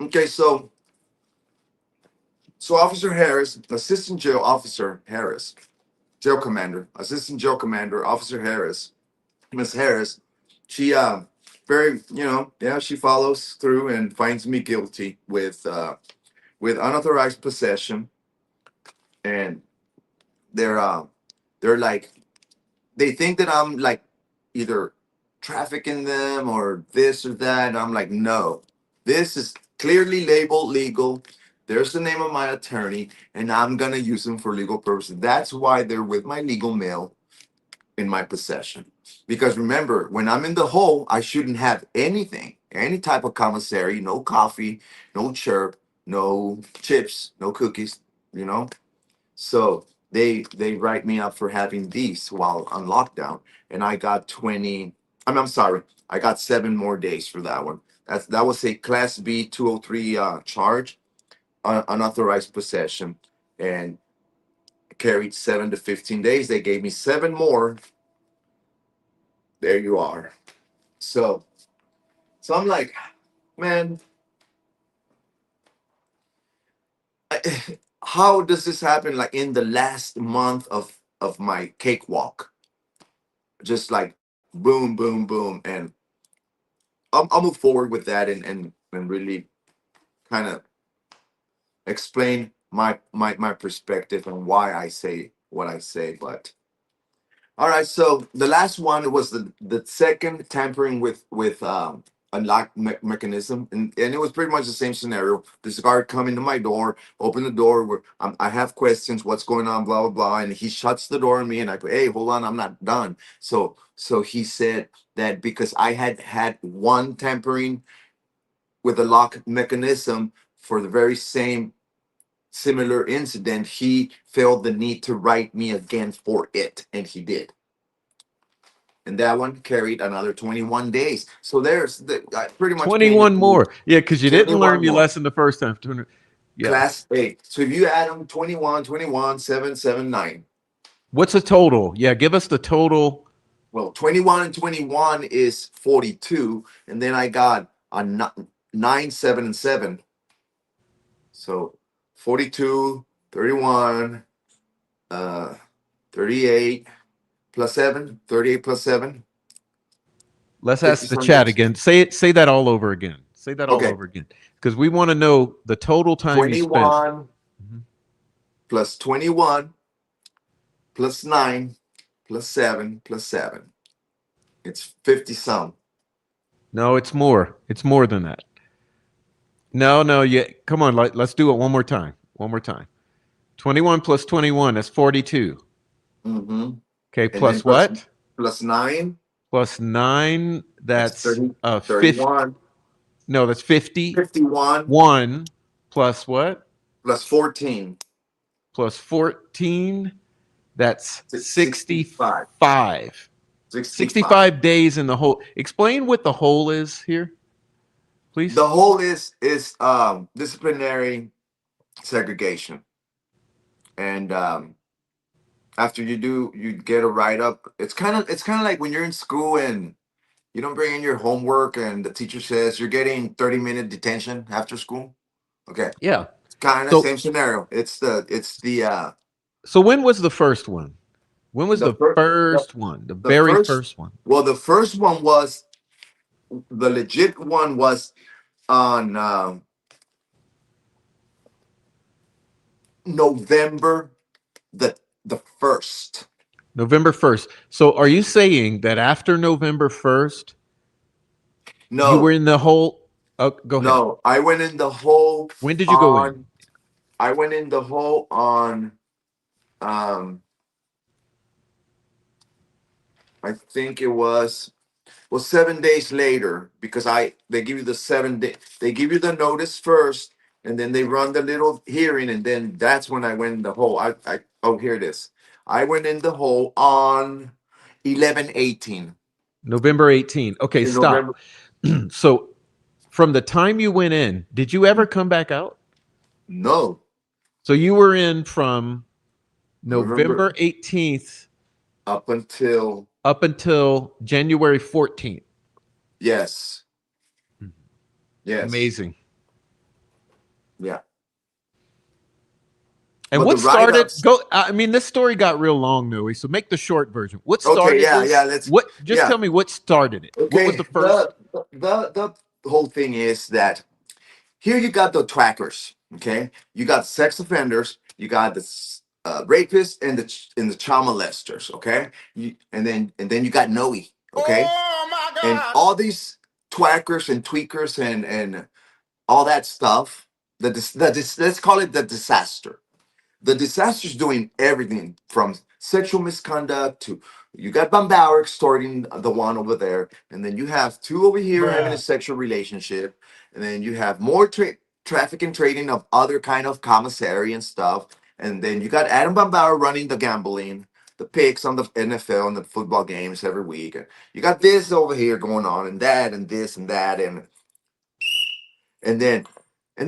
Okay, so Officer Harris, Assistant Jail Officer Harris, Jail Commander, Assistant Jail Commander Officer Harris, Miss Harris, she very she follows through and finds me guilty with unauthorized possession, and they're like they think that I'm like either trafficking them or this or that. And I'm like, no, this is clearly labeled legal. There's the name of my attorney, and I'm gonna use them for legal purposes. That's why they're with my legal mail in my possession. Because remember, when I'm in the hole, I shouldn't have anything, any type of commissary, no coffee, no chirp, no chips, no cookies, you know. So they write me up for having these while on lockdown, and I got 20. I'm sorry, I got 7 more days for that one. That was a Class B 203 charge, unauthorized possession, and carried 7 to 15 days. They gave me 7 more. There you are. So So I'm like, man, how does this happen? Like in the last month of my cakewalk, just like boom, boom, boom, and I'll move forward with that and really kind of explain my perspective and why I say what I say. But all right, so the last one was the second tampering with a lock mechanism, and it was pretty much the same scenario. This guard come into my door, open the door, where I have questions, what's going on, blah blah blah, and he shuts the door on me, and I go, hey, hold on, I'm not done. So he said that because I had one tampering with a lock mechanism for the very same similar incident, he felt the need to write me again for it, and he did. And that one carried another 21 days. So there's I pretty much painted 21 more. Yeah, because you didn't learn 21 your more. lesson the first time. Yeah. Class A. So if you add them 21, 21, 7, 7, 9. What's the total? Yeah, give us the total. Well, 21 and 21 is 42. And then I got a 9, 7, and 7. So 42, 31, 38 plus 7, 38 plus 7. Let's 50 ask the some chat days. again. Say it. Say that all over again. Say that all Okay. over again, because we want to know the total time you spent. 21 plus 21 plus 9 plus 7 plus 7. It's 50 some. No, it's more. It's more than that. No, no. Yeah, come on. Let's do it one more time. One more time. 21 plus 21. That's 42. Mm-hmm. Okay. And then Plus what? plus 9. Plus 9. That's That's 30, 50. 31. No, that's 50. 51 1 plus what? plus 14. Plus 14. That's 65. 65. 65. 65 days in the hole. Explain what the hole is here, please. The whole is disciplinary segregation. And after you get a write up. It's kind of like when you're in school and you don't bring in your homework and the teacher says you're getting 30-minute detention after school. Okay. Yeah. It's kind of So same scenario. so when was the first one? When was The the first first one? The the very first first one. well, the first one was the legit one was on November the 1st. November 1st. So are you saying that after November 1st, you were No, in the hole? Oh, go ahead. no, I went in the hole When did you go in? on I went in the hole on um I think it was 7 days later, because they give you the 7 day, they give you the notice first, and then they run the little hearing, and then that's when I went in the hole. I oh, here it is. I went in the hole on 11/18 November 18. Okay, in stop. November. So from the time you went in, did you ever come back out? No, So you were in from November November 18th up until up until January 14th. yes, yes, Amazing. yeah. And But the what write started ups. go I mean this story got real long, Noe, so make the short version. What Okay, started yeah, yeah. this? Let's What just yeah. tell me what started it? What was Okay, the first? the whole thing is that here you got the trackers. Okay, you got sex offenders, you got the rapists and the child molesters. Okay, and then you got Noe. Okay, and all these twackers and tweakers and all that stuff. Let's call it the disaster. The disaster's doing everything from sexual misconduct to you got Van Bauer extorting the one over there, and then you have two over here having a sexual relationship, and then you have more traffic and trading of other kind of commissary and stuff, and then you got Adam Van Bauer running the gambling, the picks on the NFL and the football games every week. And you got this over here going on, and that, and this, and that, and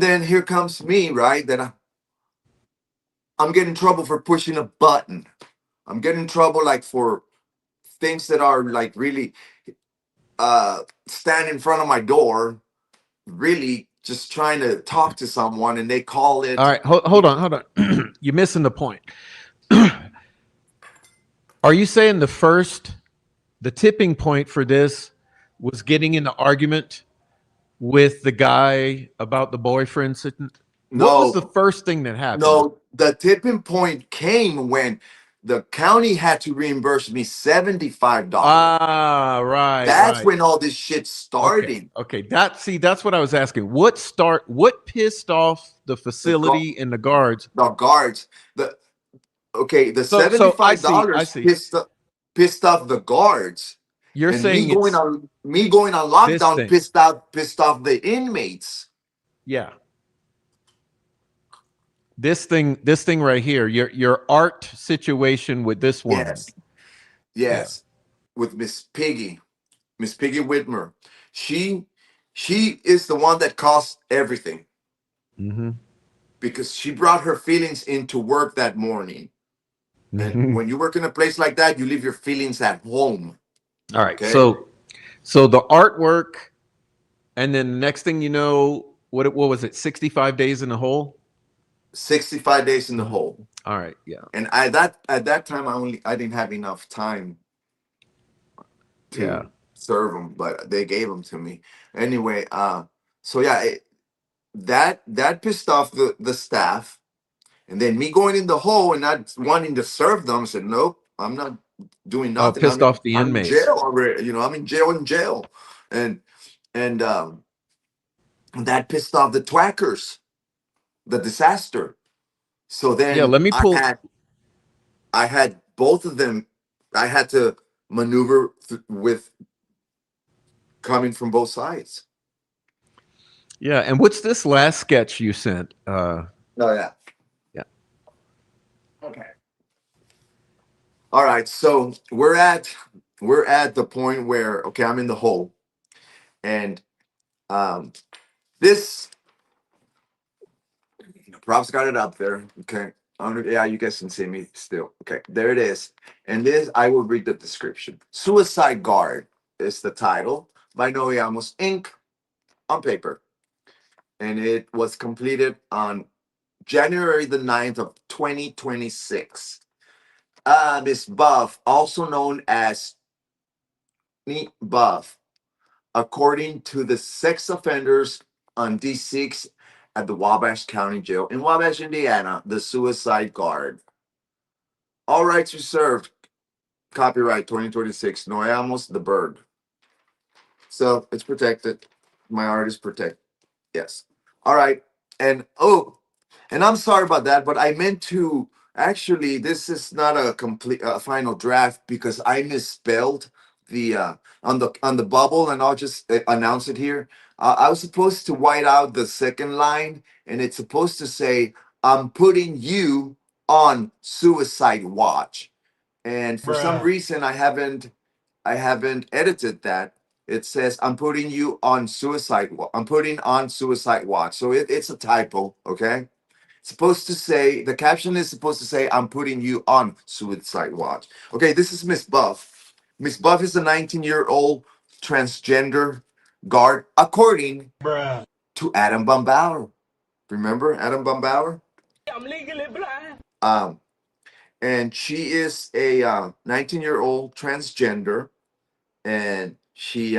then here comes me, right? Then I'm getting in trouble for pushing a button. I'm getting in trouble like for things that are like really stand in front of my door, really just trying to talk to someone, and they call All it. right, hold on. You're missing the point. Are you saying the tipping point for this was getting in the argument with the guy about the boyfriend sitting? What was the No, first thing that happened? no, the tipping point came when the county had to reimburse me $75. Ah, right, That's right. when all this shit Okay, started. okay. That's what I was asking. What pissed off the The gu- facility and the guards? the guards, the okay, the So I $75 see, I see. pissed off the guards, You're and saying it's me going on this lockdown thing. pissed off the inmates. Yeah. This thing right here, your art situation with this woman. Yes, Yeah. yes, with Miss Piggy Whitmer. She she is the one that caused everything Mm-hmm. because she brought her feelings into work that morning. And Mm-hmm. when you work in a place like that, you leave your feelings at home. All right. Okay, So the artwork, and then the next thing you know, what was it? 65 days in the hole. 65 days in the Mhm. hole. All right. Yeah. And at that time I didn't have enough time Yeah. to serve them, but they gave them to me anyway. So yeah, that pissed off the staff, and then me going in the hole and not wanting to serve them. I said, nope, I'm not doing Oh, nothing. pissed off the I'm in inmates. jail already. You know, I'm in jail, and and that pissed off the twackers, the disaster. So Yeah. then Let me pull. I had both of them. I had to maneuver with coming from both sides. Yeah. And what's this last sketch you sent? Oh yeah. Yeah. Okay. All right. So we're at the point where okay, I'm in the hole, and um, this props got it up there. Okay. Yeah, you guys can see me still. Okay, there it is. And this, I will read the description. Suicide Guard is the title by Noe Ramos Inc. on paper. And it was completed on January the 9th of 2026. Miss Buff, also known as Neat Buff, according to the sex offenders on D6 at the Wabash County Jail in Wabash, Indiana, the Suicide Guard. All rights reserved. Copyright 2026. Noeamos the Byrd. So it's protected. My art is protected. Yes. All right. And and I'm sorry about that, but I meant to actually. This is not a complete final draft because I misspelled the on the bubble, and I'll just announce it here. I was supposed to white out the second line, and it's supposed to say, "I'm putting you on suicide watch." And for some reason, I haven't edited that. It says I'm putting you on suicide. I'm putting on suicide watch. So it's a typo. Okay. It's supposed to say the caption is supposed to say I'm putting you on suicide watch. Okay. This is Miss Buff. Miss Buff is a 19-year-old transgender guard, according to Adam Bumbauer. Remember Adam Bumbauer? I'm legally blind. And she is a 19-year-old transgender, and she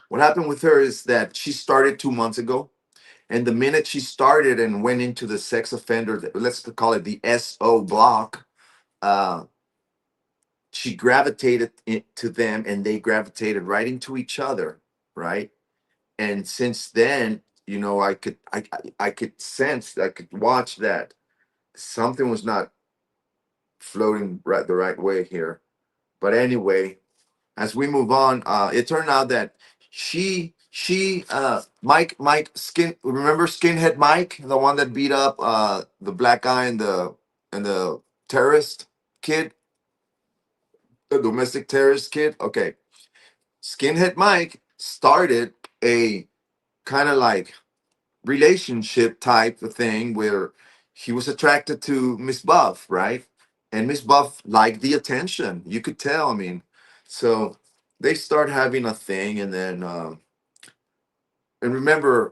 what happened with her is that she started 2 months ago, and the minute she started and went into the sex offender, let's call it the SO block, uh, she gravitated to them, and they gravitated right into each other, right? And since then, I could sense, I could watch that something was not floating right the right way here. But anyway, as we move on, it turned out that Mike Skin, remember Skinhead Mike, the one that beat up the black guy and the terrorist kid, the domestic terrorist kid. Okay, Skinhead Mike started a kind of like relationship type of thing where he was attracted to Miss Buff, right? And Miss Buff liked the attention. You could tell. I mean, so they start having a thing, and then and remember,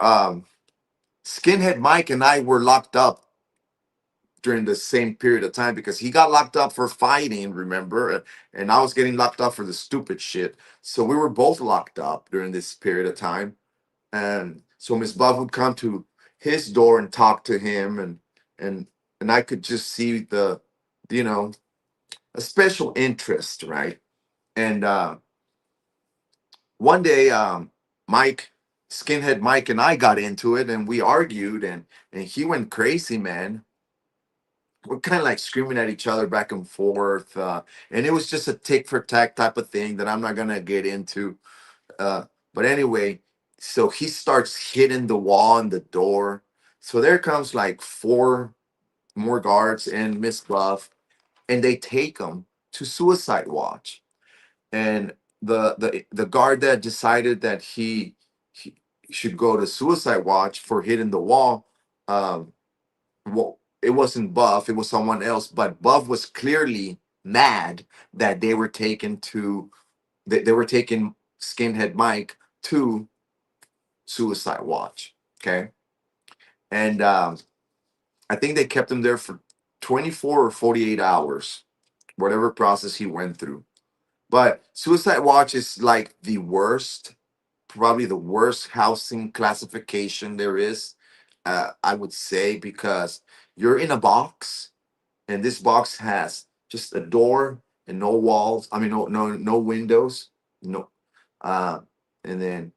Skinhead Mike and I were locked up during the same period of time because he got locked up for fighting, remember? And I was getting locked up for the stupid shit. So we were both locked up during this period of time. And so Miss Buff would come to his door and talk to him, and and I could just see the, you know, a special interest, right? And one day, Mike, Skinhead Mike, and I got into it, and we argued, and he went crazy, man. We're kind of like screaming at each other back and forth, and it was just a tick for tack type of thing that I'm not gonna get into. Uh, but anyway, so he starts hitting the wall and the door. So there comes like four more guards and Miss Buff, and they take him to suicide watch. And the guard that decided that he should go to suicide watch for hitting the wall, um, well, it wasn't Buff, it was someone else, but Buff was clearly mad that they were taking Skinhead Mike to suicide watch. Okay. And I think they kept him there for 24 or 48 hours, whatever process he went through. But suicide watch is like the worst, probably the worst housing classification there is, I would say, because you're in a box, and this box has just a door and no walls. I mean, no windows, no, uh, and then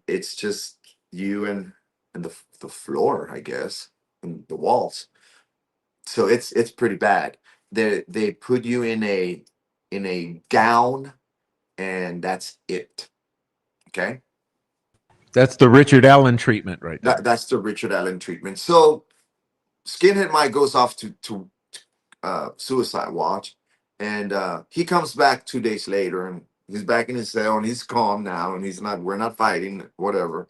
it's just you and the floor, I guess, and the walls. So it's pretty bad. They put you in a gown, and that's it. Okay, That's the Richard Allen treatment right there. that's the Richard Allen treatment. So Skinhead Mike goes off to suicide watch, and he comes back 2 days later, and he's back in his cell, and he's calm now, and he's not. We're not fighting, whatever.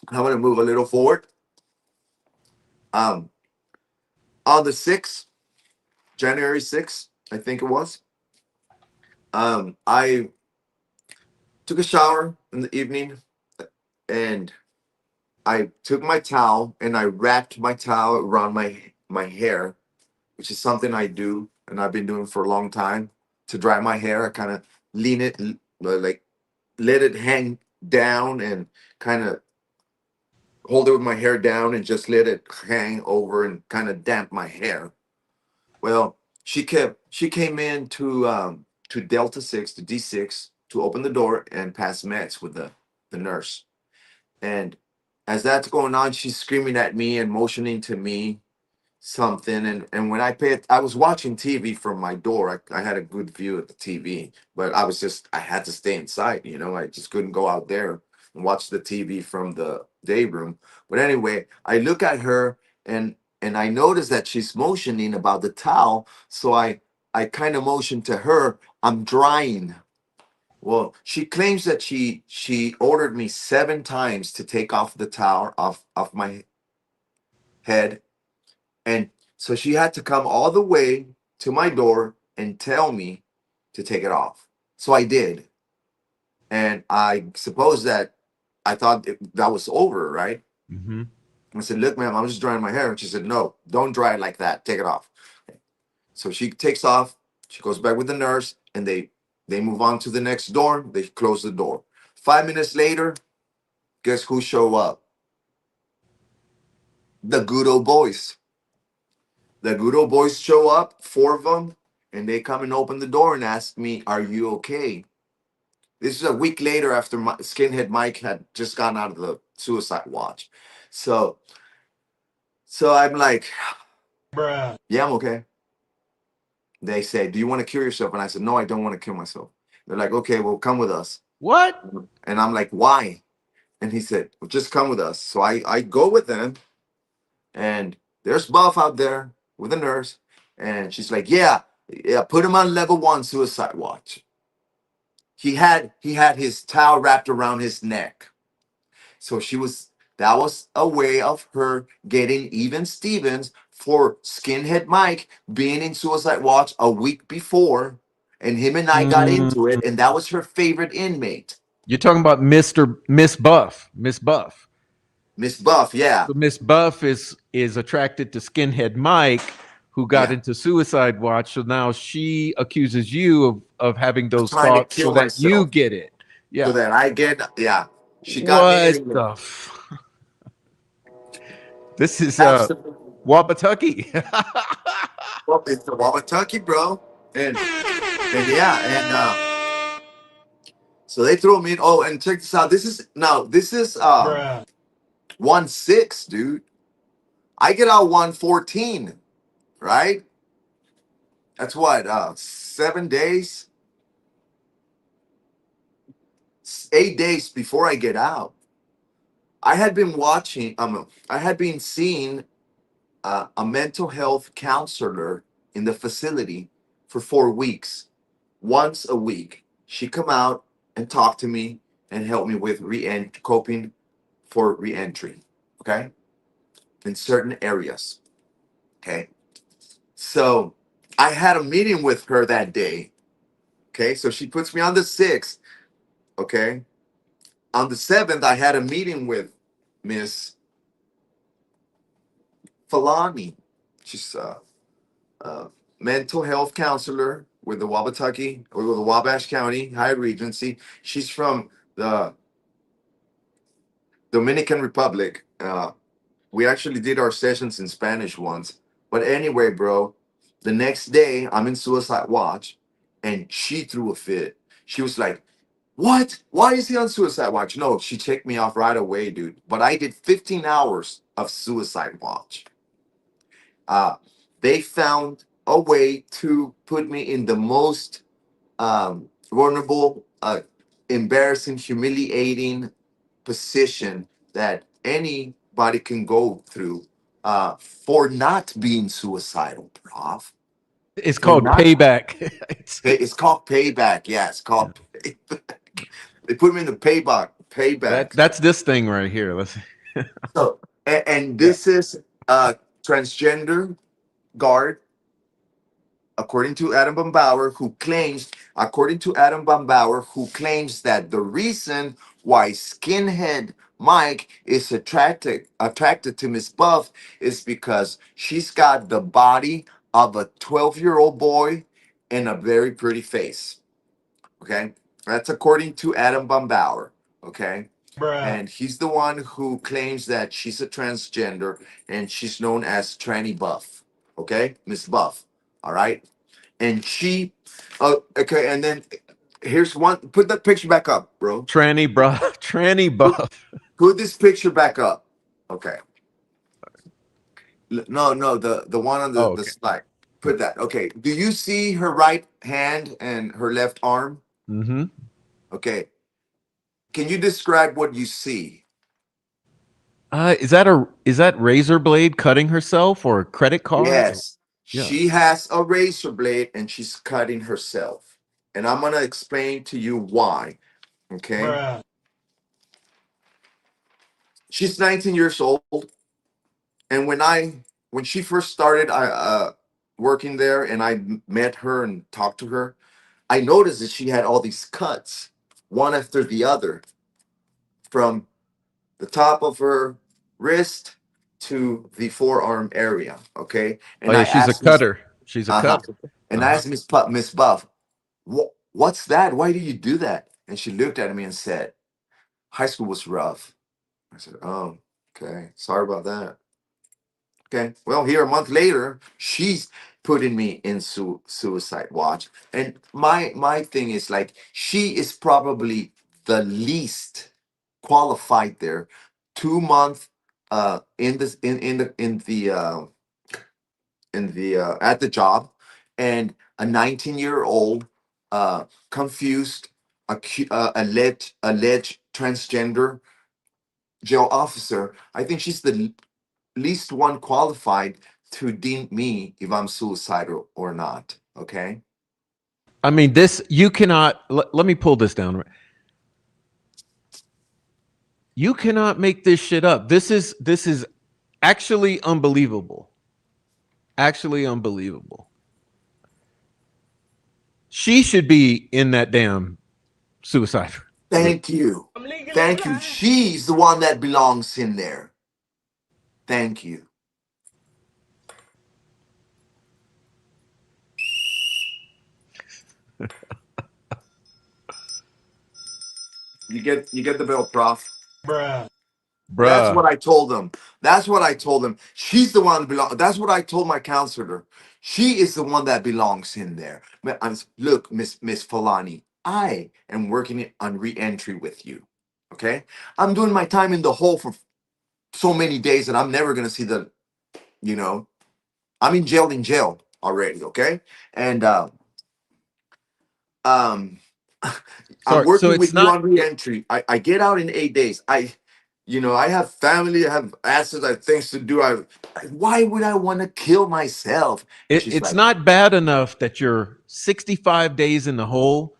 I'm gonna move a little forward. Um, on the 6th, January 6th, I think it was. I took a shower in the evening, and I took my towel and I wrapped my towel around my hair, which is something I do and I've been doing for a long time to dry my hair. I kind of lean it, like let it hang down and kind of hold it with my hair down and just let it hang over and kind of damp my hair. Well, she came in to Delta 6 to D6 to open the door and pass meds with the nurse. And as that's going on, she's screaming at me and motioning to me something. And when I was watching TV from my door. I had a good view of the TV, but I had to stay inside. I just couldn't go out there and watch the TV from the day room. But anyway, I look at her, and I notice that she's motioning about the towel. So I kind of motion to her. I'm drying. Well, she claims that she ordered me 7 times to take off the towel off my head, and so she had to come all the way to my door and tell me to take it off. So I did, and I suppose that I thought that was over, right? Hmm. I said, "Look, ma'am, I'm just drying my hair," and she said, "No, don't dry it like that. Take it off." So she takes off. She goes back with the nurse, and they move on to the next door. They close the door. 5 minutes later, guess who show up? The good old boys. The good old boys show up, 4 of them, and they come and open the door and ask me, "Are you okay?" This is a week later after Skinhead Mike had just gone out of the suicide watch. So, so I'm like, "Yeah, I'm okay." They say, "Do you want to kill yourself?" And I said, "No, I don't want to kill myself." They're like, "Okay, well, come with us." What? And I'm like, "Why?" And he said, "Well, just come with us." So I go with them, and there's Buff out there with a nurse, and she's like, "Yeah, yeah, put him on level 1 suicide watch." He had his towel wrapped around his neck. So that was a way of her getting even Stevens for Skinhead Mike being in suicide watch a week before and him and I got into it, and that was her favorite inmate. You're talking about Miss Buff. Miss Buff. Miss Buff, yeah. So Miss Buff is attracted to skinhead Mike, who got Yeah. into suicide watch. So now she accuses you of having those Trying to thoughts so kill that you myself. get it. So Yeah. that I get, yeah. She got me What in. the This is Absolutely. Wabatucky. Well, it's the Wabatucky, bro. And yeah, and so they throw me in. Oh, and check this out. This is 1/6, dude. I get out 1/14, right? That's what, 7 days, 8 days before I get out. I had been watching, I had been seeing a mental health counselor in the facility for 4 weeks. Once a week, she come out and talk to me and help me with coping for reentry. Okay, in certain areas. Okay, so I had a meeting with her that day. Okay, so she puts me on the 6th. Okay, on the 7th, I had a meeting with Miss Falani. She's a mental health counselor with the Wabatucky, or with the Wabash County High Regency. She's from the Dominican Republic. We actually did our sessions in Spanish once. But anyway, bro, the next day I'm in suicide watch, and she threw a fit. She was like, "What? Why is he on suicide watch?" No, she checked me off right away, dude. But I did 15 hours of suicide watch. Uh, they found a way to put me in the most vulnerable, embarrassing, humiliating position that anybody can go through for not being suicidal, prof. It's For called not, payback. it's called payback. Yeah, it's called payback. They put me in the payback. That's this thing right here. Let's So, and yeah. this is a transgender guard, according to Adam Bombauer, who claims that the reason why skinhead Mike is attracted to Miss Buff is because she's got the body of a 12-year-old boy and a very pretty face. Okay, that's according to Adam Bombauer. Okay, and he's the one who claims that she's a transgender and she's known as Tranny Buff. Okay, Miss Buff. All right, and she okay, and then here's one. Put that picture back up, bro. Tranny put, buff. put this picture back up. Okay. No, the one on Oh, the okay. slide. Put that. Okay, do you see her right hand and her left arm? Mm-hmm. Okay, can you describe what you see? Is that razor blade cutting herself or a credit card? Yes, Yeah. she has a razor blade and she's cutting herself, and I'm gonna explain to you why. Okay. She's 19 years old, and when she first started working there, and I met her and talked to her, I noticed that she had all these cuts, one after the other, from the top of her wrist to the forearm area. Okay, Oh and yeah, I she's a asked Miss, cutter. She's a uh-huh, cutter. and I Uh-huh. asked Miss Buff, what's that? Why do you do that? And she looked at me and said, "High school was rough." I said, "Oh, okay, sorry about that." Okay. Well, here a month later, she's putting me in suicide watch, and my thing is like she is probably the least qualified there. 2 month in this in the at the job, and a 19-year-old confused alleged transgender jail officer. I think she's the least one qualified to deem me if I'm suicidal or not. Okay. I mean, this you cannot. Let me pull this down. You cannot make this shit up. This is actually unbelievable. Actually unbelievable. She should be in that damn suicide. Thank you. Thank you. She's the one that belongs in there. Thank you. You get the bill, Prof. That's Bruh. what I told them. That's what I told them. She's the one belong. That's what I told my counselor. She is the one that belongs in there. Look, Miss Falani, I am working on re-entry with you. Okay, I'm doing my time in the hole for so many days that I'm never gonna see the. You know, I'm in jail already. Okay, and um, I'm So working it's with you not on re-entry. I get out in 8 days. I have family, I have assets, I have things to do. Why would I want to kill myself? And she's it's like, not bad enough that you're 65 days in the hole,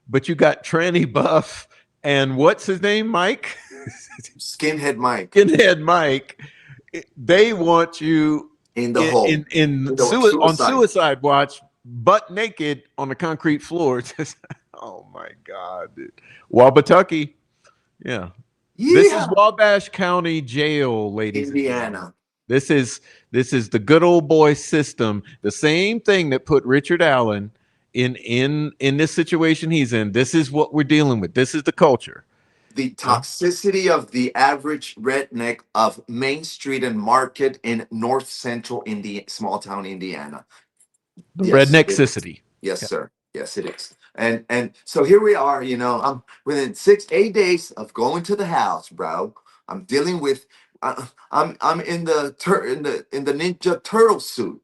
but you got tranny buff and what's his name, Mike? skinhead Mike Skinhead Mike. They want you in the hole, in the on suicide. suicide watch, butt naked on the concrete floor. Oh my god, dude. Wabatucky. Yeah. This is Yeah, Wabash County Jail, ladies and gentlemen. Indiana. This is the good old boy system. The same thing that put Richard Allen in this situation he's in. This is what we're dealing with. This is the culture. The Yeah. toxicity of the average redneck of Main Street and Market in North Central Indiana, small town Indiana. The Yes, redneck it is. city. Yes, Yeah. sir. Yes, it is. And so here we are. I'm within 8 days of going to the house, bro. I'm dealing with. I'm in the in the Ninja Turtle suit.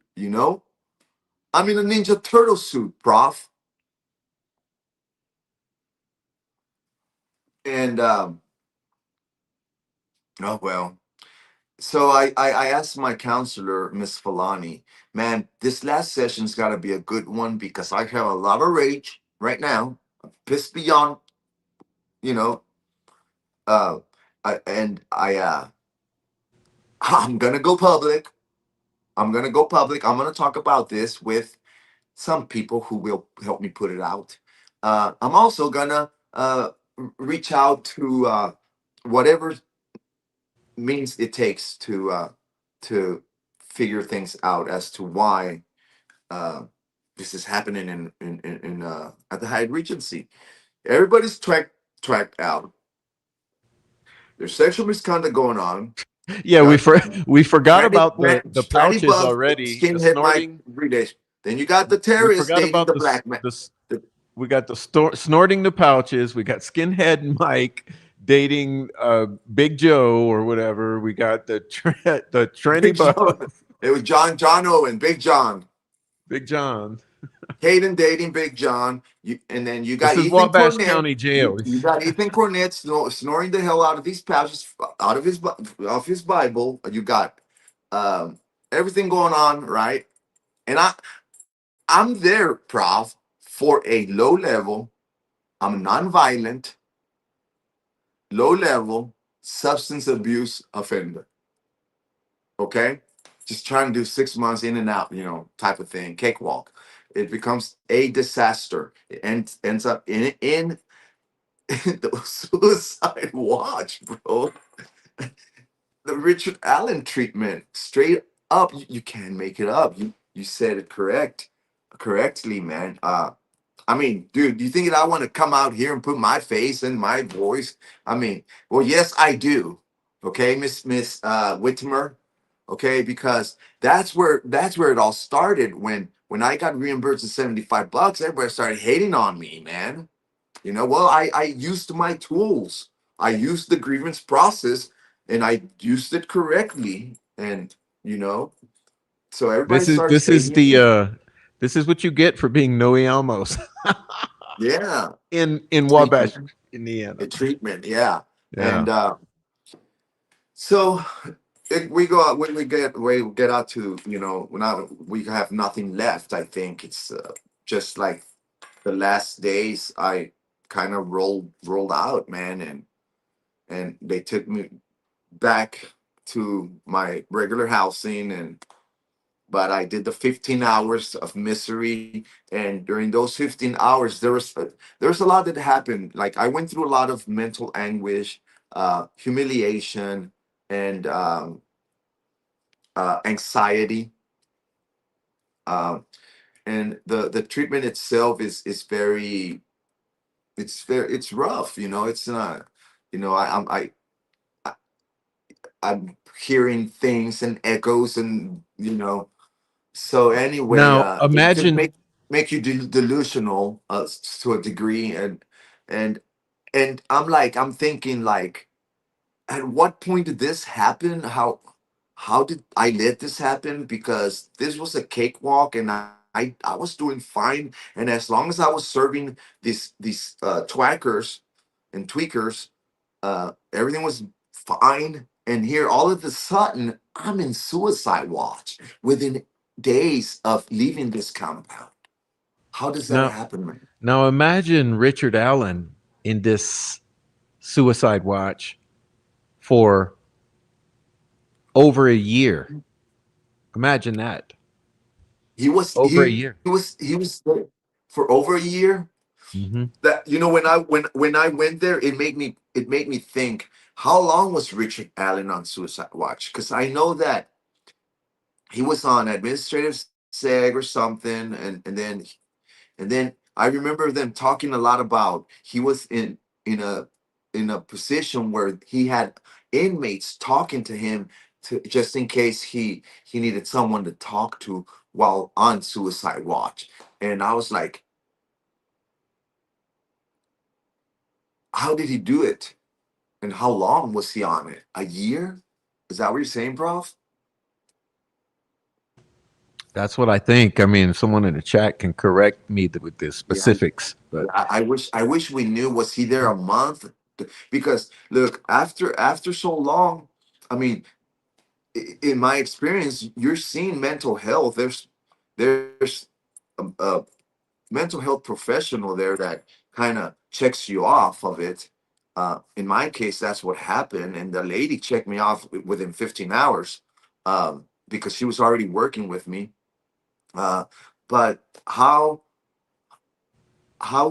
I'm in a Ninja Turtle suit, prof. And oh well. So I asked my counselor, Miss Falani, man, this last session's got to be a good one because I have a lot of rage right now. I'm pissed beyond, you know, uh, I'm gonna go public. I'm gonna talk about this with some people who will help me put it out. I'm also gonna reach out to whatever means it takes to figure things out as to why uh, this is happening in at the Hyatt Regency. Everybody's tracked out. There's sexual misconduct going on. Yeah, Got we forgot about the tranny pouches buff, already. The skinhead Mike snorting. every day. Then you got the We terrorist forgot dating about the black man. The, we got the snorting the pouches. We got skinhead Mike dating Big Joe or whatever. We got the tranny Big buff John. It was John Owen, Big John. Big John. Hayden dating Big John. And then you This got is Ethan Wabash Cornett. County You, Jail. you got Ethan Cornett snoring the hell out of these pouches, out of off his Bible. You got um, everything going on, right? And I'm there, prof, for a low level. I'm nonviolent, low level substance abuse offender. Okay, just trying to do 6 months in and out, type of thing, cakewalk. It becomes a disaster. It ends up in the suicide watch, bro. The Richard Allen treatment, straight up. You can't make it up. You said it correctly, man. I mean, dude, do you think that I want to come out here and put my face and my voice? I mean, well, yes, I do. Okay, Miss Whitmer. Okay, because that's where it all started when I got reimbursed the $75. Everybody started hating on me, man. Well, I used my tools. I used the grievance process and I used it correctly. And, you know, so everybody starts hating me. This is what you get for being Noe Almos Yeah. in Wabash, Treatment. Indiana. The treatment. Yeah. Yeah. And so we go out when we get out to, when we have nothing left. I think it's just like the last days I kind of rolled out, man. And they took me back to my regular housing, and but I did the 15 hours of misery. And during those 15 hours, there was a lot that happened. Like I went through a lot of mental anguish, humiliation, and anxiety. Um, and the treatment itself is very, it's rough. You know, it's not. You know, I I'm hearing things and echoes, and so anyway, Now it just imagine. make you delusional, to a degree. And and I'm thinking, like, at what point did this happen? How did I let this happen? Because this was a cakewalk, and I was doing fine. And as long as I was serving these twackers and tweakers, everything was fine. And here, all of a sudden, I'm in suicide watch within days of leaving this compound. How does that Now, happen, man? now imagine Richard Allen in this suicide watch for over a year. Imagine that. He was Over a he year. was he was there for over a year. Hmm. That, when I went there, it made me think, how long was Richard Allen on suicide watch? Because I know that he was on administrative seg or something, and then I remember them talking a lot about he was in a in a position where he had inmates talking to him, to just in case he needed someone to talk to while on suicide watch. And I was like, how did he do it? And how long was he on it? A year? Is that what you're saying, Prof? That's what I think. I mean, if someone in the chat can correct me with the Yeah. specifics, but I wish we knew. Was he there a month? Because look, after so long, I mean, in my experience, you're seeing mental health. There's a mental health professional there that kind of checks you off of it. In my case, that's what happened, and the lady checked me off within 15 hours, because she was already working with me. Uh, but how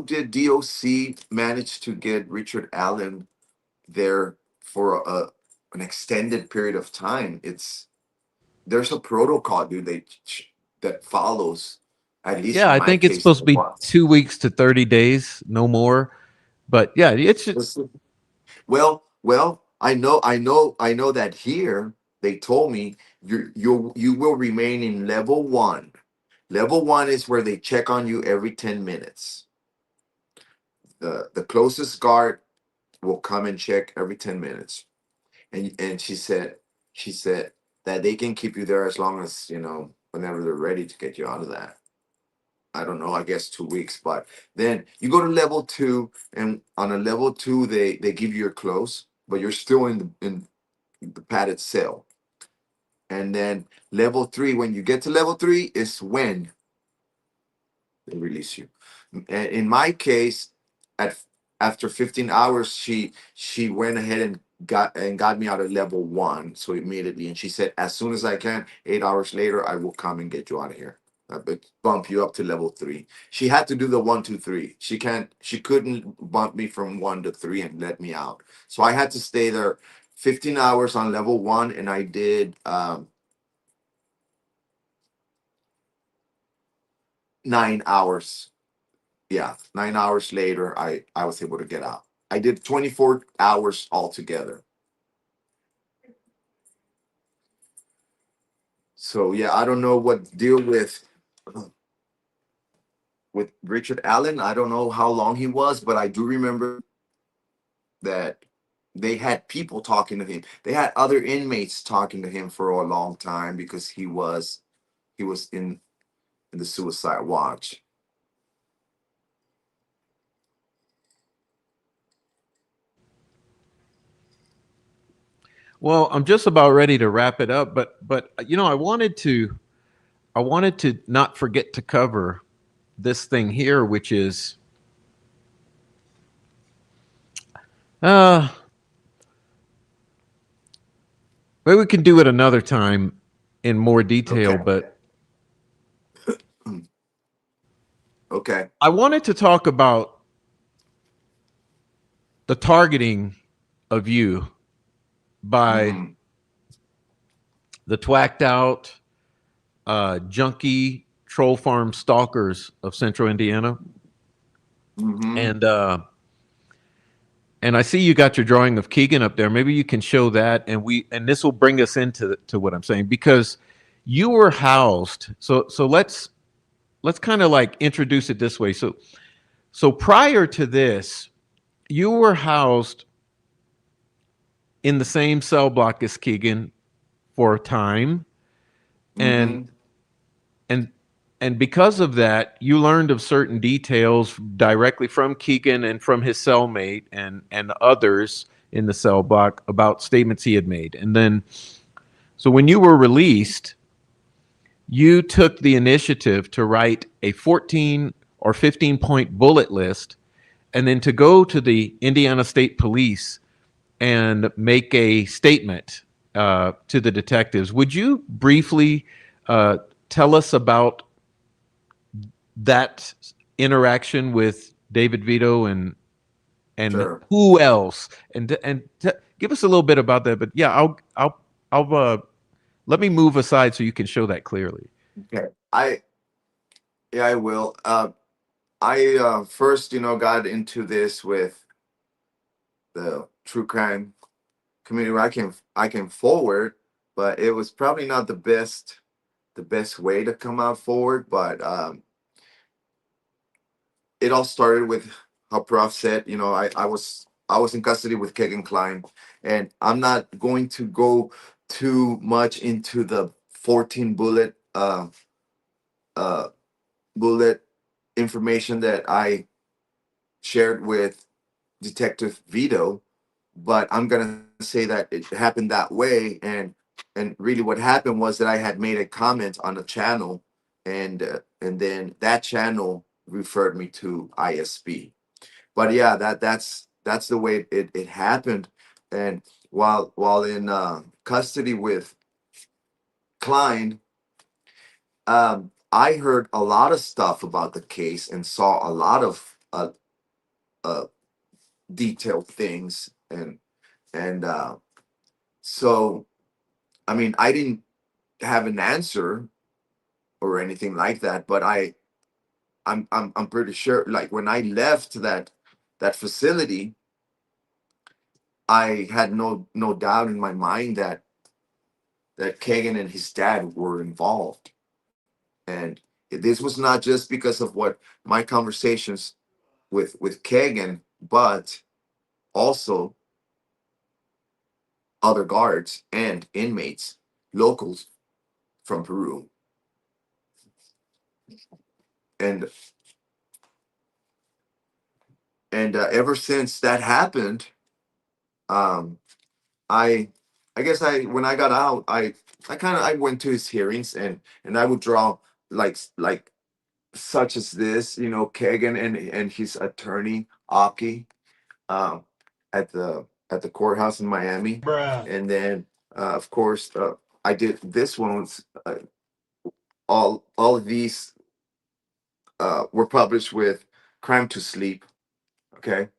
did DOC manage to get Richard Allen there for an extended period of time? There's a protocol, dude, that follows, at least yeah, in I my think it's case. supposed to be 2 weeks to 30 days, no more. But yeah, it's just, Well, I know that here they told me you will remain in level one. Level one is where they check on you every 10 minutes. The closest guard will come and check every 10 minutes. And she said that they can keep you there as long as, whenever they're ready to get you out of that. I don't know, I guess 2 weeks. But then you go to level two, and on a level two, they give you your clothes, but you're still in the padded cell. And then level three, when you get to level three, is when they release you. In my case, at after 15 hours, she went ahead and got me out of level one, so immediately. And she said, as soon as I can, 8 hours later, I will come and get you out of here. But bump you up to level three. She had to do the 1, 2, 3. She couldn't bump me from 1 to 3 and let me out. So I had to stay there 15 hours on level one, and I did 9 hours. Yeah, 9 hours later, I was able to get out. I did 24 hours altogether. So yeah, I don't know what deal with Richard Allen. I don't know how long he was, but I do remember that they had people talking to him. They had other inmates talking to him for a long time because he was in the suicide watch. well, I'm just about ready to wrap it up, but I wanted to not forget to cover this thing here, which is uh maybe we can do it another time in more detail, Okay. but Okay. I wanted to talk about the targeting of you by Mm-hmm. the twacked out, junkie troll farm stalkers of Central Indiana, Mm-hmm. and I see you got your drawing of Kegan up there. Maybe you can show that, and this will bring us into to what I'm saying, because you were housed. So let's kind of like introduce it this way. So prior to this, you were housed in the same cell block as Kegan for a time, and Mm-hmm. and and because of that, you learned of certain details directly from Kegan and from his cellmate and others in the cell block about statements he had made. And then, so when you were released, you took the initiative to write a 14 or 15 point bullet list, and then to go to the Indiana State Police and make a statement to the detectives. Would you briefly tell us about that interaction with David Vito and Sure. who else? Give us a little bit about that. But yeah, I'll let me move aside so you can show that clearly. Okay. Yeah, I will. I first, got into this with the true crime community where I came forward, but it was probably not the best way to come out forward. But it all started with how Prof said, I was in custody with Kegan Kline, and I'm not going to go too much into the 14 uh bullet information that I shared with Detective Vito, but I'm gonna say that it happened that way, and really what happened was that I had made a comment on a channel, and then that channel referred me to ISP. But yeah, that's the way it happened. And while in custody with Kline, I heard a lot of stuff about the case and saw a lot of uh, detailed things, and so I mean, I didn't have an answer or anything like that, but I'm pretty sure, like, when I left that facility, I had no doubt in my mind that Kagan and his dad were involved. And this was not just because of what my conversations with Kagan, but also other guards and inmates, locals from Peru. And ever since that happened, um, I I guess I when I got out, I went to his hearings, and I would draw like such as this, Kagan and his attorney Aki, um, at the courthouse in Miami. And then of course I did this one. All of these were published with Crime to Sleep. Okay.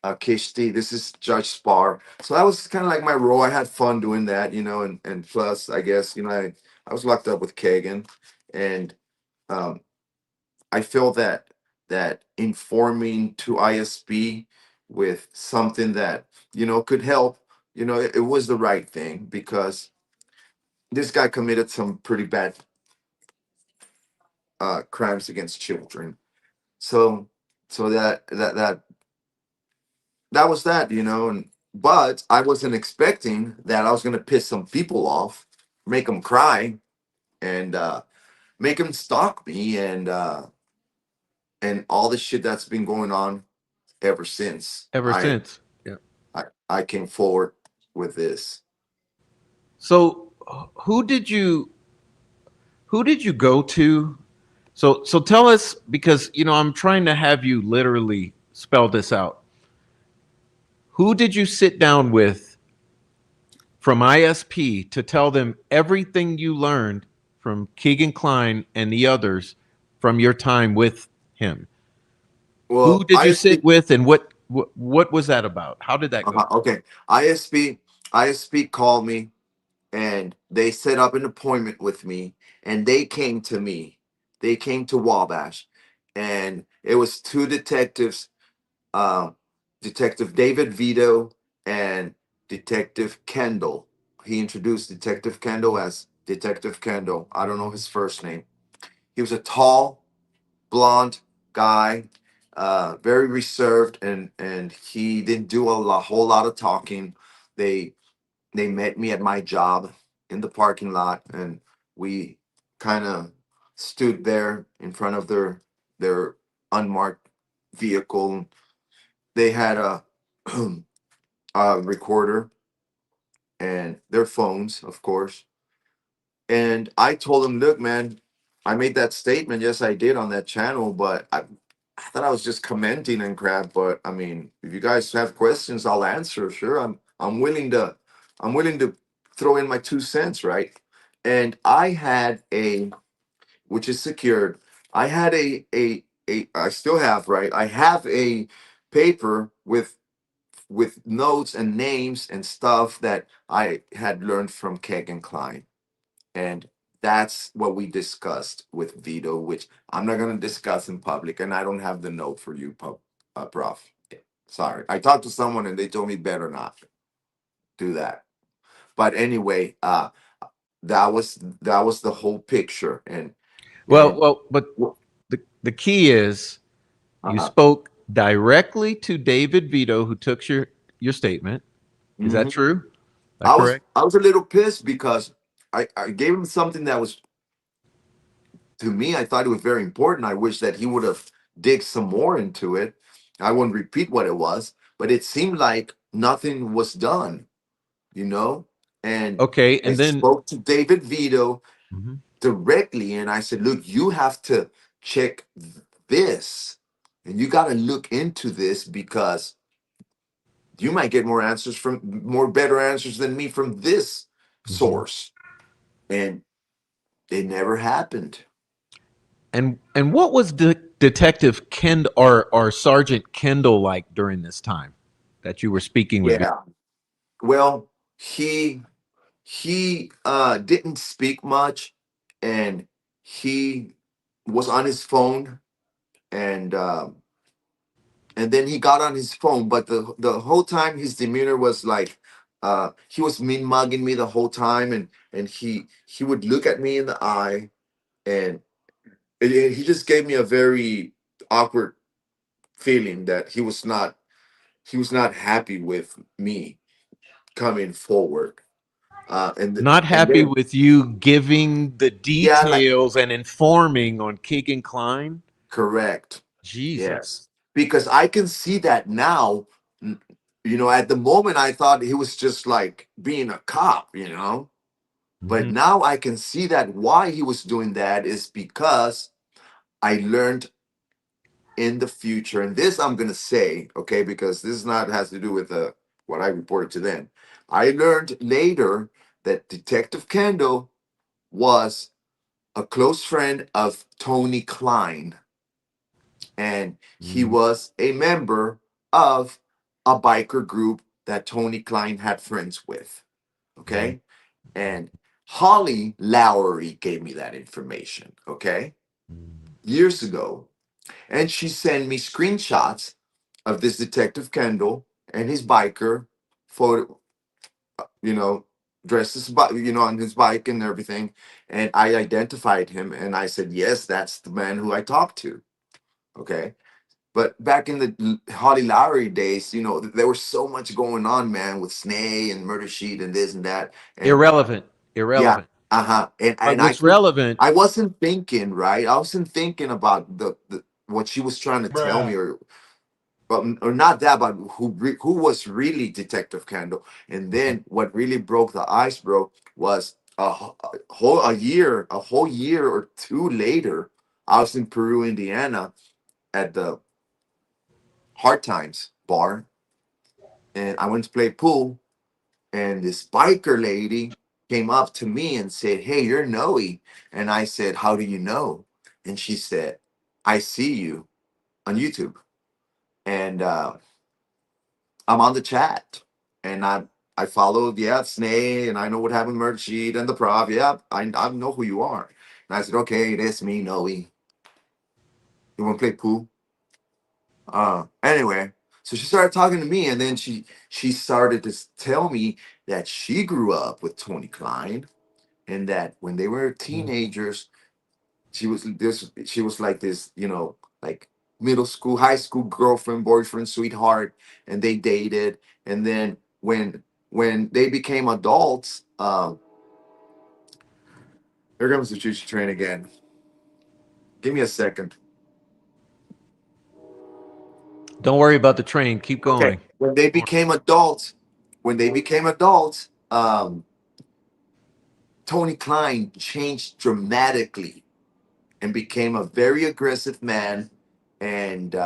Kishti. This is Judge Spar. So that was kind of like my role. I had fun doing that, and plus, I guess, I was locked up with Kagan, and um, I feel that informing to ISB with something that could help, it was the right thing, because this guy committed some pretty bad crimes against children. So that was that, and but I wasn't expecting that I was gonna piss some people off, make them cry, and make them stalk me, and all the shit that's been going on ever since Ever since, yeah. I came forward with this. So who did you go to? So tell us, because I'm trying to have you literally spell this out. Who did you sit down with from ISP to tell them everything you learned from Kegan Kline and the others from your time with him. Who Well, did you ISP. sit with, and what was that about? How did that go? Okay, ISP called me and they set up an appointment with me, and they came to me. They came to Wabash, and it was two detectives, uh, Detective David Vito and Detective Kendall. He introduced Detective Kendall as Detective Kendall. I don't know his first name. He was a tall, blonde guy, very reserved, and he didn't do whole lot of talking. They they met me at my job in the parking lot, and we kind of stood there in front of their unmarked vehicle. They had a, a recorder and their phones, of course. And I told them, look, man, I made that statement. Yes, I did on that channel, but I thought I was just commenting and crap. But I mean, if you guys have questions, I'll answer. Sure, I'm willing to throw in my 2 cents, right? And I had a, which is secured. I had I still have, right? I have a paper with notes and names and stuff that I had learned from Kegan Kline, and that's what we discussed with Vito, which I'm not going to discuss in public. And I don't have the note for you, Prof. Sorry. I talked to someone and they told me better not do that. But anyway, that was the whole picture. And But the key is you uh spoke directly to David Vito, who took your statement. Is that hmm true? Is that I was correct? I was a little pissed because I gave him something that was, to me, I thought it was very important. I wish that he would have dig some more into it. I won't repeat what it was, but it seemed like nothing was done, you know? And Okay, I and then spoke to David Vito mhm, directly, and I said, look, you have to check this, and you got to look into this, because you might get more better answers than me from this mhm. source. And it never happened. And what was Detective Kend or Sergeant Kendall like during this time that you were speaking with? Yeah. Well, he didn't speak much, and he was on his phone, and then he got on his phone, but the whole time his demeanor was like, he was mean mugging me the whole time, and he would look at me in the eye, and he just gave me a very awkward feeling that he was not happy with me coming forward. Not And happy then, with you giving the yeah, like, details and informing on Kegan Kline? correct. Jesus. Yes. Because I can see that now. N- at the moment I thought he was just like being a cop. But Mhm. now I can see that why he was doing that is because I learned in the future, and this I'm gonna say, okay, because this is not has to do with what I reported to them. I learned later that Detective Kendall was a close friend of Tony Kline, and he Mhm. was a member of a biker group that Tony Kline had friends with. Mhm. Okay. And Holly Lowry gave me that information. Okay. Mhm. Years ago. And she sent me screenshots of this Detective Kendall and his biker photo, you know, dressed as, on his bike and everything. And I identified him and I said, yes, that's the man who I talked to. Okay. But back in the Holly Lowry days, there was so much going on, man, with Snay and Murder Sheet and this and that. And Irrelevant. yeah, Irrelevant. uh-huh. And But and I what's could relevant? I wasn't thinking, right? I wasn't thinking about the what she was trying to tell me, or not that, but who was really Detective Kendall. And then what really broke the ice, bro, was a whole year or two later, I was in Peru, Indiana, at the Hard Times bar, and I went to play pool, and this biker lady came up to me and said, "Hey, you're Noe." And I said, "How do you know?" And she said, "I see you." on YouTube, and I'm on the chat, and I followed, yeah, Snake, and I know what happened, Murder Sheet, and the Prof. Yeah, I know who you are. And I said, okay, it is me, Noe. You want to play pool? Anyway, so she started talking to me, and then she started to tell me that she grew up with Tony Kline, and that when they were teenagers, she was like this, like middle school, high school girlfriend, boyfriend, sweetheart, and they dated, and then when they became adults, here comes the choo-choo train again. Give me a second. Don't worry about the train. Keep Okay, going. when they became adults, when they became adults, Tony Kline changed dramatically and became a very aggressive man, and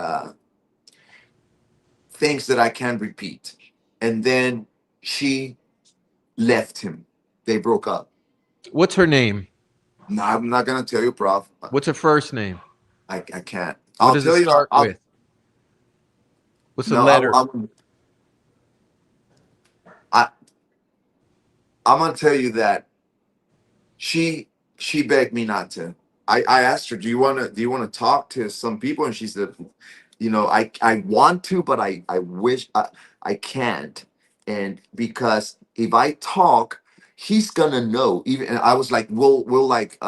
things that I can't repeat. And then she left him. They broke up. What's her name? No, I'm not gonna tell you, Prof. What's her first name? I can't. What I'll does it tell you. start with? What's the No. letter? I, I'm gonna tell you that she she begged me not to. I asked her, do you wanna talk to some people? And she said, I want to, but I wish I can't. And because if I talk, he's gonna know. Even, and I was like, we'll like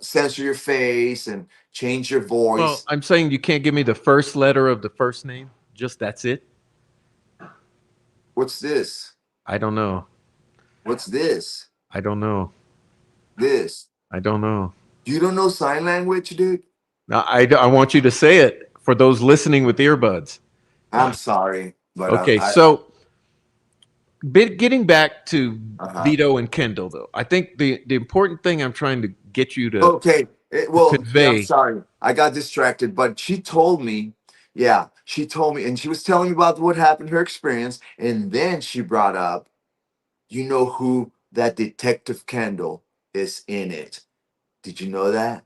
censor your face and change your Well, voice. I'm saying you can't give me the first letter of the first name. Just that's it. What's this? I don't know. What's this? I don't know. This. I don't know. You don't know sign language, dude? Now, I want you to say it for those listening with earbuds. I'm sorry, but Okay, I so getting back to uh-huh. Vito and Kendall, though, I think the important thing I'm trying to get you to Okay. Well, yeah, I'm convey. sorry. I got distracted, but she told me, yeah, she told me, and she was telling me about what happened, her experience, and then she brought up, you know who that Detective Kendall is in it. Did you know that?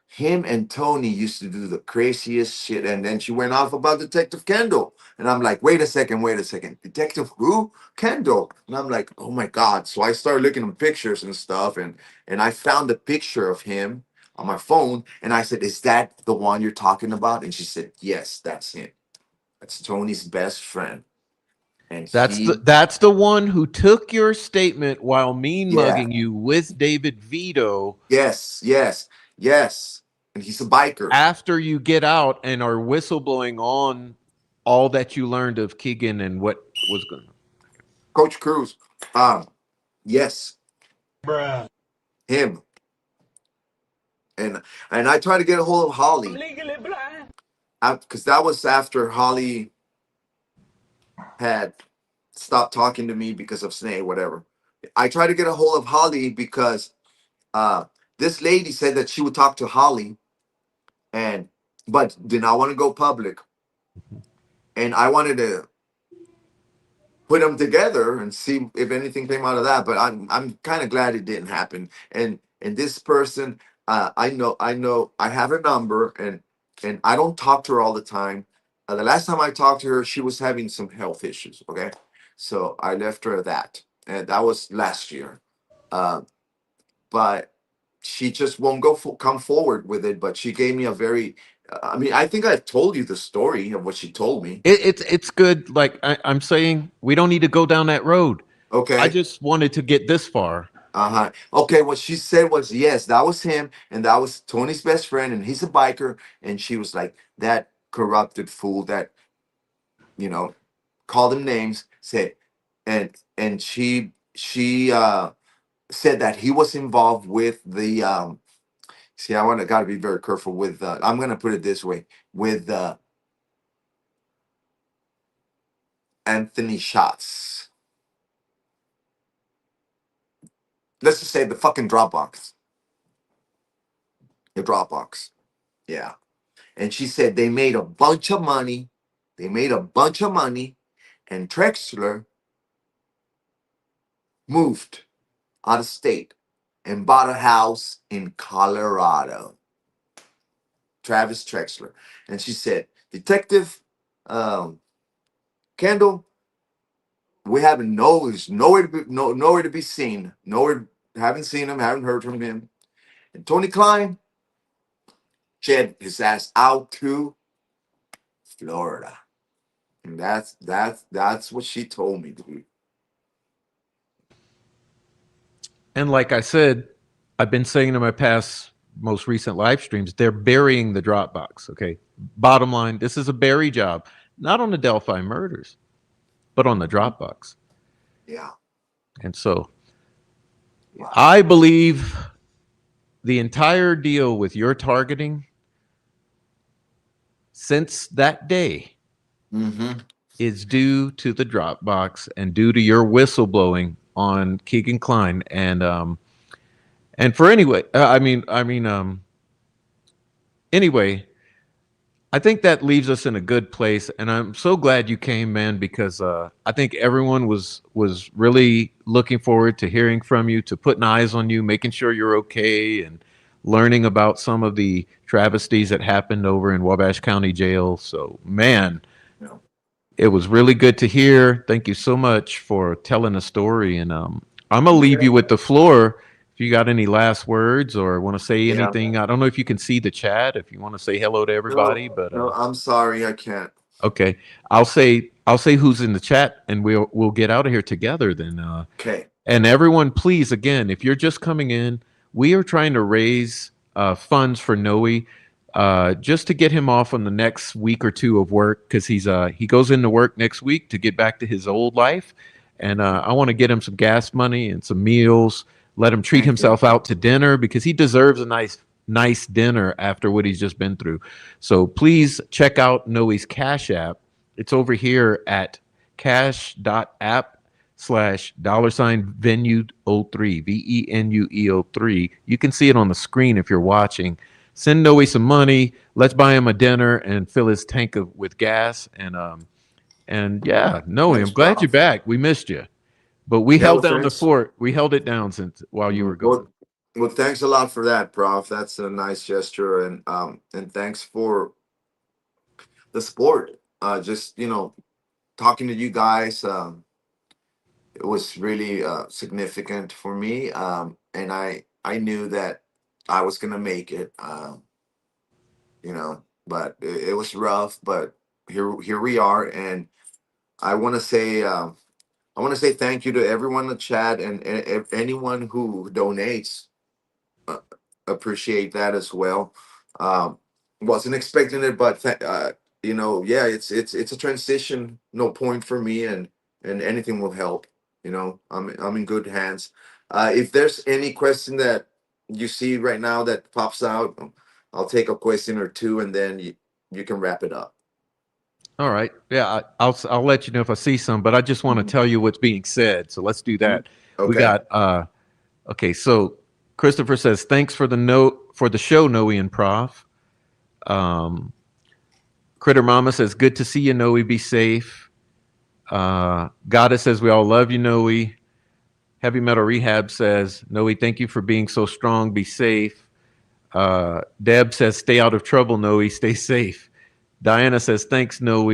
Him and Tony used to do the craziest shit. And then she went off about Detective Kendall. And I'm like, wait a second, wait a second. Detective who? Kendall. And I'm like, oh my God. So I started looking at pictures and stuff. And I found a picture of him on my phone. And I said, is that the one you're talking about? And she said, yes, that's him. That's Tony's best friend. And he, That's the one who took your statement while mean yeah, mugging you with David Vito yes, yes, yes. And he's a biker. after you get out and are whistleblowing on all that you learned of Kegan and what was going on. Coach Cruz. Yes, him. And I tried to get a hold of Holly because that was after Holly had stopped talking to me because of Snake, whatever. I tried to get a hold of Holly because uh, this lady said that she would talk to Holly, and but did not want to go public, and I wanted to put them together and see if anything came out of that. But I'm kind of glad it didn't happen. And this person, I know I have her number, and I don't talk to her all the time. The last time I talked to her, she was having some health issues. Okay, so I left her at that, and that was last year. Uh, but she just won't come forward with it. But she gave me a very, I mean, I think I've told you the story of what she told me. It's good. Like I'm saying, we don't need to go down that road. I Okay. just wanted to get this far. Uh-huh. Okay, what she said was yes, that was him, and that was Tony's best friend, and he's a biker. And she was like, that corrupted fool that, you know, called him names, said, and she said that he was involved with the see, I wanna gotta be very careful with I'm gonna put it this way, with Anthony Shots. Let's just say the fucking Dropbox. The Dropbox. Yeah. And she said they made a bunch of money. They made a bunch of money, and Trexler moved out of state and bought a house in Colorado. Travis Trexler, and she said, "Detective um, Kendall, we haven't nowhere to be seen. Nowhere, haven't seen him, haven't heard from him. And Tony Kline jet his ass out to Florida." And that's what she told me, dude. And like I said, I've been saying in my past most recent live streams, they're burying the Dropbox. Okay. Bottom line, this is a bury job, not on the Delphi murders, but on the Dropbox. Yeah. And so Wow. I believe the entire deal with your targeting since that day Mm-hmm. is due to the Dropbox and due to your whistleblowing on Kegan Kline. And for anyway, anyway, I think that leaves us in a good place, and I'm so glad you came, man, because I think everyone was really looking forward to hearing from you, to putting eyes on you, making sure you're okay, and learning about some of the travesties that happened over in Wabash County Jail. So, man, Yeah. it was really good to hear. Thank you so much for telling a story, and I'm gonna leave you with the floor. If you got any last words or want to say Yeah. anything, I don't know if you can see the chat. If you want to say hello to everybody, but No, I'm sorry, I can't. okay, I'll say who's in the chat, and we'll get out of here together then. Okay. And everyone, please, again, if you're just coming in, we are trying to raise funds for Noe, just to get him off on the next week or two of work, because he goes into work next week to get back to his old life, and I want to get him some gas money and some meals. Let him treat Thank you. himself out to dinner because he deserves a nice dinner after what he's just been through. So please check out Noe's Cash App. It's over here at cash.app/$venue03, VENUE03. You can see it on the screen if you're watching. Send Noe some money. Let's buy him a dinner and fill his tank with gas. And yeah, Noe, Thanks, I'm glad Prof. you're back. We missed you, but we Yeah, held well, down the thanks. fort. We held it down while you were gone. Well, thanks a lot for that, Prof. That's a nice gesture, and thanks for the support. Just talking to you guys, it was really significant for me. And I knew that I was gonna make it. But it was rough. But here we are, and I want to say thank you to everyone in the chat and anyone who donates. uh, Appreciate that as well. Um, wasn't expecting it, but yeah, it's a transition, no point for me, and anything will help. I'm in good hands. If there's any question that you see right now that pops out, I'll take a question or two, and then you can wrap it up. All right. Yeah, I'll let you know if I see some, but I just want to tell you what's being said. So let's do that. We Okay. got okay, so Christopher says, thanks for the note for the show, Noe and Prof. Critter Mama says, good to see you, Noe. Be safe. Goddess says, we all love you, Noe. Heavy Metal Rehab says, Noe, thank you for being so strong. Be safe. Deb says, stay out of trouble, Noe. Stay safe. Diana says, thanks, Noe.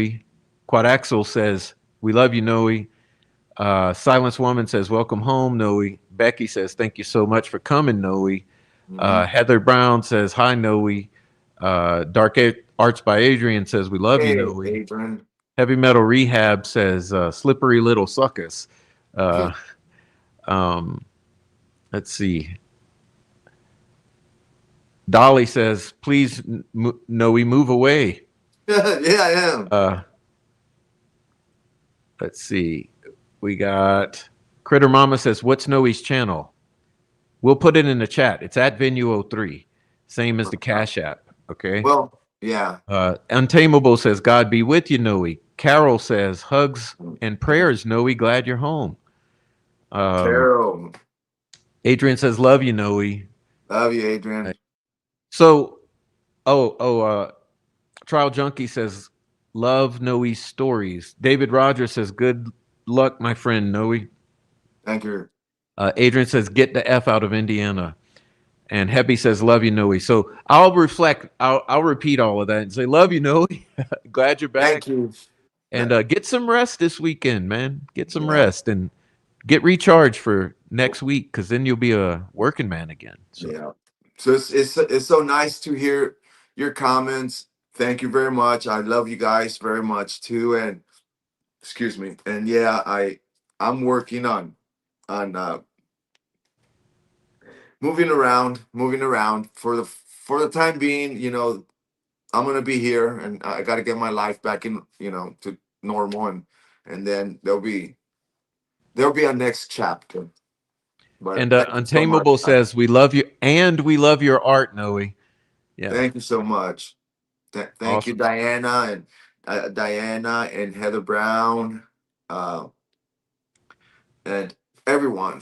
Quadaxel says, we love you, Noe. Silence Woman says, welcome home, Noe. Becky says, thank you so much for coming, Noe. Heather Brown says, hi, Noe. Dark Arts by Adrian says, we love you, Noe. Adrian. Heavy Metal Rehab says, slippery little suckers. Let's see. Dolly says, please, Noe, move away. Yeah, I am. Let's see. We got Critter Mama says, what's Noe's channel? We'll put it in the chat. It's at Venue03, same as the Cash App. Okay. Well, yeah. Untamable says, God be with you, Noe. Carol says, hugs and prayers, Noe. Glad you're home. Carol. Adrian says, love you, Noe. Love you, Adrian. So, Trial Junkie says, love Noe's stories. David Rogers says, good luck, my friend, Noe. Thank you. Adrian says, get the F out of Indiana. And Heppy says, "Love you, Noe." So I'll reflect. I'll repeat all of that and say, "Love you, Noe." Glad you're back. Thank you. And get some rest this weekend, man. Get some Yeah, rest and get recharged for next week, because then you'll be a working man again. So yeah. So it's so nice to hear your comments. Thank you very much. I love you guys very much too. And excuse me. And yeah, I'm working on moving around for the time being. I'm gonna be here, and I got to get my life back in, to normal, and then there'll be a next chapter. But and thank you so much. Untamable says, "We love you and we love your art, Noe." Yeah, Thank you so much. Thank you, awesome. Diana and Heather Brown, uh, and everyone.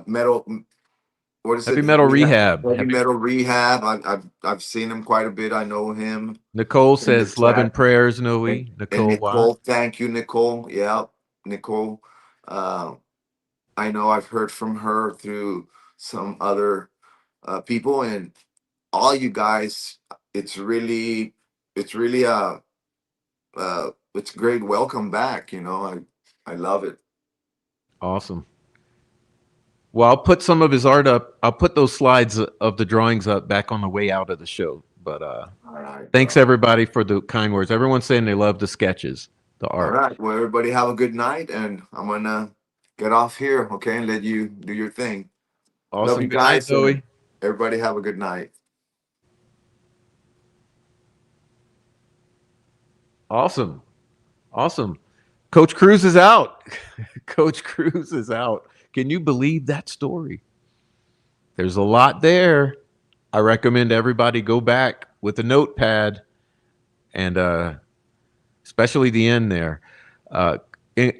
Metal. What is Heavy it? Metal Rehab. Heavy Metal Rehab. I've seen him quite a bit. I know him Nicole in the says, "Love and chat. prayers, Noe." And Nicole Watt. Nicole, thank you, Nicole. Yeah, Nicole. Uh, I know I've heard from her through some other people, and all you guys. It's really, it's great. Welcome back. I love it. Awesome. Well, I'll put some of his art up. I'll put those slides of the drawings up back on the way out of the show. But All right, thanks bro. everybody for the kind words. Everyone's saying they love the sketches, the All art. right. Well, everybody have a good night, and I'm gonna get off here, okay, and let you do your thing. Love Awesome. you Good night, guys, and Noe. everybody have a good night. Awesome. Awesome. Coach Cruz is out. Coach Cruz is out. Can you believe that story? There's a lot there. I recommend everybody go back with a notepad and especially the end there. Uh,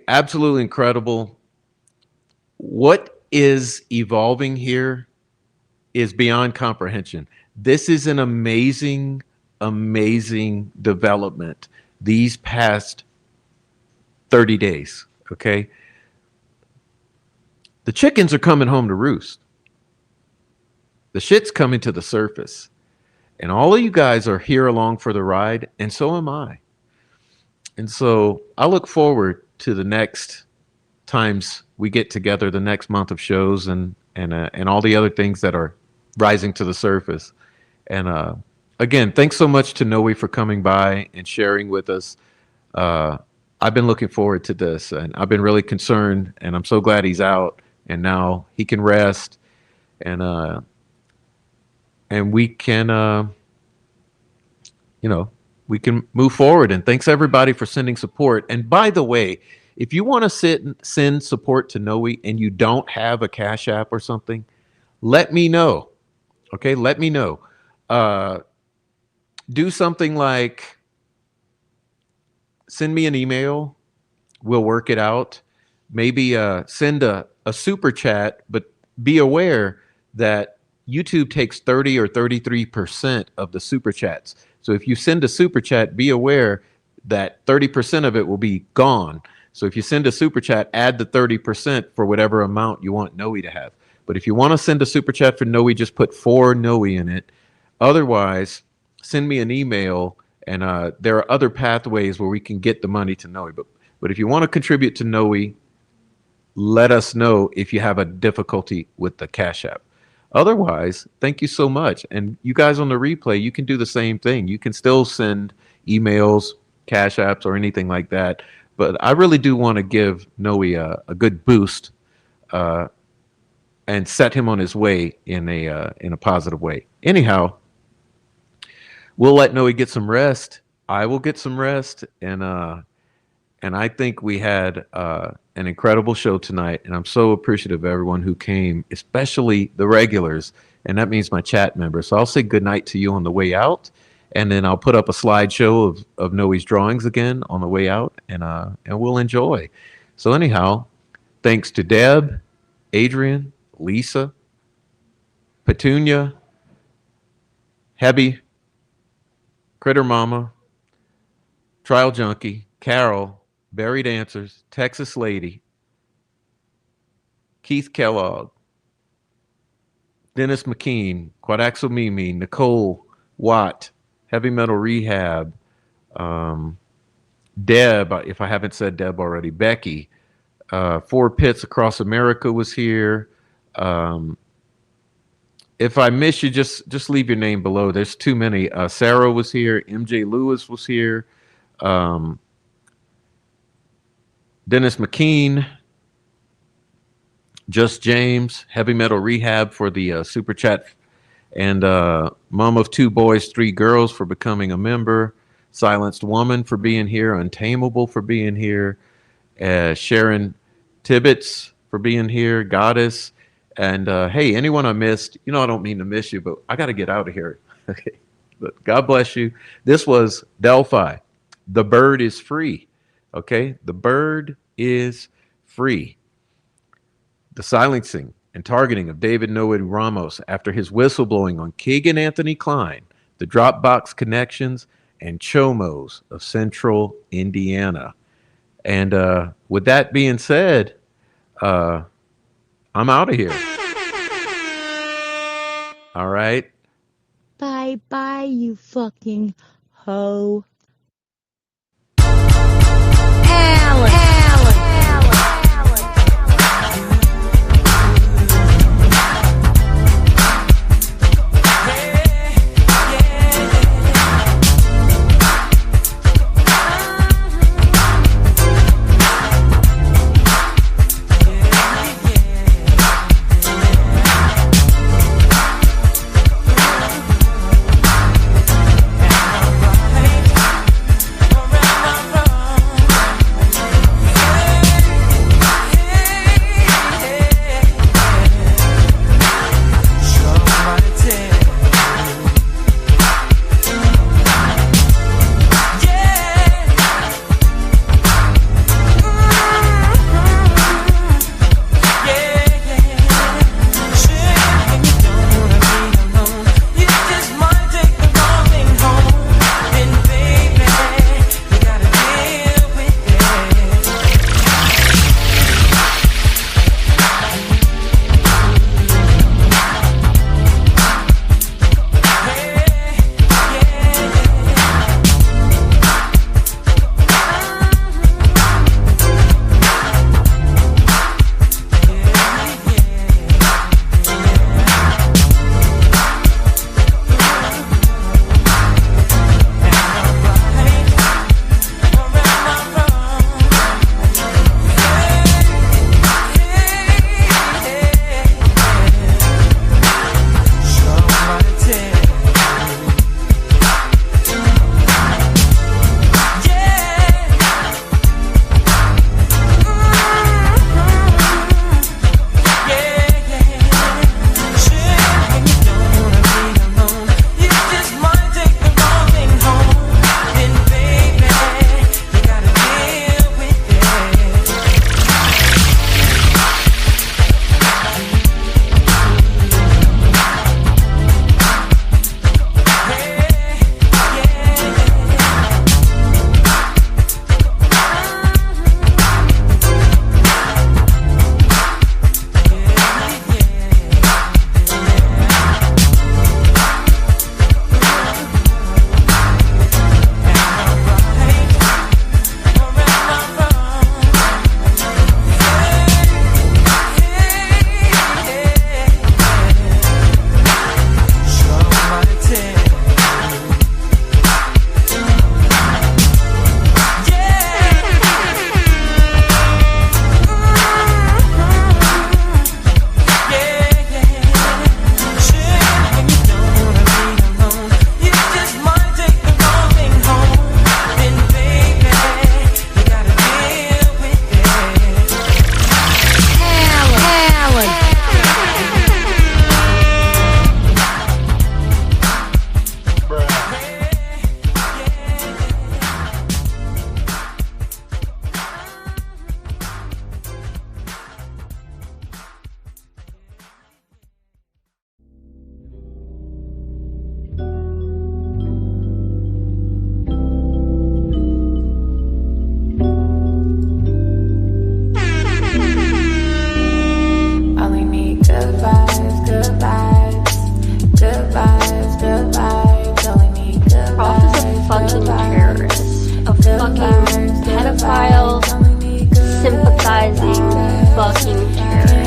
Absolutely incredible. What is evolving here is beyond comprehension. This is an amazing, amazing development these past 30 days. Okay. The chickens are coming home to roost. The shit's coming to the surface. And all of you guys are here along for the ride, and so am I. And so I look forward to the next times we get together, the next month of shows, and all the other things that are rising to the surface. And again, thanks so much to Noe for coming by and sharing with us. Uh, I've been looking forward to this, and I've been really concerned, and I'm so glad he's out, and now he can rest, and we can you know, we can move forward. And thanks everybody for sending support. And by the way, if you want to send support to Noe and you don't have a Cash App or something, let me know. Okay, let me know. Do something like send me an email. We'll work it out. Maybe send a super chat, but be aware that YouTube takes 30 or 33% of the super chats. So if you send a super chat, be aware that 30% of it will be gone. So if you send a super chat, add the 30% for whatever amount you want Noe to have. But if you want to send a super chat for Noe, just put for Noe in it. Otherwise, send me an email, and there are other pathways where we can get the money to Noe. But if you want to contribute to Noe, let us know if you have a difficulty with the Cash App. Otherwise, thank you so much. And you guys on the replay, you can do the same thing. You can still send emails, Cash Apps, or anything like that. But I really do want to give Noe a good boost and set him on his way in a positive way. Anyhow, we'll let Noe get some rest. I will get some rest, and I think we had an incredible show tonight, and I'm so appreciative of everyone who came, especially the regulars, and that means my chat members. So I'll say goodnight to you on the way out, and then I'll put up a slideshow of Noe's drawings again on the way out, and we'll enjoy. So anyhow, thanks to Deb, Adrian, Lisa, Petunia, Hebby, Critter Mama, Trial Junkie, Carol, Buried Answers, Texas Lady, Keith Kellogg, Dennis McKean, Quadaxel Mimi, Nicole Watt, Heavy Metal Rehab, Deb, if I haven't said Deb already, Becky, Four Pits Across America was here. If I miss you, just leave your name below. There's too many. Sarah was here. MJ Lewis was here. Dennis McKean, Just James, Heavy Metal Rehab for the super chat, and Mom of Two Boys, Three Girls for becoming a member. Silenced Woman for being here. Untamable for being here. Sharon Tibbetts for being here. Goddess. And hey, anyone I missed, I don't mean to miss you, but I got to get out of here. Okay. But God bless you. This was Delphi. The Byrd is free. Okay. The Byrd is free. The silencing and targeting of David Noah Ramos after his whistleblowing on Kegan Anthony Kline, the Dropbox connections, and Chomos of Central Indiana. And with that being said, I'm out of here. All right. Bye bye, you fucking hoe. fucking terrorist.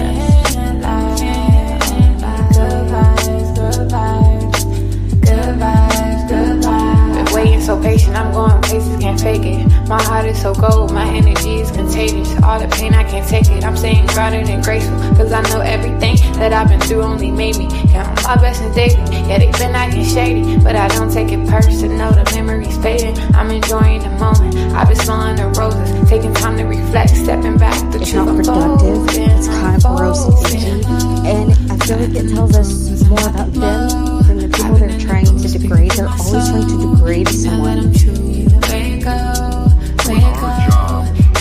Been waiting so patient, I'm going places, can't fake it. My heart is so cold, my energy is contagious. All the pain, I can't take it. I'm staying grounded and graceful, cause I know everything that I've been through only made me count my blessings daily. Yeah, they been acting shady, but I don't take it personal. The memories fading, I'm enjoying the moment. I've been smelling the roses, taking time to reflect, stepping back. The It's truth not productive. It's kind of gross and icky. And I feel like it tells us more about them than the people they're trying to degrade. They're always trying to degrade someone.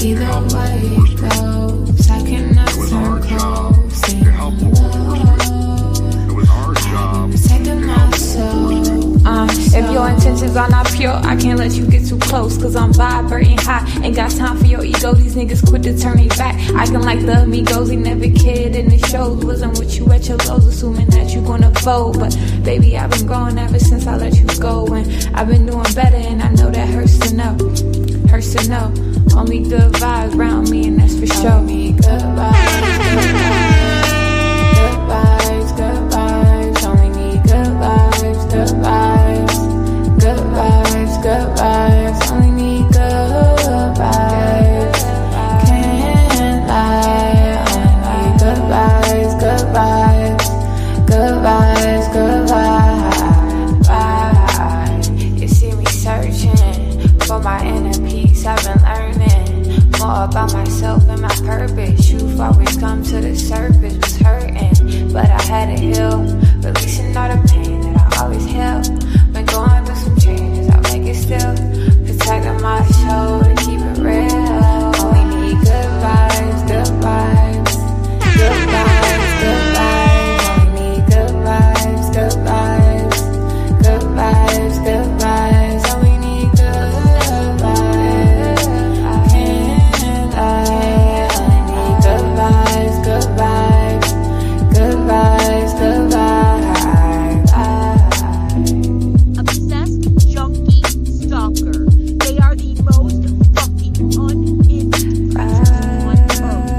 Either way it goes, I cannot turn close. Protecting my soul. If your intentions are not pure, I can't let you get too close, cause I'm vibrating high. Ain't got time for your ego, these niggas quit to turn their back. Acting like the amigos, he never cared in the shows. Wasn't with you at your lows, assuming that you gonna fold. But baby, I've been growing ever since I let you go. And I've been doing better, and I know that hurts to know. Hurts to know. Only good vibes around me, and that's for sure. Only good vibes, good vibes, good vibes. Only need good vibes, good vibes, good vibes, good vibes. Only need good vibes. Can't lie. Only need good vibes, good vibes, good vibes, good vibes. You see me searching for my inner peace. I've been learning more about myself and my purpose. Truth always come to the surface. Was hurting, but I had to heal. Releasing all the pain that I always held. Been going through some changes, I'll make it still. Protecting my soul to keep it real. Only need good vibes, good vibes, good vibes, good vibes. Only need good vibes, good vibes, good vibes, good vibes. Only need good vibes. Can't lie. Only need good vibes, good vibes, good vibes, good vibes. Obsessed, junkie, stalker. They are the most fucking uninteresting on earth.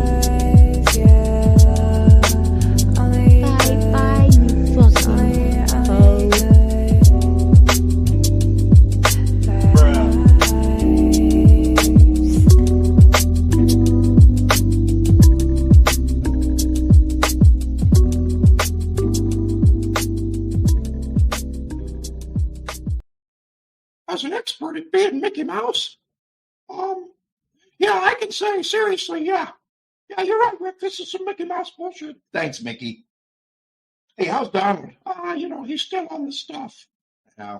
Bye bye, you fucking hoe. As an expert at being Mickey Mouse, yeah, I can say seriously, yeah. Yeah, you're right, Rick. This is some Mickey Mouse bullshit. Thanks, Mickey. Hey, how's Donald? He's still on the stuff. Yeah,